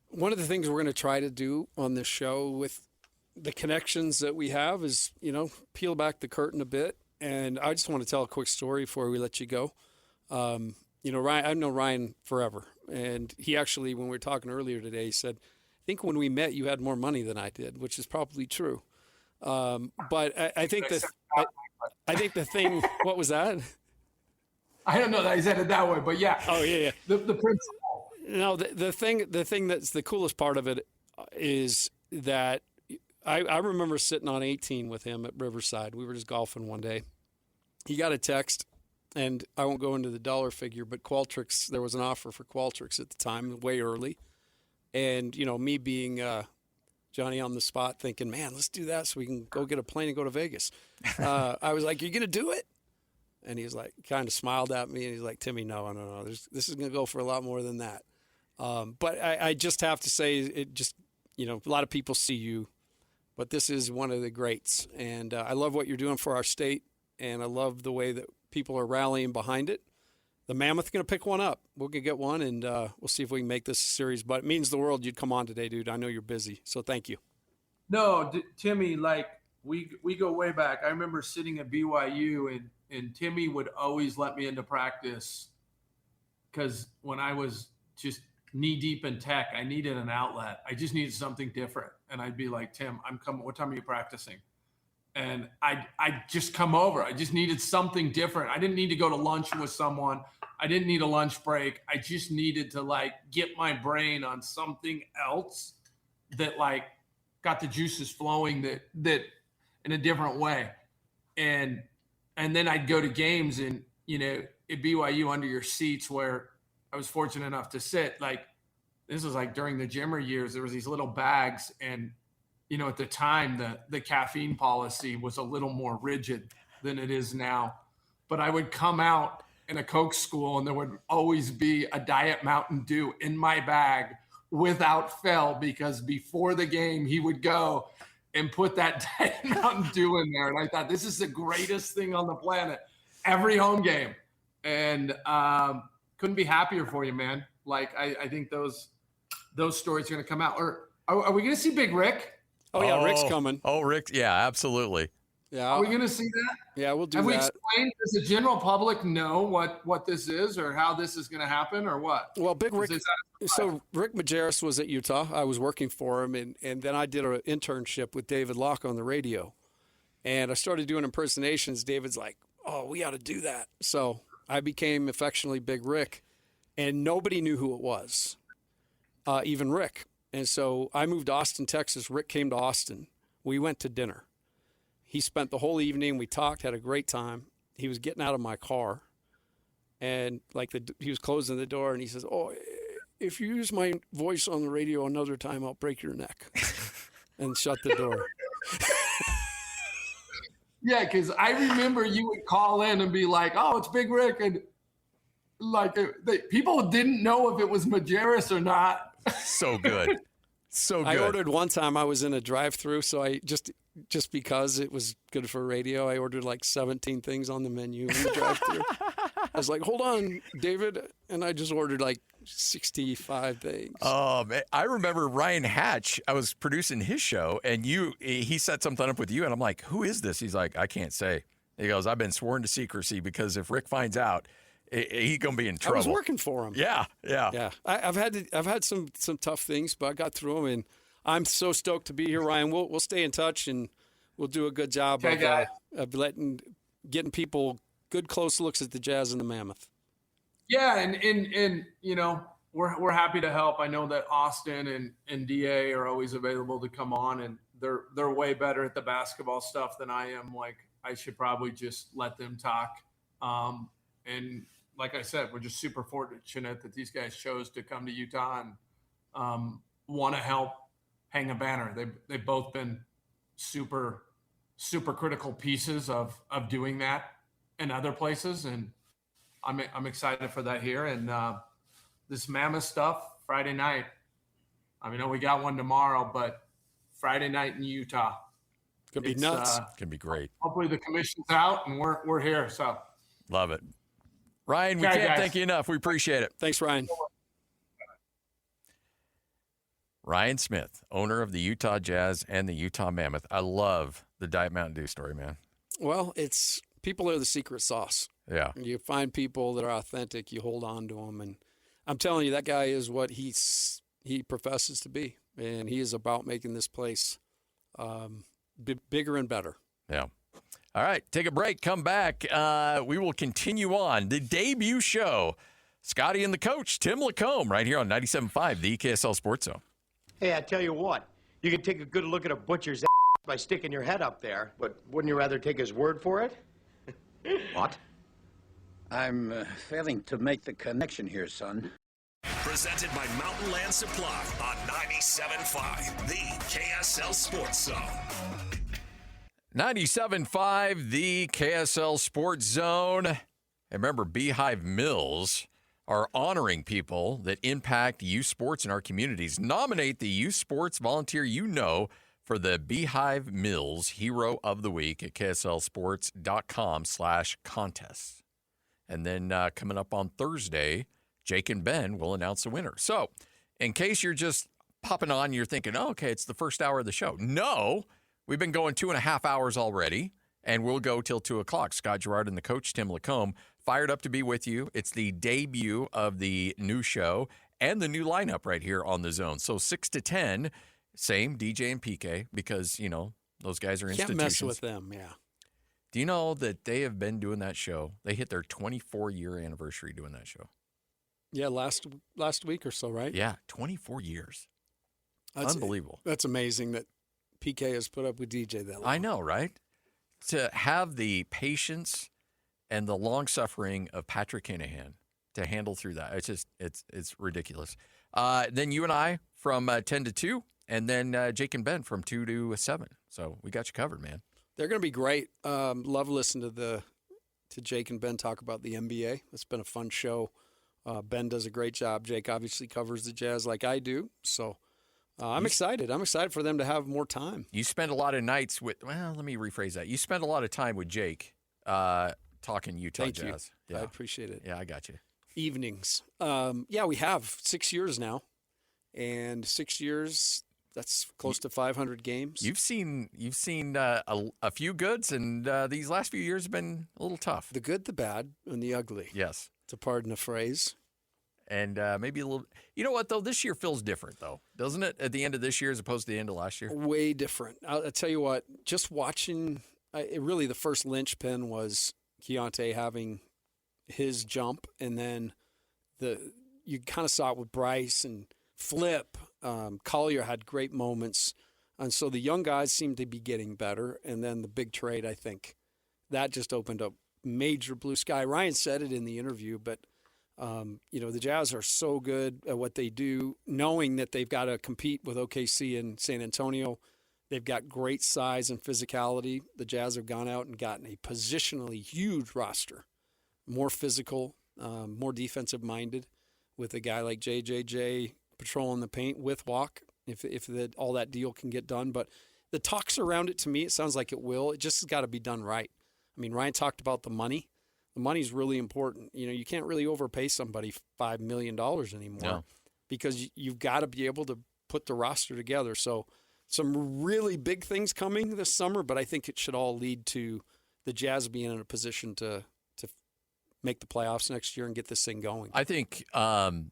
one of the things we're going to try to do on this show with the connections that we have is, peel back the curtain a bit. And I just want to tell a quick story before we let you go. Ryan, I've known Ryan forever. And he actually, when we were talking earlier today, he said, I think when we met, you had more money than I did, which is probably true. But I think the thing, what was that? I don't know that I said it that way, but yeah. Oh yeah. The principle. No, the thing that's the coolest part of it is that I remember sitting on 18 with him at Riverside. We were just golfing one day. He got a text, and I won't go into the dollar figure, but Qualtrics, there was an offer for Qualtrics at the time, way early. And, me being Johnny on the spot thinking, man, let's do that so we can go get a plane and go to Vegas. I was like, you're going to do it? And he was like, kind of smiled at me, and he's like, Timmy, no. This is going to go for a lot more than that. But I just have to say, it just, a lot of people see you, but this is one of the greats. And I love what you're doing for our state, and I love the way that people are rallying behind it. The Mammoth going to pick one up. We're going to get one, and we'll see if we can make this a series. But it means the world you'd come on today, dude. I know you're busy, so thank you. No, Timmy, we go way back. I remember sitting at BYU, and Timmy would always let me into practice because when I was just knee-deep in tech, I needed an outlet. I just needed something different. And I'd be like, Tim, I'm coming. What time are you practicing? And I'd just come over. I just needed something different. I didn't need to go to lunch with someone. I didn't need a lunch break. I just needed to get my brain on something else that got the juices flowing that in a different way. And then I'd go to games and, at BYU under your seats where I was fortunate enough to sit. This was during the Jimmer years, there was these little bags, and at the time, the caffeine policy was a little more rigid than it is now. But I would come out in a Coke school, and there would always be a Diet Mountain Dew in my bag without fail, because before the game, he would go and put that Diet Mountain Dew in there. And I thought, this is the greatest thing on the planet. Every home game. And couldn't be happier for you, man. I think those stories are going to come out. Or are we going to see Big Rick? Oh, yeah, Rick's coming. Oh, Rick. Yeah, absolutely. Yeah. Are we going to see that? Yeah, we'll do that. Have we explained, does the general public know what this is or how this is going to happen or what? Well, Big Rick, so Rick Majerus was at Utah. I was working for him, and then I did an internship with David Locke on the radio. And I started doing impersonations. David's like, oh, we ought to do that. So I became affectionately Big Rick, and nobody knew who it was, even Rick. And so I moved to Austin, Texas. Rick came to Austin. We went to dinner. He spent the whole evening. We talked, had a great time. He was getting out of my car, and he was closing the door, and he says, oh, if you use my voice on the radio another time, I'll break your neck, and shut the door. Yeah, because I remember you would call in and be like, oh, it's Big Rick. And people didn't know if it was Majerus or not. So good. So good. I ordered one time. I was in a drive-through, so I just because it was good for radio, I ordered like 17 things on the menu in the drive-through. I was like, "Hold on, David," and I just ordered like 65 things. Oh man, I remember Ryan Hatch. I was producing his show, and he set something up with you, and I'm like, "Who is this?" He's like, "I can't say." He goes, "I've been sworn to secrecy because if Rick finds out, he's gonna be in trouble." I was working for him. Yeah. I've had some tough things, but I got through them, and I'm so stoked to be here, Ryan. We'll stay in touch, and we'll do a good job of getting people good close looks at the Jazz and the Mammoth. Yeah, and we're happy to help. I know that Austin and DA are always available to come on, and they're way better at the basketball stuff than I am. Like, I should probably just let them talk. And like I said, we're just super fortunate that these guys chose to come to Utah and want to help hang a banner. They've both been super, super critical pieces of doing that in other places, and I'm excited for that here. And this Mammoth stuff, Friday night. I know we got one tomorrow, but Friday night in Utah. Could be nuts. Could be great. Hopefully the commission's out and we're here. So love it. Ryan, we can't thank you enough. We appreciate it. Thanks, Ryan. Ryan Smith, owner of the Utah Jazz and the Utah Mammoth. I love the Diet Mountain Dew story, man. Well, people are the secret sauce. Yeah. You find people that are authentic, you hold on to them, and I'm telling you, that guy is what he professes to be, and he is about making this place bigger and better. Yeah. All right, take a break. Come back. We will continue on the debut show. Scotty and the coach, Tim LaComb, right here on 97.5, the KSL Sports Zone. Hey, I tell you what, you can take a good look at a butcher's ass by sticking your head up there, but wouldn't you rather take his word for it? What? I'm failing to make the connection here, son. Presented by Mountain Land Supply on 97.5, the KSL Sports Zone. 97.5, the KSL Sports Zone. And remember, Beehive Mills are honoring people that impact youth sports in our communities. Nominate the youth sports volunteer you know for the Beehive Mills Hero of the Week at kslsports.com/contest. And then coming up on Thursday, Jake and Ben will announce the winner. So in case you're just popping on, you're thinking, oh, okay, it's the first hour of the show. No, we've been going 2.5 hours already, and we'll go till 2 o'clock. Scott Garrard and the coach, Tim LaComb, fired up to be with you. It's the debut of the new show and the new lineup right here on the Zone. So 6 to 10, same DJ and PK, because, those guys are institutions. Can't mess with them, yeah. Do you know that they have been doing that show? They hit their 24-year anniversary doing that show. Yeah, last week or so, right? Yeah, 24 years. Unbelievable. That's amazing that PK has put up with DJ that long. I know, right? To have the patience and the long suffering of Patrick Kinahan to handle through that. It's ridiculous. Then you and I from 10 to 2, and then Jake and Ben from 2 to 7. So we got you covered, man. They're going to be great. Love listening to Jake and Ben talk about the NBA. It's been a fun show. Ben does a great job. Jake obviously covers the Jazz like I do. So I'm excited. I'm excited for them to have more time. You spend a lot of nights with, let me rephrase that. You spend a lot of time with Jake talking Utah Thank Jazz. You. Yeah. I appreciate it. Yeah, I got you. Evenings. We have 6 years now. And 6 years, that's close to 500 games. You've seen a few goods, and these last few years have been a little tough. The good, the bad, and the ugly. Yes. To pardon a phrase. And maybe a little. You know what, though? This year feels different, though, doesn't it? At the end of this year as opposed to the end of last year? Way different. I'll tell you what, just watching, really the first linchpin was Keontae having his jump, and then you kind of saw it with Bryce and Flip. Collier had great moments. And so the young guys seem to be getting better. And then the big trade, I think, that just opened up major blue sky. Ryan said it in the interview, but the Jazz are so good at what they do, knowing that they've got to compete with OKC and San Antonio. They've got great size and physicality. The Jazz have gone out and gotten a positionally huge roster, more physical, more defensive minded with a guy like JJJ patrolling the paint with Walk, if all that deal can get done. But the talks around it, to me, it sounds like it will. It just has got to be done right. I mean, Ryan talked about the money. The money's really important. You can't really overpay somebody $5 million anymore because you've got to be able to put the roster together. So some really big things coming this summer, but I think it should all lead to the Jazz being in a position to make the playoffs next year and get this thing going. I think, and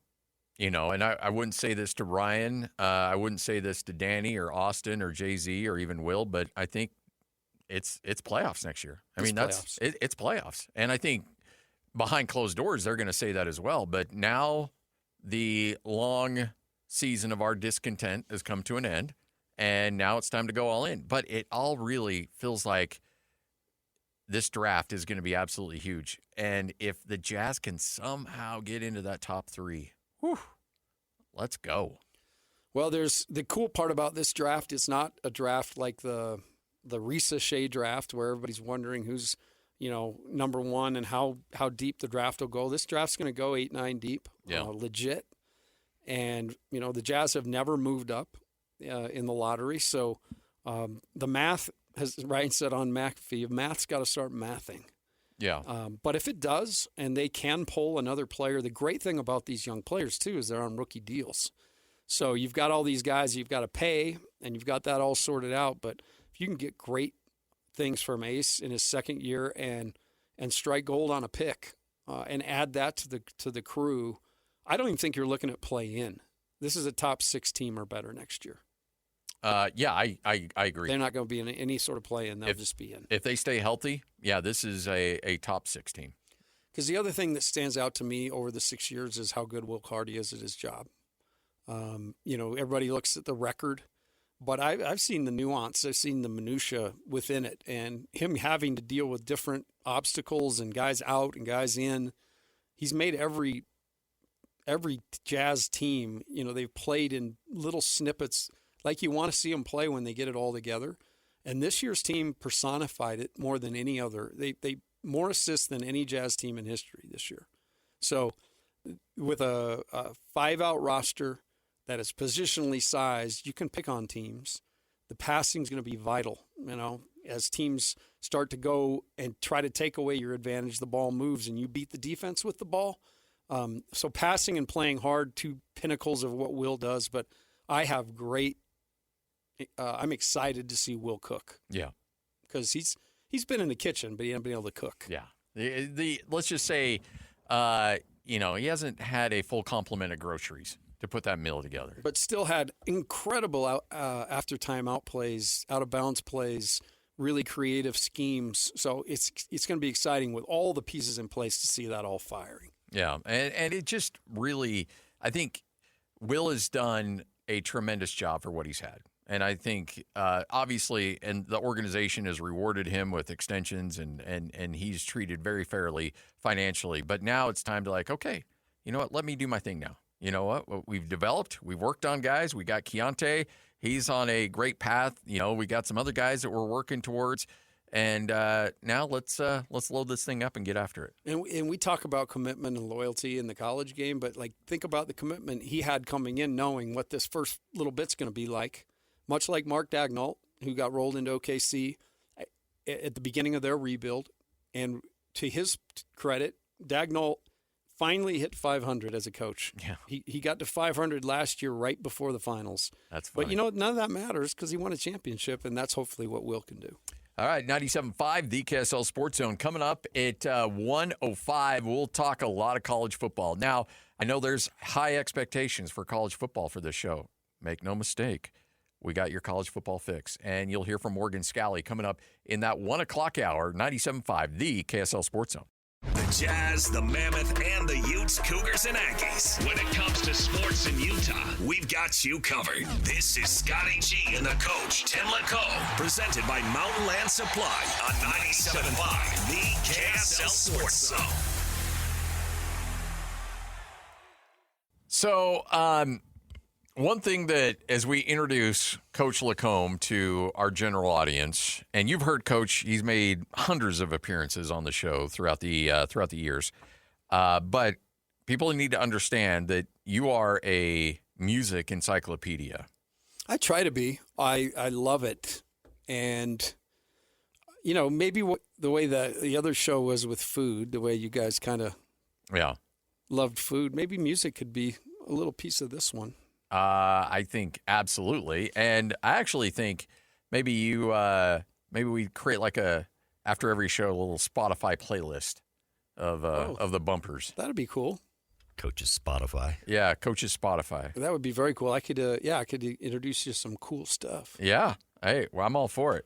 I wouldn't say this to Ryan. I wouldn't say this to Danny or Austin or Jay-Z or even Will, but I think it's playoffs next year. It's playoffs. And I think behind closed doors, they're going to say that as well. But now the long season of our discontent has come to an end, and now it's time to go all in. But it all really feels like this draft is going to be absolutely huge. And if the Jazz can somehow get into that top three, let's go. Well, there's the cool part about this draft. It's not a draft like the Risa Shea draft where everybody's wondering who's, number one and how deep the draft will go. This draft's going to go 8-9 deep, legit. And, the Jazz have never moved up in the lottery. So the math, as Ryan said on McAfee, math's got to start mathing. Yeah. But if it does, and they can pull another player, the great thing about these young players, too, is they're on rookie deals. So you've got all these guys you've got to pay, and you've got that all sorted out. But if you can get great things from Ace in his second year and strike gold on a pick and add that to the crew, I don't even think you're looking at play-in. This is a top 6 team or better next year. I agree. They're not going to be in any sort of play-in. They'll just be in. If they stay healthy, this is a top 6 team. Because the other thing that stands out to me over the 6 years is how good Will Carty is at his job. Everybody looks at the record, but I've seen the nuance. I've seen the minutia within it, and him having to deal with different obstacles and guys out and guys in. He's made every Jazz team, they've played in little snippets like you want to see them play when they get it all together. And this year's team personified it more than any other. They more assists than any Jazz team in history this year. So with a 5-out roster that is positionally sized, you can pick on teams. The passing is going to be vital. As teams start to go and try to take away your advantage, the ball moves and you beat the defense with the ball. So passing and playing hard, 2 pinnacles of what Will does. But I have I'm excited to see Will cook. Yeah, because he's been in the kitchen, but he hasn't been able to cook. Yeah, let's just say, he hasn't had a full complement of groceries to put that meal together. But still had incredible after timeout plays, out of bounds plays, really creative schemes. So it's going to be exciting with all the pieces in place to see that all firing. Yeah, and it just really, I think Will has done a tremendous job for what he's had. And I think, obviously, and the organization has rewarded him with extensions and he's treated very fairly financially. But now it's time to okay, you know what? Let me do my thing now. You know what? We've developed. We've worked on guys. We got Keontae. He's on a great path. We got some other guys that we're working towards. And now let's load this thing up and get after it. And we talk about commitment and loyalty in the college game, but think about the commitment he had coming in, knowing what this first little bit's going to be like. Much like Mark Daigneault, who got rolled into OKC at the beginning of their rebuild. And to his credit, Daigneault finally hit 500 as a coach. Yeah. He got to 500 last year right before the finals. That's funny. But, none of that matters because he won a championship, and that's hopefully what Will can do. All right, 97.5, the KSL Sports Zone. Coming up at 1:05, we'll talk a lot of college football. Now, I know there's high expectations for college football for this show. Make no mistake. We got your college football fix, and you'll hear from Morgan Scally coming up in that 1 o'clock hour, 97.5, the KSL Sports Zone. The Jazz, the Mammoth, and the Utes, Cougars, and Aggies. When it comes to sports in Utah, we've got you covered. This is Scotty G and the coach, Tim LaComb, presented by Mountain Land Supply on 97.5, the KSL Sports Zone. So, one thing that, as we introduce Coach LaComb to our general audience, and you've heard Coach, he's made hundreds of appearances on the show throughout the years. But people need to understand that you are a music encyclopedia. I try to be. I love it. And, maybe the way that the other show was with food, the way you guys kind of loved food, maybe music could be a little piece of this one. I think absolutely. And I actually think maybe we create like after every show, a little Spotify playlist of the bumpers. That'd be cool. Coach's Spotify. Yeah, Coach's Spotify. That would be very cool. I could introduce you to some cool stuff. Yeah. Hey, well, I'm all for it.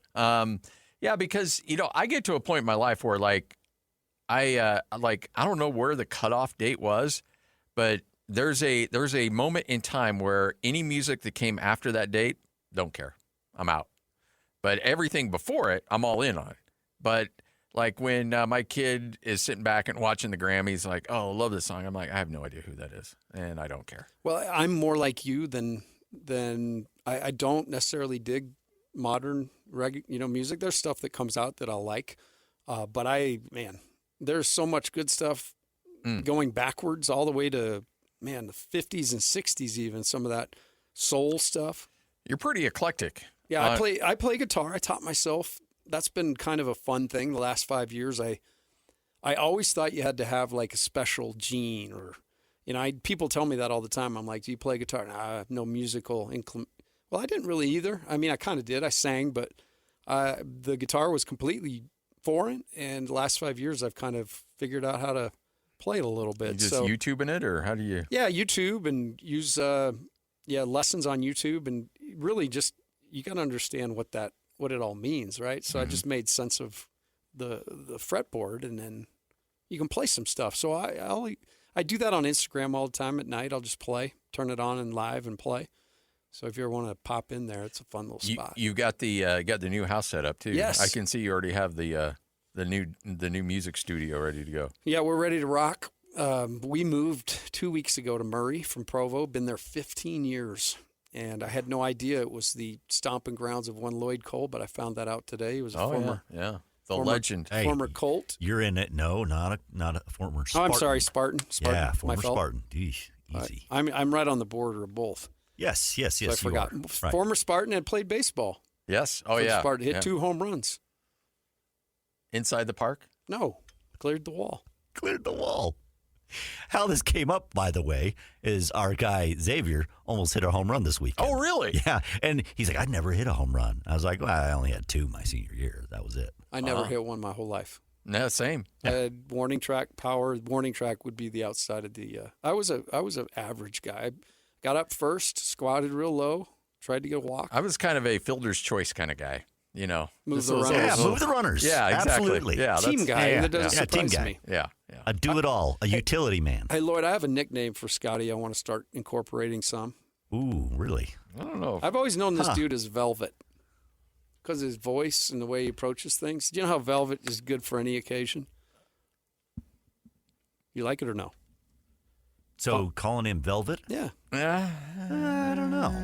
Because I get to a point in my life where I don't know where the cutoff date was, but there's a moment in time where any music that came after that date, don't care. I'm out. But everything before it, I'm all in on it. But like when my kid is sitting back and watching the Grammys, like, oh, I love this song. I'm like, I have no idea who that is, and I don't care. Well, I'm more like you than I don't necessarily dig modern music. There's stuff that comes out that I'll like, but there's so much good stuff going backwards all the way to the 50s and 60s, even some of that soul stuff. You're pretty eclectic. Yeah, I play guitar. I taught myself. That's been kind of a fun thing the last 5 years. I always thought you had to have like a special gene or, people tell me that all the time. I'm like, do you play guitar? Nah, I have no musical Well, I didn't really either. I mean, I kind of did. I sang, but the guitar was completely foreign. And the last 5 years, I've kind of figured out how to play it a little bit. You just YouTubing it, or how do you? Yeah, YouTube, and use lessons on YouTube, and really just you got to understand what it all means, right? So I just made sense of the fretboard, and then you can play some stuff. So I do that on Instagram all the time at night. I'll just play, turn it on and live and play. So if you ever want to pop in there, it's a fun little spot. You got the new house set up too. Yes, I can see you already have the new music studio ready to go. Yeah, we're ready to rock. We moved 2 weeks ago to Murray from Provo. Been there 15 years. And I had no idea it was the stomping grounds of one Lloyd Cole, but I found that out today. He was a former legend. Former Colt. You're in it. No, not a former Spartan. Oh, I'm sorry, Spartan. Yeah, former my fault. Spartan. Easy. I'm right on the border of both. Yes. So I forgot. Right. Former Spartan and played baseball. Yes. Oh, yeah. Spartan hit 2 home runs. Inside the park? No. Cleared the wall. How this came up, by the way, is our guy Xavier almost hit a home run this weekend. Oh, really? Yeah. And he's like, I'd never hit a home run. I was like, well, I only had 2 my senior year. That was it. I never hit one my whole life. No, same. I had warning track power. Warning track would be the outside of the. I was an average guy. Got up first, squatted real low, tried to get a walk. I was kind of a fielder's choice kind of guy. Move the runners. Yeah, move the runners. Yeah, exactly. Absolutely. Yeah, team guy. That doesn't surprise team guy. me. Yeah. A do-it-all, a utility man. Hey, Lloyd, I have a nickname for Scotty. I want to start incorporating some. Ooh, really? I don't know. I've always known this dude as Velvet because of his voice and the way he approaches things. Do you know how Velvet is good for any occasion? You like it or no? So calling him Velvet? Yeah. I don't know.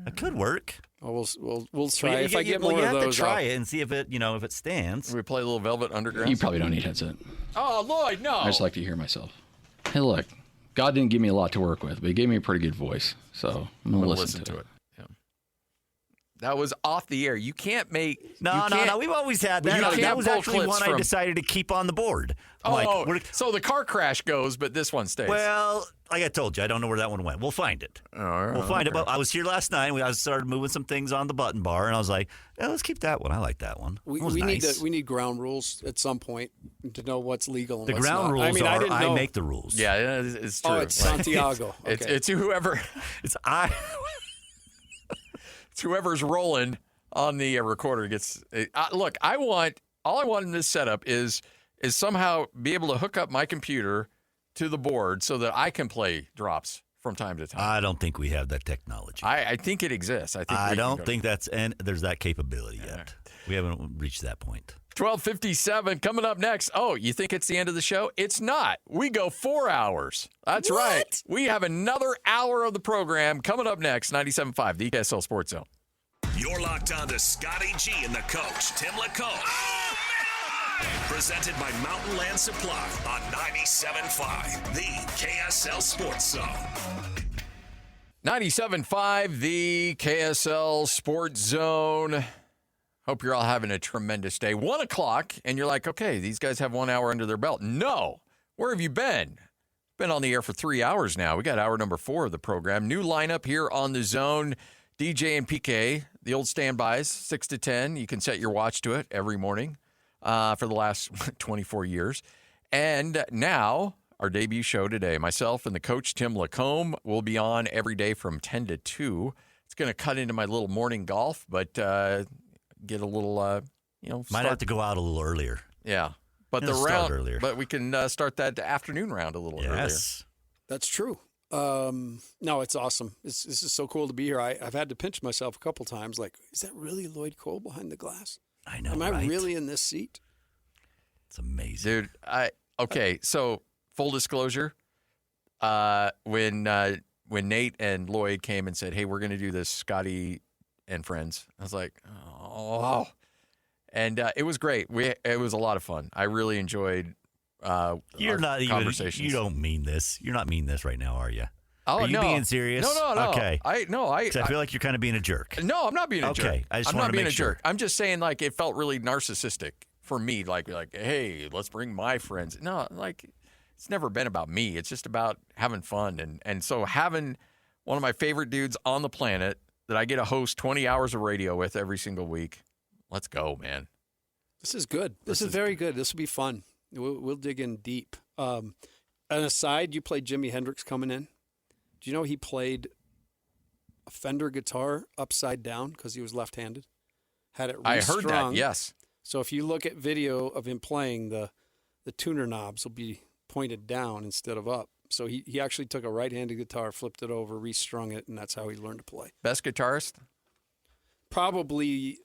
It could work. Well, we'll try. If I get more of those, you have to try it and see if it stands. We play a little Velvet Underground. You probably don't need headset. Oh, Lloyd, no. I just like to hear myself. Hey, look, God didn't give me a lot to work with, but He gave me a pretty good voice, so I'm gonna listen to it. Yeah. That was off the air. You can't make. No. We've always had that. That was actually one I decided to keep on the board. So the car crash goes, but this one stays. Well, like I told you, I don't know where that one went. We'll find it. We'll find it. But I was here last night. I started moving some things on the button bar, and I was like, let's keep that one. I like that one. We need ground rules at some point to know what's legal and the what's ground not. rules I make the rules. Yeah, it's true. Oh, it's Santiago. Okay. It's whoever. It's whoever's rolling on the recorder gets. Look, all I want in this setup is somehow be able to hook up my computer to the board so that I can play drops from time to time. I don't think we have that technology. I think it exists. I don't think there's that capability yet. We haven't reached that point. 12:57 coming up next. Oh, you think it's the end of the show? It's not. We go 4 hours. That's right. We have another hour of the program coming up next. 97.5, the KSL Sports Zone. You're locked on to Scotty G and the coach, Tim LaComb. Presented by Mountain Land Supply on 97.5, the KSL Sports Zone. 97.5, the KSL Sports Zone. Hope you're all having a tremendous day. 1 o'clock, and you're like, okay, these guys have 1 hour under their belt. No. Where have you been? Been on the air for 3 hours now. We got hour number 4 of the program. New lineup here on the Zone. DJ and PK, the old standbys, 6 to 10. You can set your watch to it every morning for the last 24 years. And now, our debut show today. Myself and the coach, Tim LaComb, will be on every day from 10 to 2. It's going to cut into my little morning golf, but get a little, Might have to go out a little earlier. Yeah. But the start round, earlier. But we can start that afternoon round a little earlier. That's true. No, it's awesome. This is so cool to be here. I've had to pinch myself a couple times. Like, is that really Lloyd Cole behind the glass? I know. Am I really in this seat? It's amazing, dude. So full disclosure, when Nate and Lloyd came and said, "Hey, we're going to do this Scotty and Friends," I was like, "Oh." And it was great. It was a lot of fun. I really enjoyed You're not even. conversations. You don't mean this. You're not mean this right now, are you? Oh, are you no. being serious? No. Okay. I 'Cause I feel like you're kind of being a jerk. No, I'm not being a jerk. Okay. I just I'm wanted not to being make a sure. jerk. I'm just saying, like, it felt really narcissistic for me. Like, hey, let's bring my friends. No, like, it's never been about me. It's just about having fun. And so having one of my favorite dudes on the planet that I get to host 20 hours of radio with every single week. Let's go, man. This is good. This is very good. This will be fun. We'll dig in deep. An aside, you played Jimi Hendrix coming in. Do you know he played a Fender guitar upside down because he was left-handed? Had it restrung. I heard that, yes. So if you look at video of him playing, the tuner knobs will be pointed down instead of up. So he actually took a right-handed guitar, flipped it over, restrung it, and that's how he learned to play. Best guitarist? Probably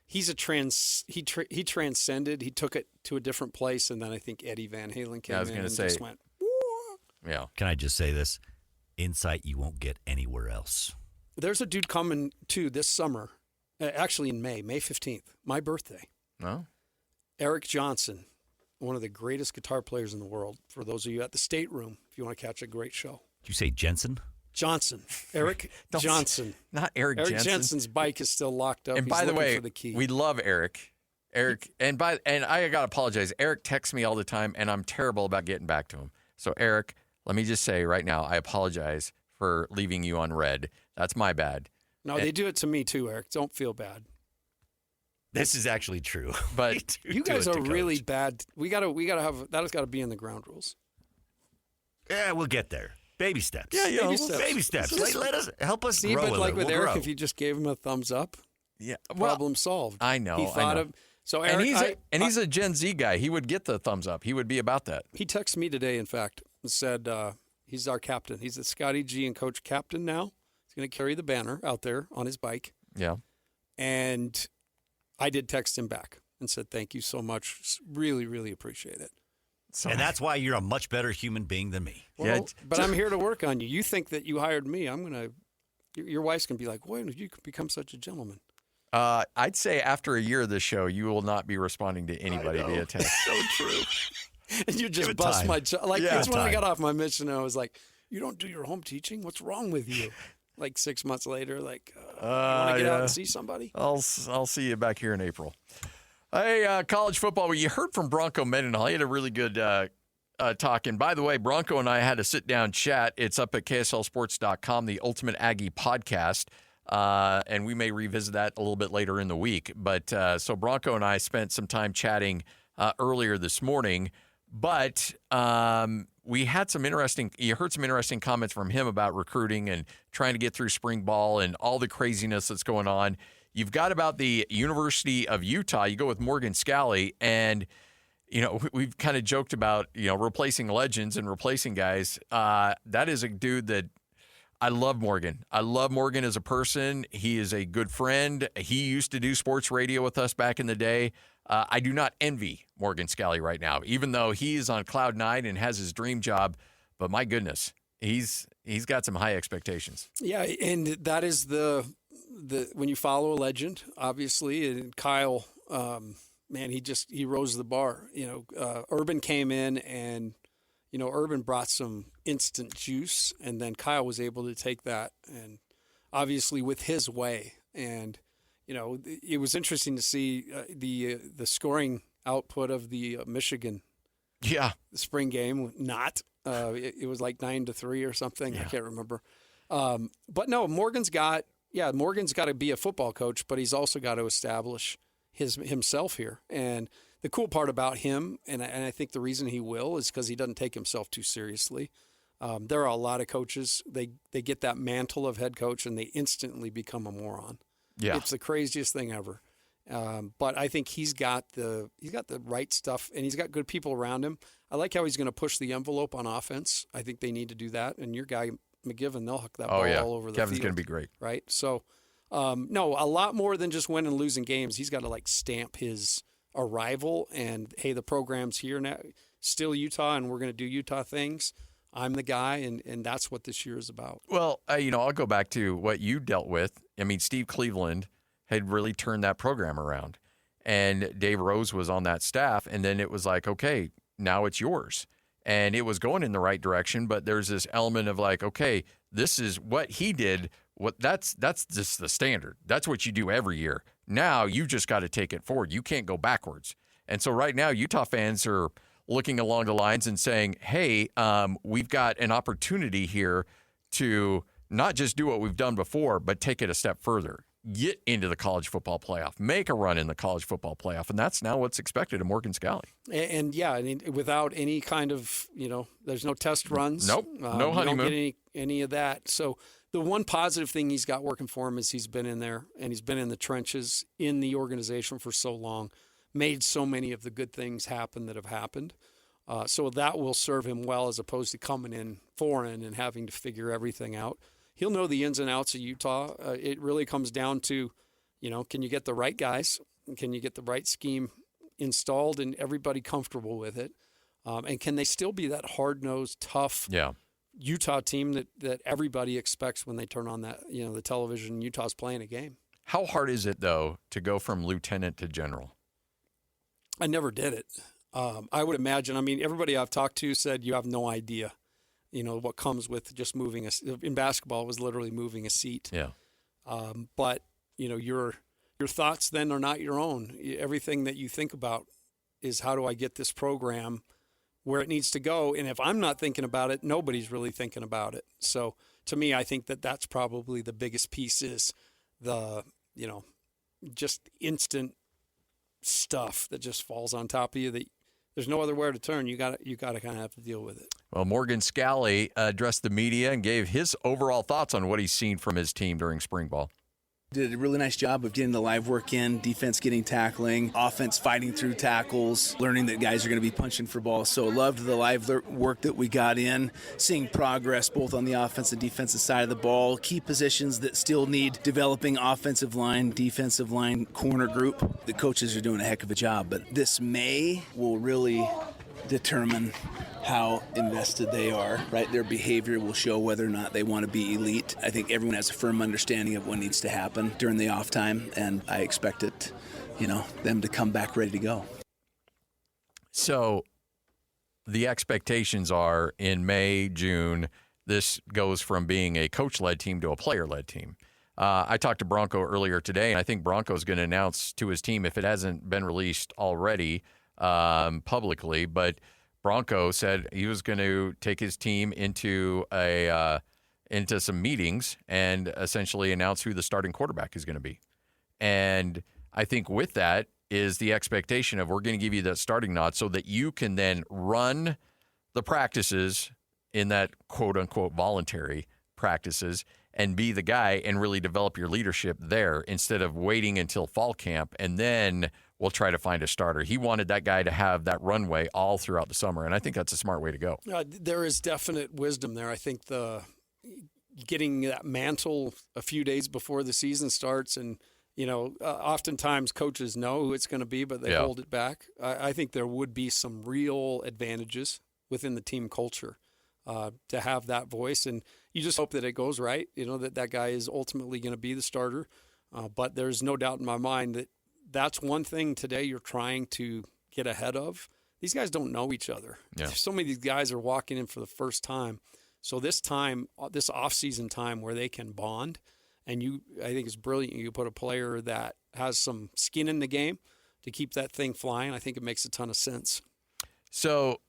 he's he transcended. He took it to a different place, and then I think Eddie Van Halen came in and just went, yeah. Can I just say this? Insight you won't get anywhere else. There's a dude coming, too, this summer, actually in May 15th, my birthday. No? Eric Johnson, one of the greatest guitar players in the world. For those of you at the Stateroom, if you want to catch a great show. Did you say Jensen? Johnson. Eric Johnson. Not Eric Jensen. Eric Jensen's bike is still locked up. And He's by the looking way, for the key. we love Eric. And I got to apologize. Eric texts me all the time, and I'm terrible about getting back to him. So, Eric, let me just say right now, I apologize for leaving you on red. That's my bad. No, they do it to me too, Eric. Don't feel bad. This is actually true. But you guys are really bad. We gotta have that has got to be in the ground rules. Yeah, we'll get there. Baby steps. Yeah, baby steps. Let us help us See, grow. but like with we'll Eric, grow. if you just gave him a thumbs up, problem solved. I know. He thought of so Eric, and he's a Gen Z guy. He would get the thumbs up. He would be about that. He texted me today, in fact, and said he's our captain. He's the Scotty G and Coach captain now. He's going to carry the banner out there on his bike. Yeah. And I did text him back and said, thank you so much. Really, really appreciate it. And that's why you're a much better human being than me. Well, but I'm here to work on you. You think that you hired me. Your wife's going to be like, why did you become such a gentleman? I'd say after a year of this show, you will not be responding to anybody via text. So true. And you just bust my jaw. Like, that's when I got off my mission. I was like, you don't do your home teaching? What's wrong with you? Like 6 months later, like, you want to get out and see somebody? I'll see you back here in April. Hey, college football. Well, you heard from Bronco Mendenhall. He had a really good talk. And by the way, Bronco and I had a sit-down chat. It's up at KSLSports.com, the Ultimate Aggie podcast. And we may revisit that a little bit later in the week. But so Bronco and I spent some time chatting earlier this morning. But we had you heard some interesting comments from him about recruiting and trying to get through spring ball and all the craziness that's going on. You've got about the University of Utah. You go with Morgan Scalley, and we've kind of joked about replacing legends and replacing guys. That is a dude that I love. Morgan. I love Morgan as a person. He is a good friend. He used to do sports radio with us back in the day. I do not envy Morgan Scalley right now, even though he is on cloud nine and has his dream job. But my goodness, he's got some high expectations. Yeah, and that is the when you follow a legend, obviously, and Kyle man, he rose the bar. Urban came in and, Urban brought some instant juice, and then Kyle was able to take that and obviously with his way. And, it was interesting to see the scoring output of the Michigan spring game. It was like 9-3 or something. Yeah. I can't remember. But no, Morgan's got to be a football coach, but he's also got to establish himself here. And the cool part about him, and I think the reason he will, is because he doesn't take himself too seriously. There are a lot of coaches, they get that mantle of head coach and they instantly become a moron. Yeah. It's the craziest thing ever. But I think he's got the right stuff, and he's got good people around him. I like how he's going to push the envelope on offense. I think they need to do that. And your guy McGivern, they'll hook that ball all over the field. Kevin's going to be great, right? So, no, a lot more than just winning and losing games. He's got to stamp his arrival and, hey, the program's here now, still Utah, and we're going to do Utah things. I'm the guy, and that's what this year is about. Well, I'll go back to what you dealt with. I mean, Steve Cleveland had really turned that program around, and Dave Rose was on that staff, and then it was like, okay, now it's yours. And it was going in the right direction, but there's this element of okay, this is what he did. That's just the standard. That's what you do every year. Now you just got to take it forward. You can't go backwards. And so right now, Utah fans are looking along the lines and saying, hey, we've got an opportunity here to not just do what we've done before, but take it a step further. Get into the college football playoff, make a run in the college football playoff. And that's now what's expected of Morgan Scally. And without any kind of, there's no test runs. Nope. No honeymoon. You don't get any of that. So the one positive thing he's got working for him is he's been in there and he's been in the trenches in the organization for so long, made so many of the good things happen that have happened. So that will serve him well as opposed to coming in foreign and having to figure everything out. He'll know the ins and outs of Utah. It really comes down to, can you get the right guys? Can you get the right scheme installed and everybody comfortable with it? And can they still be that hard-nosed, tough Utah team that everybody expects when they turn on that, the television, Utah's playing a game? How hard is it, though, to go from lieutenant to general? I never did it. I would imagine, everybody I've talked to said you have no idea. What comes with just moving in basketball was literally moving a seat. Yeah. But your thoughts then are not your own. Everything that you think about is how do I get this program where it needs to go? And if I'm not thinking about it, nobody's really thinking about it. So to me, I think that's probably the biggest piece is the, just instant stuff that just falls on top of you that there's no other way to turn. You got to kind of have to deal with it. Well, Morgan Scally addressed the media and gave his overall thoughts on what he's seen from his team during spring ball. Did a really nice job of getting the live work in, defense getting tackling, offense fighting through tackles, learning that guys are going to be punching for balls. So loved the live work that we got in, seeing progress both on the offensive and defensive side of the ball, key positions that still need developing offensive line, defensive line, corner group. The coaches are doing a heck of a job, but this May will really determine how invested they are, right? Their behavior will show whether or not they want to be elite. I think everyone has a firm understanding of what needs to happen during the off time, and I expect it, them to come back ready to go. So the expectations are in May, June, this goes from being a coach-led team to a player-led team. I talked to Bronco earlier today, and I think Bronco's going to announce to his team, if it hasn't been released already publicly, but Bronco said he was going to take his team into some meetings and essentially announce who the starting quarterback is going to be. And I think with that is the expectation of we're going to give you that starting nod so that you can then run the practices in that quote-unquote voluntary practices and be the guy and really develop your leadership there instead of waiting until fall camp and then we'll try to find a starter. He wanted that guy to have that runway all throughout the summer, and I think that's a smart way to go. There is definite wisdom there. I think getting that mantle a few days before the season starts and, oftentimes coaches know who it's going to be, but they hold it back. I think there would be some real advantages within the team culture to have that voice, and you just hope that it goes right, that guy is ultimately going to be the starter. But there's no doubt in my mind that that's one thing today you're trying to get ahead of. These guys don't know each other. Yeah. So many of these guys are walking in for the first time. So this off-season time where they can bond, and I think it's brilliant. You put a player that has some skin in the game to keep that thing flying. I think it makes a ton of sense. So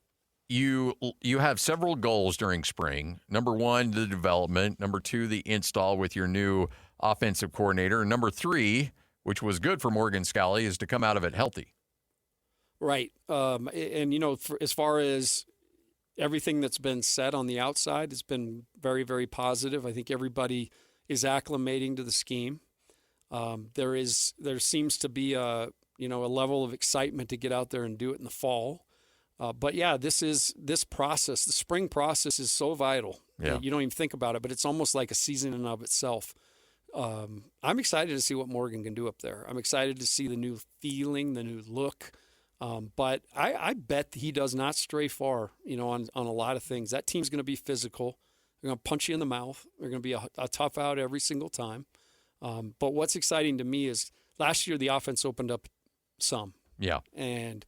you have several goals during spring. Number 1, the development. Number 2, the install with your new offensive coordinator. And number 3, which was good for Morgan Scally, is to come out of it healthy. Right. And, as far as everything that's been said on the outside, it's been very, very positive. I think everybody is acclimating to the scheme. There seems to be a level of excitement to get out there and do it in the fall. But yeah, this process, the spring process, is so vital. Yeah. You don't even think about it, but it's almost like a season in and of itself. I'm excited to see what Morgan can do up there. I'm excited to see the new feeling, the new look. But I bet he does not stray far, on a lot of things. That team's going to be physical. They're going to punch you in the mouth. They're going to be a tough out every single time. But what's exciting to me is last year the offense opened up some. Yeah. And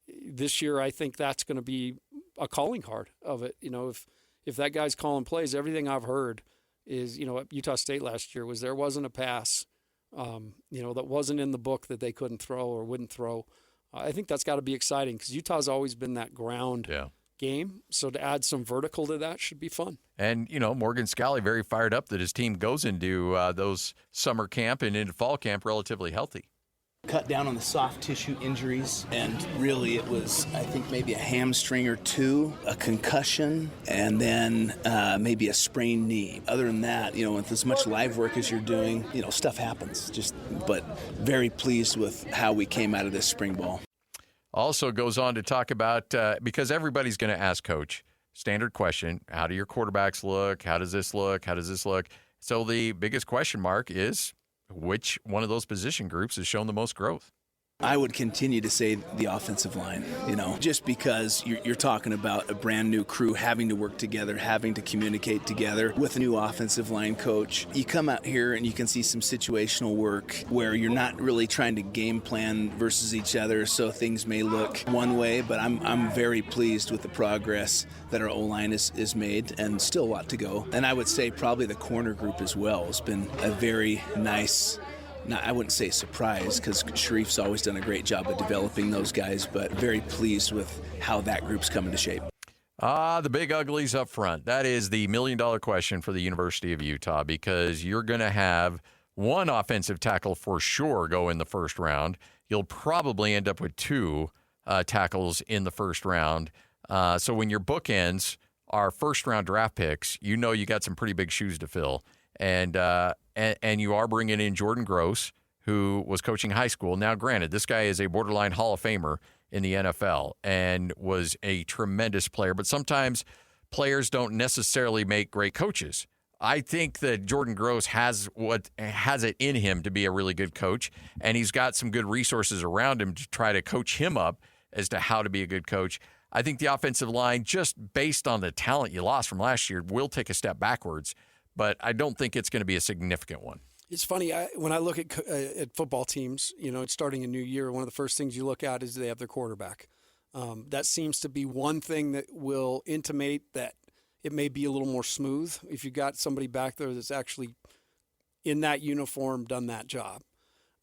this year I think that's going to be a calling card of it. If that guy's calling plays, everything I've heard is, at Utah State last year there wasn't a pass that wasn't in the book that they couldn't throw or wouldn't throw. I think that's got to be exciting because Utah's always been that ground game. So to add some vertical to that should be fun. And, Morgan Scally very fired up that his team goes into those summer camp and into fall camp relatively healthy. Cut down on the soft tissue injuries, and really it was, I think, maybe a hamstring or two, a concussion, and then maybe a sprained knee. Other than that, with as much live work as you're doing, stuff happens. But very pleased with how we came out of this spring ball. Also goes on to talk about, because everybody's going to ask Coach, standard question, how do your quarterbacks look? How does this look? How does this look? So the biggest question mark is, which one of those position groups has shown the most growth? I would continue to say the offensive line, just because you're talking about a brand new crew having to work together, having to communicate together with a new offensive line coach. You come out here and you can see some situational work where you're not really trying to game plan versus each other, so things may look one way, but I'm very pleased with the progress that our O-line is made, and still a lot to go. And I would say probably the corner group as well has been a very nice, I wouldn't say surprise, because Sharif's always done a great job of developing those guys, but very pleased with how that group's coming to shape. The big uglies up front. That is the million-dollar question for the University of Utah, because you're going to have one offensive tackle for sure go in the first round. You'll probably end up with 2 tackles in the first round. So when your bookends are first-round draft picks, you got some pretty big shoes to fill. And you are bringing in Jordan Gross, who was coaching high school. Now, granted, this guy is a borderline Hall of Famer in the NFL and was a tremendous player. But sometimes players don't necessarily make great coaches. I think that Jordan Gross has it in him to be a really good coach, and he's got some good resources around him to try to coach him up as to how to be a good coach. I think the offensive line, just based on the talent you lost from last year, will take a step backwards. But I don't think it's going to be a significant one. It's funny, when I look at football teams, it's starting a new year, one of the first things you look at is they have their quarterback. That seems to be one thing that will intimate that it may be a little more smooth if you got somebody back there that's actually in that uniform, done that job.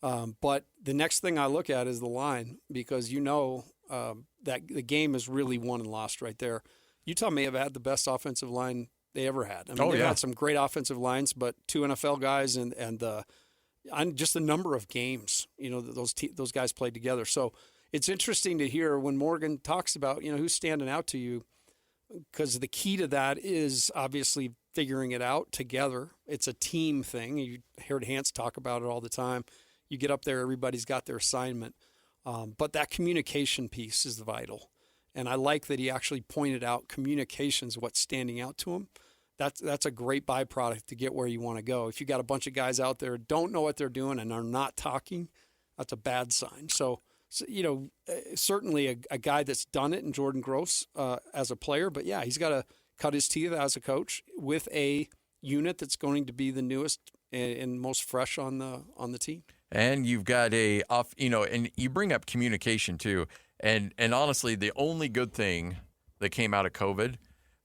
But the next thing I look at is the line, because that the game is really won and lost right there. Utah may have had the best offensive line they ever had. I mean, they've had some great offensive lines, but 2 NFL guys and just the number of games, those guys played together. So it's interesting to hear when Morgan talks about, who's standing out to you, because the key to that is obviously figuring it out together. It's a team thing. You heard Hans talk about it all the time. You get up there, everybody's got their assignment. But that communication piece is vital. And I like that he actually pointed out communication's what's standing out to him. That's a great byproduct to get where you want to go. If you got a bunch of guys out there who don't know what they're doing and are not talking, that's a bad sign. So certainly a guy that's done it in Jordan Gross as a player, but yeah, he's got to cut his teeth as a coach with a unit that's going to be the newest and most fresh on the team. And you've got and you bring up communication too. And honestly, the only good thing that came out of COVID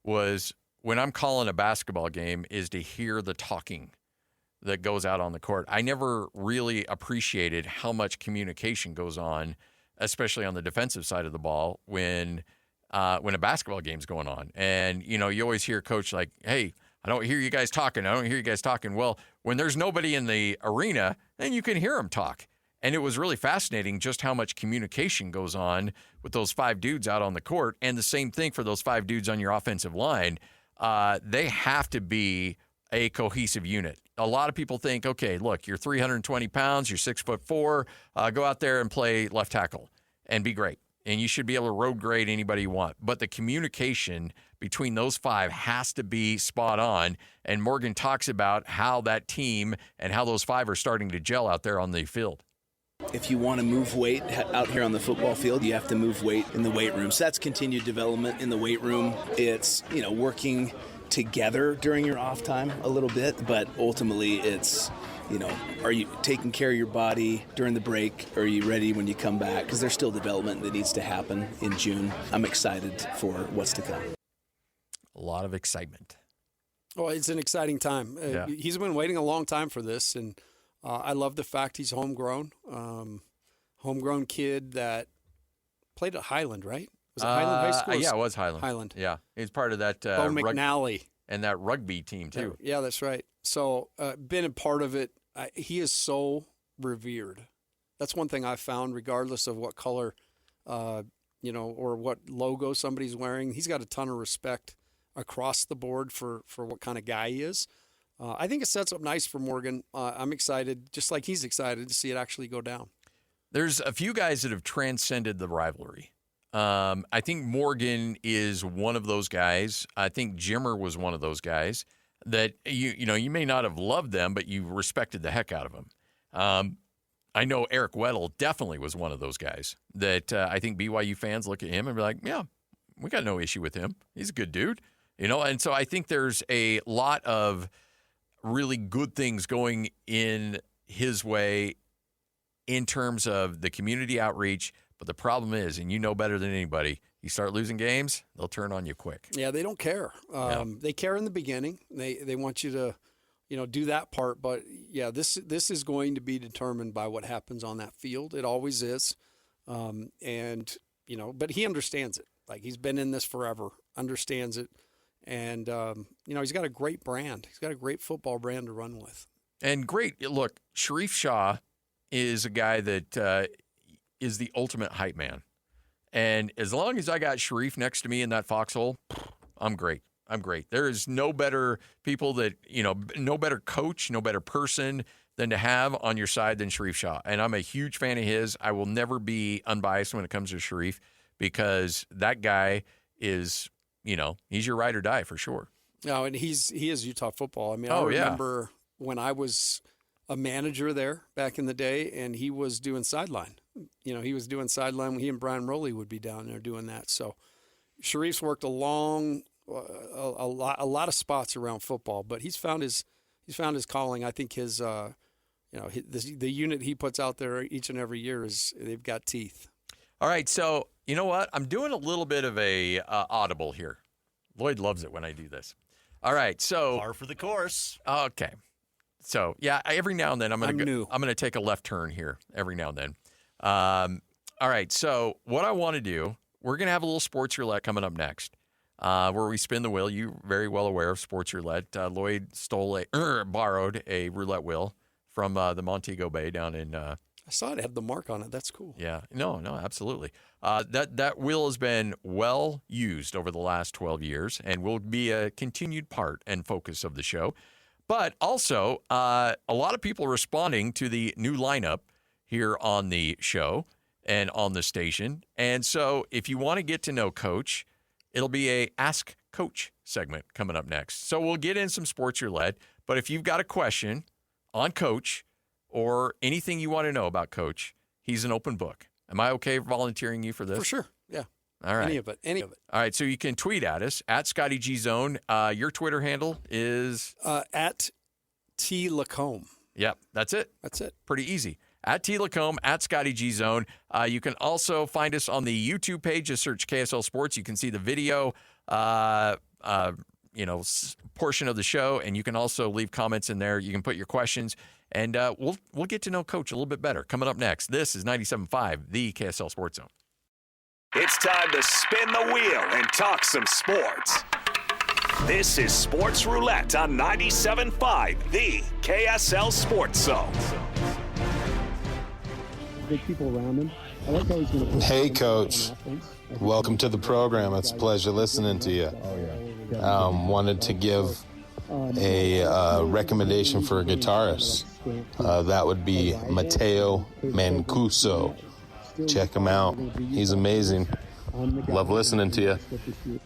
was when I'm calling a basketball game is to hear the talking that goes out on the court. I never really appreciated how much communication goes on, especially on the defensive side of the ball when a basketball game's going on. And, you always hear coach like, hey, I don't hear you guys talking. I don't hear you guys talking. Well, when there's nobody in the arena, then you can hear them talk. And it was really fascinating just how much communication goes on with those 5 dudes out on the court. And the same thing for those 5 dudes on your offensive line. They have to be a cohesive unit. A lot of people think, okay, look, you're 320 pounds, you're 6'4", go out there and play left tackle and be great. And you should be able to road grade anybody you want. But the communication between those 5 has to be spot on. And Morgan talks about how that team and how those 5 are starting to gel out there on the field. If you want to move weight out here on the football field, you have to move weight in the weight room. So that's continued development in the weight room. It's, working together during your off time a little bit, but ultimately it's, are you taking care of your body during the break? Are you ready when you come back? Because there's still development that needs to happen in June. I'm excited for what's to come. A lot of excitement. Oh, it's an exciting time. Yeah. He's been waiting a long time for this, and I love the fact he's homegrown. Homegrown kid that played at Highland, right? Was it Highland High School? Yeah, it was Highland. Highland. Yeah, he's part of that Bo McNally. And that rugby team, too. Yeah, that's right. So been a part of it. He is so revered. That's one thing I found, regardless of what color, or what logo somebody's wearing. He's got a ton of respect across the board for what kind of guy he is. I think it sets up nice for Morgan. I'm excited, just like he's excited to see it actually go down. There's a few guys that have transcended the rivalry. I think Morgan is one of those guys. I think Jimmer was one of those guys that you may not have loved them, but you respected the heck out of them. I know Eric Weddle definitely was one of those guys that I think BYU fans look at him and be like, yeah, we got no issue with him. He's a good dude, And so I think there's a lot of really good things going in his way in terms of the community outreach. But the problem is, and you know better than anybody, you start losing games, they'll turn on you quick. Yeah, they don't care. They care in the beginning. They want you to, do that part. But yeah, this is going to be determined by what happens on that field. It always is. But he understands it. Like, he's been in this forever, understands it. And, he's got a great brand. He's got a great football brand to run with. And great. Look, Sharif Shah is a guy that is the ultimate hype man. And as long as I got Sharif next to me in that foxhole, I'm great. There is no better people no better coach, no better person than to have on your side than Sharif Shah. And I'm a huge fan of his. I will never be unbiased when it comes to Sharif because that guy is, he's your ride or die for sure. No, and he is Utah football. I mean, I remember when I was a manager there back in the day, and he was doing sideline. He was doing sideline. He and Brian Rowley would be down there doing that. So Sharif's worked a lot of spots around football, but he's found his calling. I think his the unit he puts out there each and every year they've got teeth. All right, so you know what? I'm doing a little bit of a audible here. Lloyd loves it when I do this. All right, so par for the course. Okay. So, yeah, every now and then I'm going to take a left turn here every now and then. All right, so what I want to do, we're going to have a little sports roulette coming up next where we spin the wheel. You're very well aware of sports roulette. Lloyd borrowed a roulette wheel from the Montego Bay down in I saw it had the mark on it. That's cool. Yeah. No, absolutely. That wheel has been well used over the last 12 years and will be a continued part and focus of the show. But also, a lot of people responding to the new lineup here on the show and on the station. And so if you want to get to know Coach, it'll be a Ask Coach segment coming up next. So we'll get in some sports roulette. But if you've got a question on Coach or anything you want to know about Coach, he's an open book. Am I okay volunteering you for this? For sure, yeah. All right. Any of it. All right, so you can tweet at us, at Scotty G Zone. Your Twitter handle is? At T LaComb. Yep, that's it. That's it. Pretty easy. at T LaComb, at Scotty G Zone. You can also find us on the YouTube page. Just search KSL Sports. You can see the video, portion of the show, and you can also leave comments in there. You can put your questions, and we'll get to know Coach a little bit better. Coming up next, this is 97.5, the KSL Sports Zone. It's time to spin the wheel and talk some sports. This is Sports Roulette on 97.5, the KSL Sports Zone. Big people around him. I like how he's going to put. Hey, Coach. Welcome to the program. It's a pleasure listening to you. Wanted to give a recommendation for a guitarist. That would be Matteo Mancuso. Check him out. He's amazing. Love listening to you.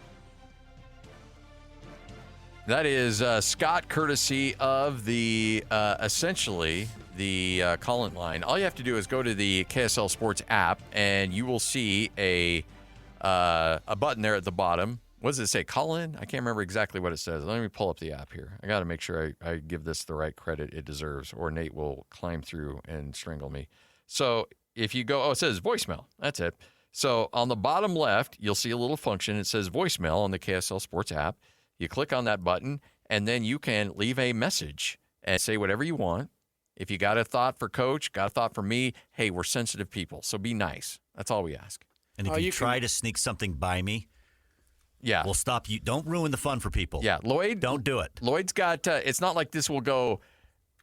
That is Scott, courtesy of the essentially the call-in line. All you have to do is go to the KSL Sports app, and you will see a button there at the bottom. What does it say? Call in? I can't remember exactly what it says. Let me pull up the app here. I got to make sure I give this the right credit it deserves, or Nate will climb through and strangle me. So if you go, it says voicemail. That's it. So on the bottom left, you'll see a little function. It says voicemail on the KSL Sports app. You click on that button, and then you can leave a message and say whatever you want. If you got a thought for Coach, got a thought for me, hey, we're sensitive people, so be nice. That's all we ask. And if you try to sneak something by me, we'll stop you. Don't ruin the fun for people. Yeah, Lloyd. Don't do it. Lloyd's got, it's not like this will go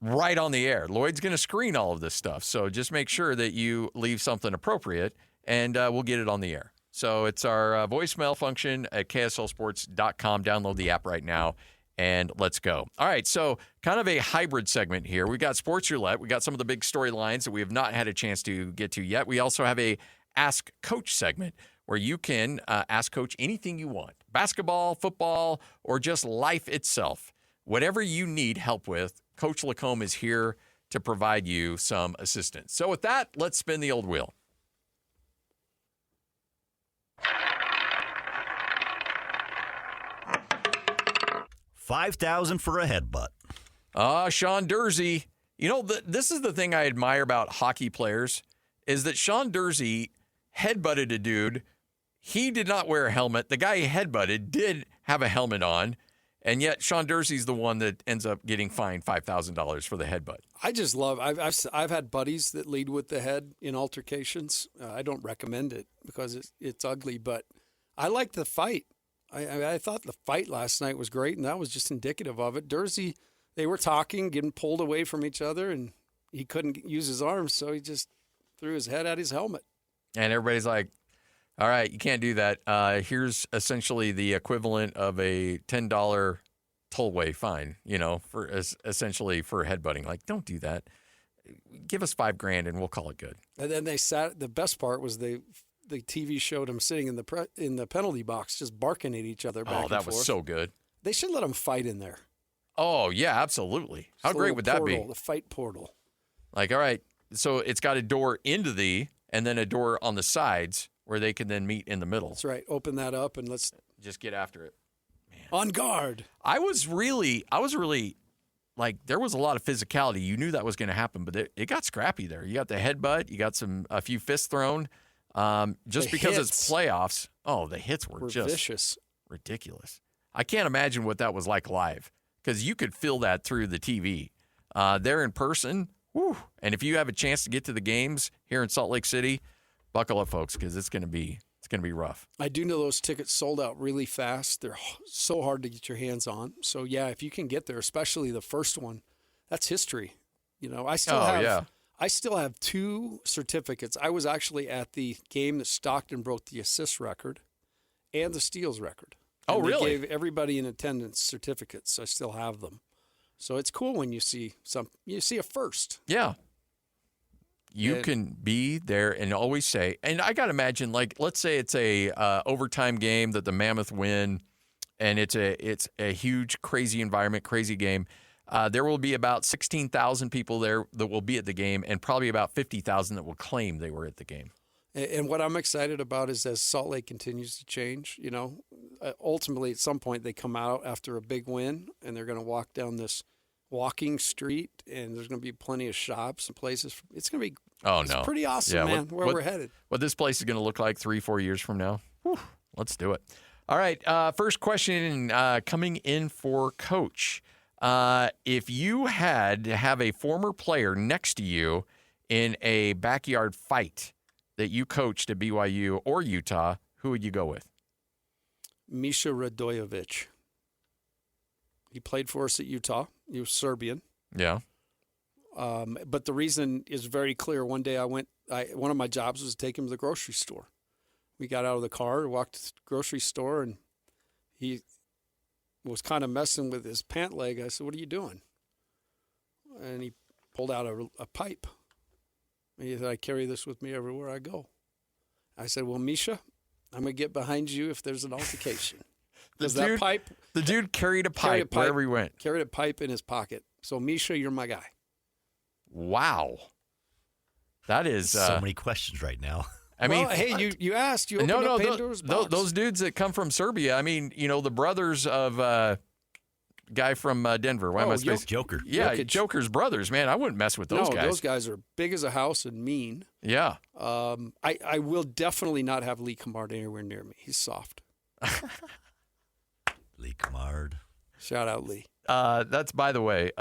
right on the air. Lloyd's going to screen all of this stuff, so just make sure that you leave something appropriate, and we'll get it on the air. So it's our voicemail function at kslsports.com. Download the app right now, and let's go. All right, so kind of a hybrid segment here. We got Sports Roulette. We got some of the big storylines that we have not had a chance to get to yet. We also have a Ask Coach segment where you can ask Coach anything you want. Basketball, football, or just life itself. Whatever you need help with, Coach LaComb is here to provide you some assistance. So with that, let's spin the old wheel. $5,000 for a headbutt. Sean Dursey. You know, this is the thing I admire about hockey players is that Sean Dursey headbutted a dude. He did not wear a helmet. The guy he headbutted did have a helmet on, and yet Sean Dursey's the one that ends up getting fined $5,000 for the headbutt. I just love. I've had buddies that lead with the head in altercations. I don't recommend it because it's ugly, but I like the fight. I thought the fight last night was great, and that was just indicative of it. Dursey, they were talking, getting pulled away from each other, and he couldn't use his arms, so he just threw his head at his helmet. And everybody's like, all right, you can't do that. Here's essentially the equivalent of a $10 tollway fine, for essentially for headbutting. Like, don't do that. Give us $5,000 and we'll call it good. And then they sat. The best part was the TV showed him sitting in the penalty box, just barking at each other. Back and that forth. Was so good. They should let them fight in there. Oh yeah, absolutely. How great would that be? The fight portal. Like, all right, so it's got a door into and then a door on the sides where they can then meet in the middle. That's right. Open that up and let's just get after it. Man. On guard. I was really like, there was a lot of physicality. You knew that was going to happen, but it got scrappy there. You got the headbutt. You got a few fists thrown. Just because it's playoffs. Oh, the hits were just vicious. Ridiculous. I can't imagine what that was like live because you could feel that through the TV. There in person, whew. And if you have a chance to get to the games here in Salt Lake City, buckle up, folks, because it's going to be rough. I do know those tickets sold out really fast. They're so hard to get your hands on. So yeah, if you can get there, especially the first one, that's history. I still have 2 certificates. I was actually at the game that Stockton broke the assist record and the steals record. And really? They gave everybody in attendance certificates. So I still have them. So it's cool when you see a first. Yeah. You can be there and always say, and I got to imagine, like, let's say it's a overtime game that the Mammoth win, and it's a huge, crazy environment, crazy game. There will be about 16,000 people there that will be at the game, and probably about 50,000 that will claim they were at the game. And what I'm excited about is as Salt Lake continues to change, ultimately at some point they come out after a big win, and they're going to walk down this walking street, and there's going to be plenty of shops and places. It's going to be it's pretty awesome, man, where we're headed. What this place is going to look like 3-4 years from now. Whew, let's do it. All right, first question coming in for Coach. If you had to have a former player next to you in a backyard fight that you coached at BYU or Utah, who would you go with? Misha Radojevic. He played for us at Utah. He was Serbian. Yeah. But the reason is very clear. One day one of my jobs was to take him to the grocery store. We got out of the car, walked to the grocery store, and he was kind of messing with his pant leg. I said, "What are you doing?" And he pulled out a pipe. And he said, "I carry this with me everywhere I go." I said, "Well, Misha, I'm going to get behind you if there's an altercation." The dude carried a pipe wherever he went. Carried a pipe in his pocket. So, Misha, you're my guy. Wow. That is... so many questions right now. I mean, hey, you asked. You opened up Pandora's box. Those dudes that come from Serbia, I mean, the brothers of guy from Denver. Why am I spacing? Joker. Yeah, Joker's brothers, man. I wouldn't mess with those guys. No, those guys are big as a house and mean. Yeah. I will definitely not have Lee Kamard anywhere near me. He's soft. Lee Kamard. Shout out, Lee. That's, by the way,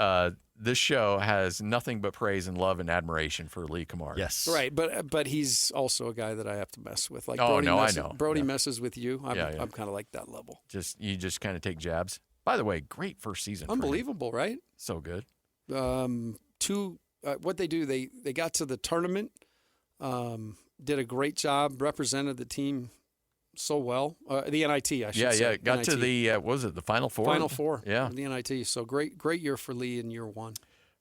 this show has nothing but praise and love and admiration for Lee Kamard. Yes. Right, but he's also a guy that I have to mess with. Like I know. Brody messes with you. I'm kind of like that level. You just kind of take jabs. By the way, great first season. Unbelievable, right? So good. What they do, they got to the tournament, did a great job, represented the team so well. The NIT, I should say. Yeah, got to the, what was it, the Final Four? Final Four. Yeah. The NIT. So great year for Lee in year one.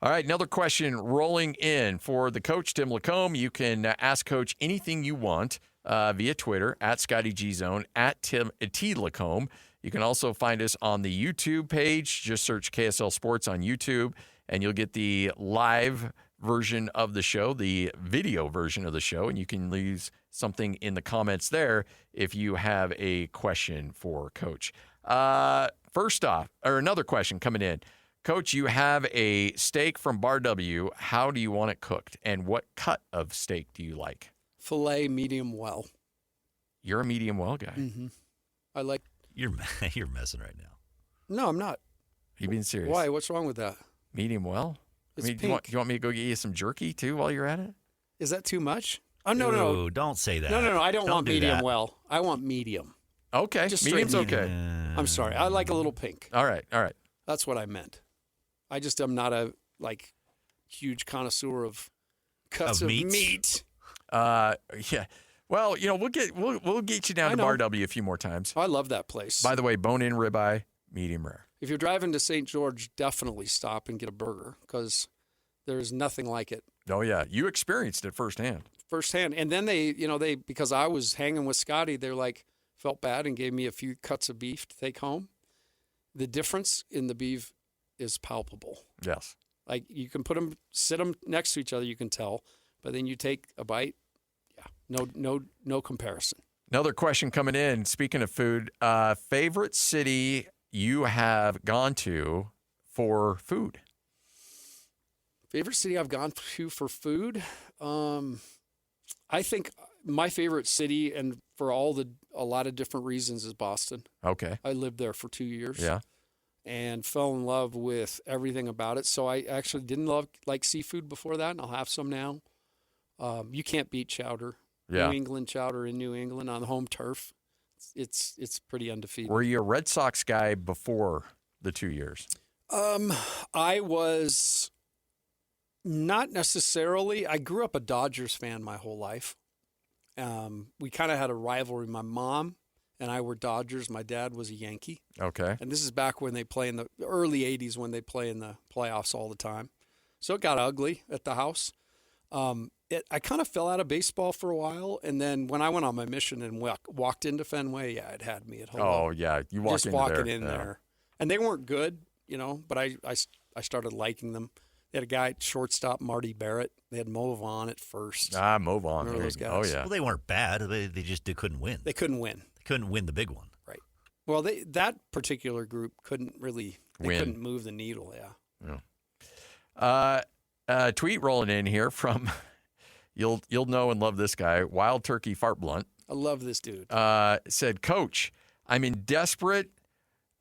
All right, another question rolling in for the coach, Tim LaComb. You can ask Coach anything you want via Twitter, at Scotty G Zone, at T LaComb. You can also find us on the YouTube page. Just search KSL Sports on YouTube, and you'll get the live version of the show, the video version of the show, and you can leave something in the comments there if you have a question for Coach. First off, or another question coming in. Coach, you have a steak from Bar W. How do you want it cooked, and what cut of steak do you like? Filet medium well. You're a medium well guy. Mm-hmm. I like... You're messing right now. No, I'm not. Are you being serious? Why? What's wrong with that? Medium well? It's pink. Do you want me to go get you some jerky, too, while you're at it? Is that too much? Oh, no. Ooh, don't say that. No. I don't want do medium that. well. I want medium. Okay. Just medium's straight okay. I'm sorry. I like a little pink. All right. That's what I meant. I just am not a huge connoisseur of cuts of meat. Yeah. Well, we'll get you down to Bar W a few more times. I love that place. By the way, bone-in ribeye, medium rare. If you're driving to St. George, definitely stop and get a burger because there's nothing like it. Oh yeah, you experienced it firsthand. And then they because I was hanging with Scotty, they're like felt bad and gave me a few cuts of beef to take home. The difference in the beef is palpable. Yes. Like you can sit them next to each other, you can tell, but then you take a bite. Yeah, no comparison. Another question coming in. Speaking of food, favorite city you have gone to for food? Favorite city I've gone to for food? I think my favorite city, and for a lot of different reasons, is Boston. Okay. I lived there for 2 years. Yeah. And fell in love with everything about it. So I actually didn't like seafood before that, and I'll have some now. You can't beat chowder. Yeah. New England chowder in New England on the home turf. It's pretty undefeated. Were you a Red Sox guy before the 2 years? I was not necessarily. I grew up a Dodgers fan my whole life. We kind of had a rivalry. My mom and I were Dodgers. My dad was a Yankee. Okay. And this is back when they play in the early 80s when they play in the playoffs all the time. So it got ugly at the house. I kind of fell out of baseball for a while, and then when I went on my mission and walked into Fenway, it had me at home. Oh yeah, you walked just walking in there, and they weren't good, but I started liking them. They had a guy at shortstop, Marty Barrett. They had Mo Vaughn at first. Mo Vaughn. Remember those guys? Oh yeah. Well, they weren't bad. They just couldn't win. They couldn't win. They couldn't win the big one. Right. Well, that particular group couldn't really. They couldn't move the needle. Yeah. Tweet rolling in here from you'll know and love this guy, Wild Turkey Fart Blunt. I love this dude. Said, Coach, I'm desperate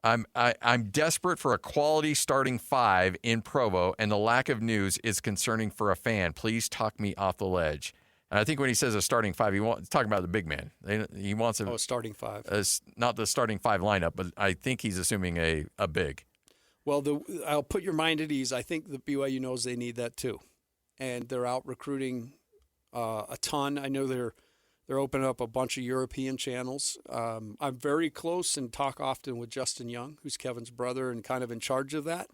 for a quality starting 5 in Provo, and the lack of news is concerning for a fan. Please talk me off the ledge. And I think when he says a starting 5, he's talking about the big man. He wants a starting 5. Not the starting 5 lineup, but I think he's assuming a big. Well, I'll put your mind at ease. I think the BYU knows they need that too, and they're out recruiting a ton. I know they're opening up a bunch of European channels. I'm very close and talk often with Justin Young, who's Kevin's brother and kind of in charge of that.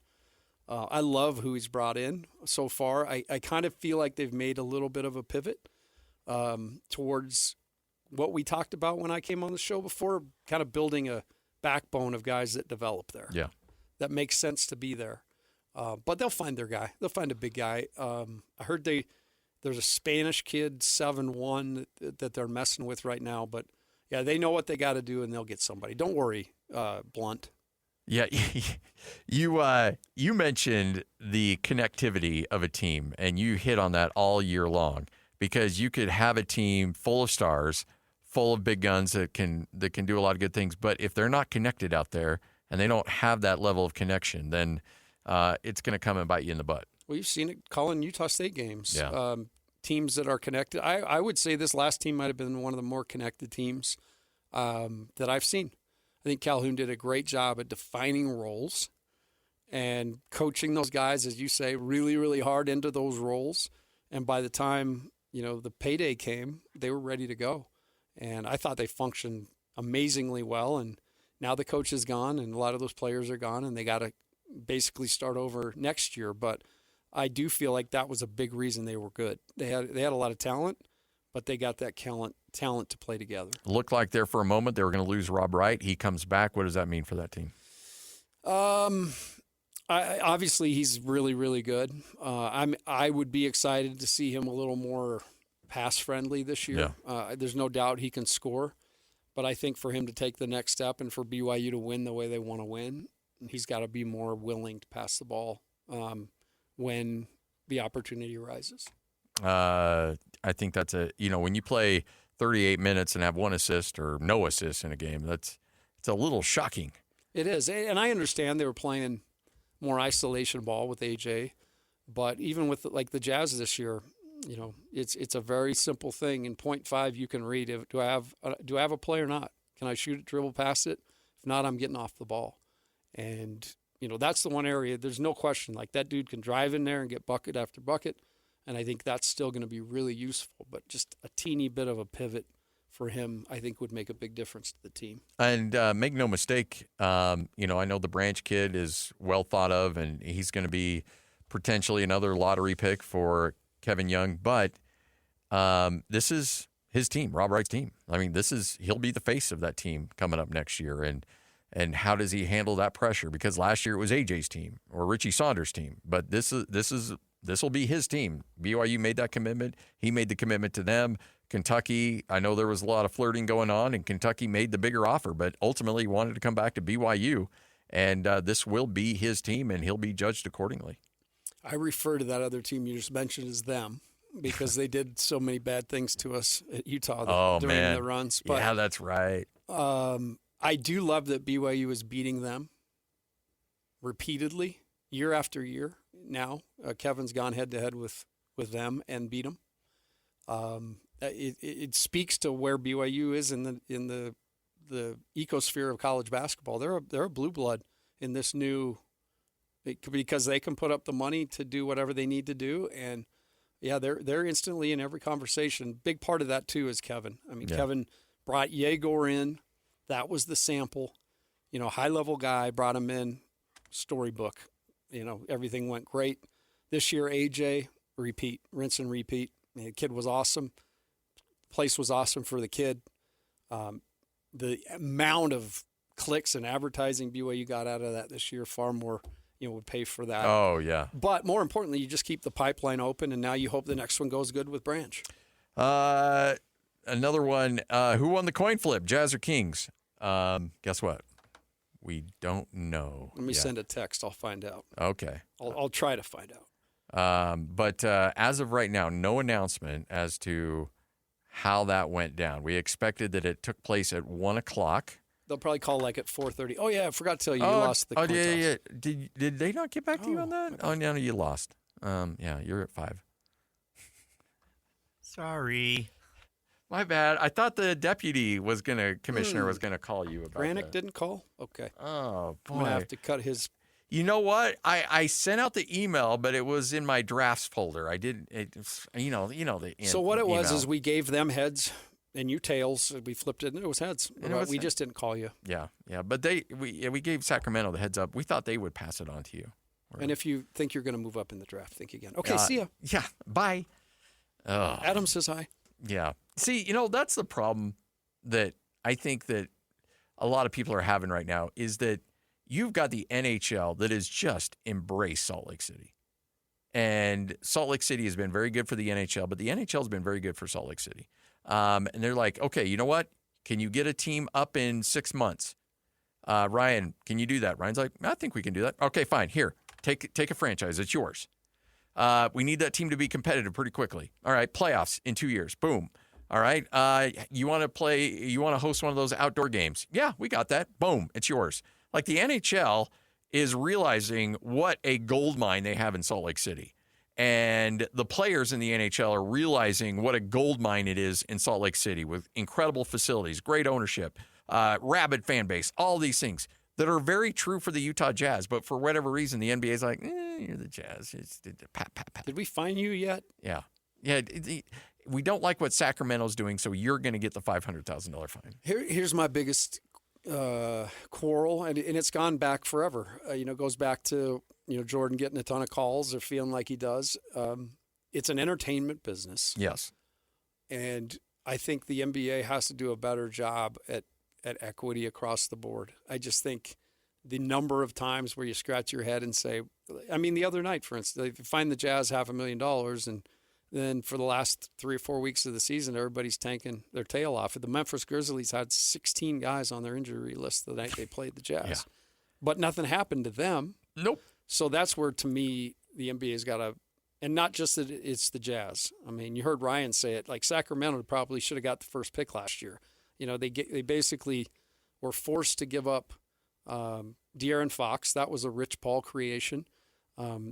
I love who he's brought in so far. I kind of feel like they've made a little bit of a pivot towards what we talked about when I came on the show before, kind of building a backbone of guys that develop there. Yeah. That makes sense to be there. But they'll find their guy. They'll find a big guy. I heard there's a Spanish kid, 7'1", that they're messing with right now. But, yeah, they know what they got to do, and they'll get somebody. Don't worry, Blunt. Yeah, you mentioned the connectivity of a team, and you hit on that all year long because you could have a team full of stars, full of big guns that can do a lot of good things. But if they're not connected out there and they don't have that level of connection, then it's going to come and bite you in the butt. Well, you've seen it calling Utah State games. Yeah. Teams that are connected. I would say this last team might have been one of the more connected teams that I've seen. I think Calhoun did a great job at defining roles and coaching those guys, as you say, really, really hard into those roles. And by the time, the payday came, they were ready to go. And I thought they functioned amazingly well. And now the coach is gone and a lot of those players are gone and they got to basically start over next year. But I do feel like that was a big reason they were good. They had a lot of talent, but they got that talent to play together. Looked like there for a moment they were going to lose Rob Wright. He comes back. What does that mean for that team? Obviously he's really, really good. I would be excited to see him a little more pass friendly this year. Yeah. There's no doubt he can score, but I think for him to take the next step and for BYU to win the way they want to win, he's got to be more willing to pass the ball when the opportunity arises. I think that's when you play 38 minutes and have 1 assist or no assist in a game, it's a little shocking. It is. And I understand they were playing more isolation ball with AJ, but even with like the Jazz this year, it's a very simple thing. In 0.5, you can read, do I have a play or not? Can I shoot it, dribble past it? If not, I'm getting off the ball. And, that's the one area, there's no question. Like that dude can drive in there and get bucket after bucket. And I think that's still going to be really useful. But just a teeny bit of a pivot for him, I think, would make a big difference to the team. And make no mistake, I know the Branch kid is well thought of, and he's going to be potentially another lottery pick for Kevin Young. But this is his team, Rob Wright's team. I mean, he'll be the face of that team coming up next year. And how does he handle that pressure? Because last year it was AJ's team or Richie Saunders' team, but this will be his team. BYU made that commitment. He made the commitment to them. Kentucky, I know there was a lot of flirting going on, and Kentucky made the bigger offer, but ultimately wanted to come back to BYU, and this will be his team, and he'll be judged accordingly. I refer to that other team you just mentioned as them because they did so many bad things to us at Utah during the runs. But, yeah, that's right. I do love that BYU is beating them repeatedly, year after year. Now Kevin's gone head-to-head with them and beat them. It speaks to where BYU is in the ecosphere of college basketball. They're a blue blood in this new, because they can put up the money to do whatever they need to do, and yeah, they're instantly in every conversation. Big part of that too is Kevin. I mean, Kevin brought Yegor in. That was the sample. High-level guy, brought him in, storybook. Everything went great. This year, AJ, rinse and repeat. The kid was awesome. The place was awesome for the kid. The amount of clicks and advertising BYU got out of that this year, far more, would pay for that. Oh, yeah. But more importantly, you just keep the pipeline open, and now you hope the next one goes good with Branch. Another one, who won the coin flip, Jazz or Kings? Guess what? We don't know. Let me send a text. I'll find out. Okay. I'll try to find out. But as of right now, no announcement as to how that went down. We expected that it took place at 1 o'clock. They'll probably call like at 4:30. Oh, yeah, I forgot to tell you, you lost the coin toss. Yeah. Did they not get back to you on that? Oh, no, you lost. Yeah, you're at 5. Sorry. My bad. I thought the deputy commissioner was gonna call you about Granick that. didn't call? Okay. Oh, boy. I'm going to have to cut his. You know what? I sent out the email, but it was in my drafts folder. I didn't. So what it was is we gave them heads and you tails. We flipped it and it was heads. We just didn't call you. Yeah. But we gave Sacramento the heads up. We thought they would pass it on to you. And if you think you're going to move up in the draft, think again. Okay, see ya. Yeah, bye. Adam says hi. Yeah. See, that's the problem that I think that a lot of people are having right now is that you've got the NHL that has just embraced Salt Lake City. And Salt Lake City has been very good for the NHL, but the NHL has been very good for Salt Lake City. And they're like, okay, you know what? Can you get a team up in 6 months? Ryan, can you do that? Ryan's like, I think we can do that. Okay, fine. Here, take a franchise. It's yours. We need that team to be competitive pretty quickly. All right, playoffs in 2 years. Boom. All right, you want to host one of those outdoor games? Yeah, we got that. Boom, it's yours. Like the NHL is realizing what a gold mine they have in Salt Lake City. And the players in the NHL are realizing what a gold mine it is in Salt Lake City with incredible facilities, great ownership, rabid fan base, all these things that are very true for the Utah Jazz. But for whatever reason, the NBA is like, you're the Jazz. It's pat. Did we fine you yet? Yeah. We don't like what Sacramento's doing, so you're going to get the $500,000 fine. Here's my biggest quarrel, and it's gone back forever. Goes back to Jordan getting a ton of calls or feeling like he does. It's an entertainment business. Yes, and I think the NBA has to do a better job at equity across the board. I just think the number of times where you scratch your head and say, I mean, the other night, for instance, they find the Jazz $500,000 and then for the last 3 or 4 weeks of the season, everybody's tanking their tail off. The Memphis Grizzlies had 16 guys on their injury list the night they played the Jazz. Yeah. But nothing happened to them. Nope. So that's where, to me, the NBA's got to – and not just that it's the Jazz. I mean, you heard Ryan say it. Like Sacramento probably should have got the first pick last year. They basically were forced to give up De'Aaron Fox. That was a Rich Paul creation.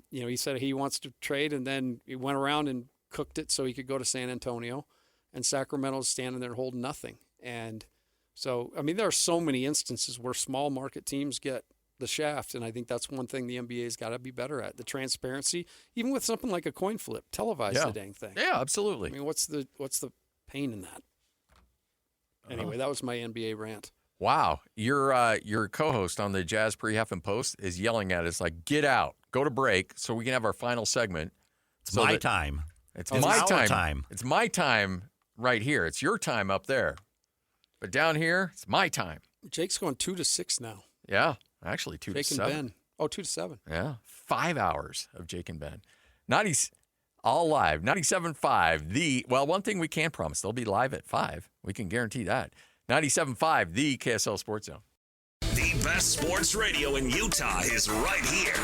He said he wants to trade, and then he went around and cooked it so he could go to San Antonio, and Sacramento's standing there holding nothing. And so, I mean, there are so many instances where small market teams get the shaft, and I think that's one thing the NBA's got to be better at, the transparency. Even with something like a coin flip, televise the dang thing. Yeah, absolutely. I mean, what's the pain in that? Anyway, that was my NBA rant. Wow, your co-host on the Jazz Pre-Half and Post is yelling at us like, "Get out, go to break, so we can have our final segment." It's my time. It's my time. It's my time right here. It's your time up there. But down here, it's my time. Jake's going 2-6 now. Yeah, actually 2 to 7. Jake and Ben. Oh, 2 to 7. Yeah, 5 hours of Jake and Ben. All live, 97.5. One thing we can promise, they'll be live at 5. We can guarantee that. 97.5, the KSL Sports Zone. The best sports radio in Utah is right here.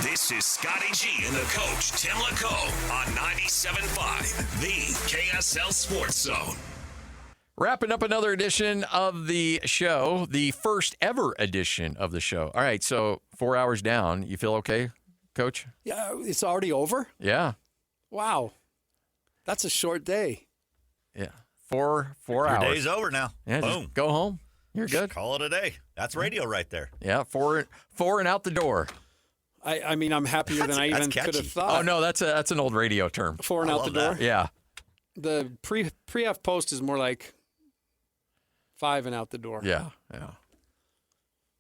This is Scotty G and the coach, Tim LaComb, on 97.5, the KSL Sports Zone. Wrapping up another edition of the show, the first ever edition of the show. All right, so 4 hours down. You feel okay, Coach? Yeah, it's already over? Yeah. Wow. That's a short day. Yeah. 4 hours. Your day's over now. Yeah, boom. Go home. You're good. Call it a day. That's radio right there. Yeah, 4 and out the door. I mean, I'm happier than I even could have thought. Oh no, that's an old radio term. 4 and out the door. That. Yeah. The pre-half post is more like 5 and out the door. Yeah.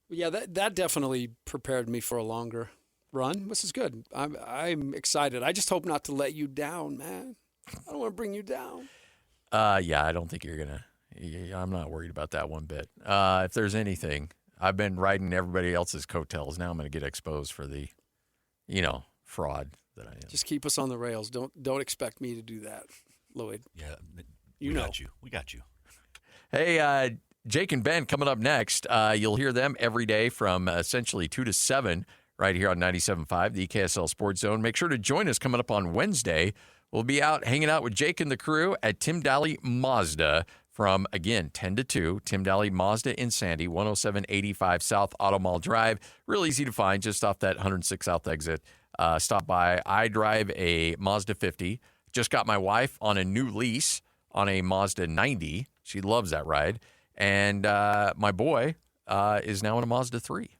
Yeah, that definitely prepared me for a longer run. This is good. I'm excited. I just hope not to let you down, man. I don't want to bring you down. Yeah, I don't think you're gonna. I'm not worried about that one bit. If there's anything, I've been riding everybody else's coattails. Now I'm going to get exposed for the, fraud that I am. Just keep us on the rails. Don't expect me to do that, Lloyd. Yeah, we got you. Hey, Jake and Ben coming up next. You'll hear them every day from essentially 2 to 7 right here on 97.5, the KSL Sports Zone. Make sure to join us coming up on Wednesday. We'll be out hanging out with Jake and the crew at Tim Daly Mazda from, again, 10 to 2. Tim Daly Mazda in Sandy, 10785 South Auto Mall Drive. Real easy to find, just off that 106 South exit. Stop by. I drive a Mazda 50. Just got my wife on a new lease on a Mazda 90. She loves that ride. And my boy is now in a Mazda 3.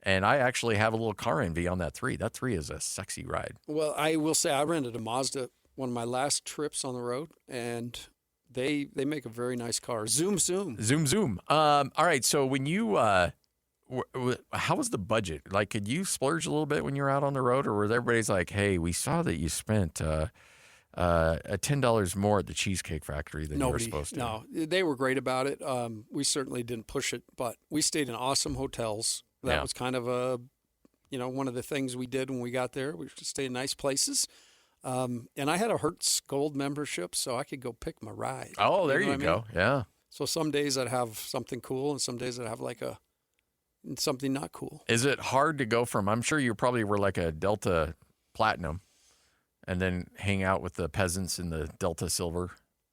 And I actually have a little car envy on that 3. That 3 is a sexy ride. Well, I will say I rented a Mazda one of my last trips on the road, and they make a very nice car. Zoom, zoom. Zoom, zoom. All right, so when you how was the budget? Like, could you splurge a little bit when you were out on the road, or was everybody's like, hey, we saw that you spent $10 more at the Cheesecake Factory than you were supposed to? No, they were great about it. We certainly didn't push it, but we stayed in awesome hotels. That was kind of one of the things we did when we got there. We stayed in nice places. And I had a Hertz Gold membership, so I could go pick my ride. Oh, there you go. Yeah. So some days I'd have something cool, and some days I'd have something not cool. Is it hard to go from, I'm sure you probably were like a Delta Platinum and then hang out with the peasants in the Delta Silver?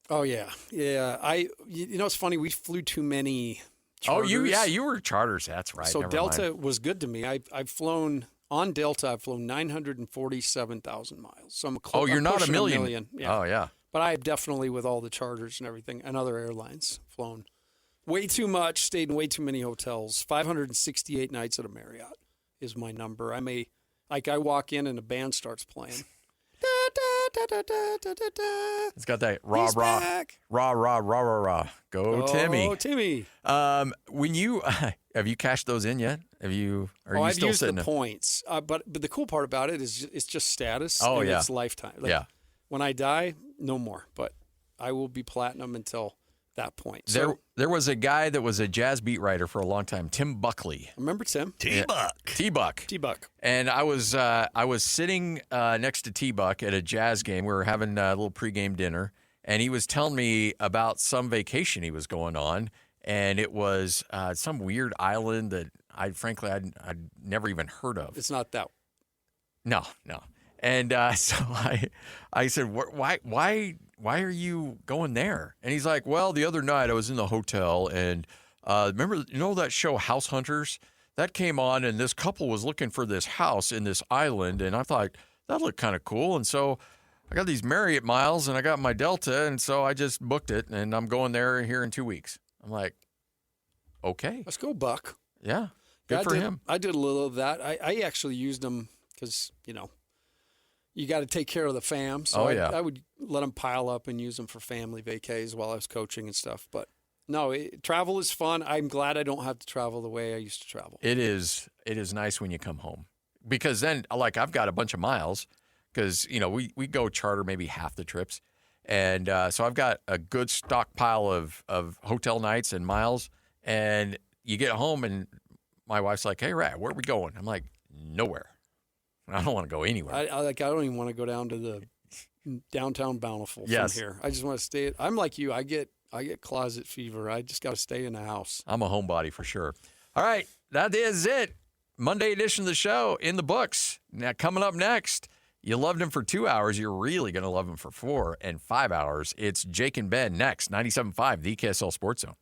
Oh, yeah. Yeah. It's funny. We flew too many charters. Oh, you were charters. That's right. So Never Delta mind. was good to me. I've flown on Delta. I've flown 947,000 miles. So I'm you're not a pushing million. Yeah. Oh, yeah. But I have definitely, with all the charters and everything and other airlines, flown way too much, stayed in way too many hotels. 568 nights at a Marriott is my number. I walk in and a band starts playing. It's got that rah, rah, rah, rah, rah, rah, rah. Go, Timmy. Oh, Timmy. When you have you cashed those in yet? Are you I've still used sitting the points. But the cool part about it is it's just status. Oh, and yeah. It's lifetime. Yeah. When I die, no more. But I will be platinum until that point. There was a guy that was a jazz beat writer for a long time, Tim Buckley. Remember Tim? T-Buck. T-Buck. And I was sitting next to T-Buck at a jazz game. We were having a little pregame dinner, and he was telling me about some vacation he was going on, and it was some weird island that I'd never even heard of. It's not that. No. And so I said, why are you going there? And he's like, well, the other night I was in the hotel, and remember, that show House Hunters? That came on, and this couple was looking for this house in this island, and I thought, that looked kind of cool. And so I got these Marriott miles, and I got my Delta, and so I just booked it, and I'm going there here in 2 weeks. I'm like, okay. Let's go, Buck. Yeah, good for him. I did a little of that. I actually used them because, you got to take care of the fam. So I would let them pile up and use them for family vacays while I was coaching and stuff. But no, travel is fun. I'm glad I don't have to travel the way I used to travel. It is nice when you come home, because then, like, I've got a bunch of miles because, we go charter maybe half the trips. And so I've got a good stockpile of hotel nights and miles. And you get home and my wife's like, hey, Rat, where are we going? I'm like, nowhere. I don't want to go anywhere. I don't even want to go down to the downtown Bountiful from here. I just want to stay. I'm like you. I get closet fever. I just got to stay in the house. I'm a homebody for sure. All right, that is it. Monday edition of the show in the books. Now, coming up next, you loved him for 2 hours. You're really going to love him for 4 and 5 hours. It's Jake and Ben next, 97.5, the KSL Sports Zone.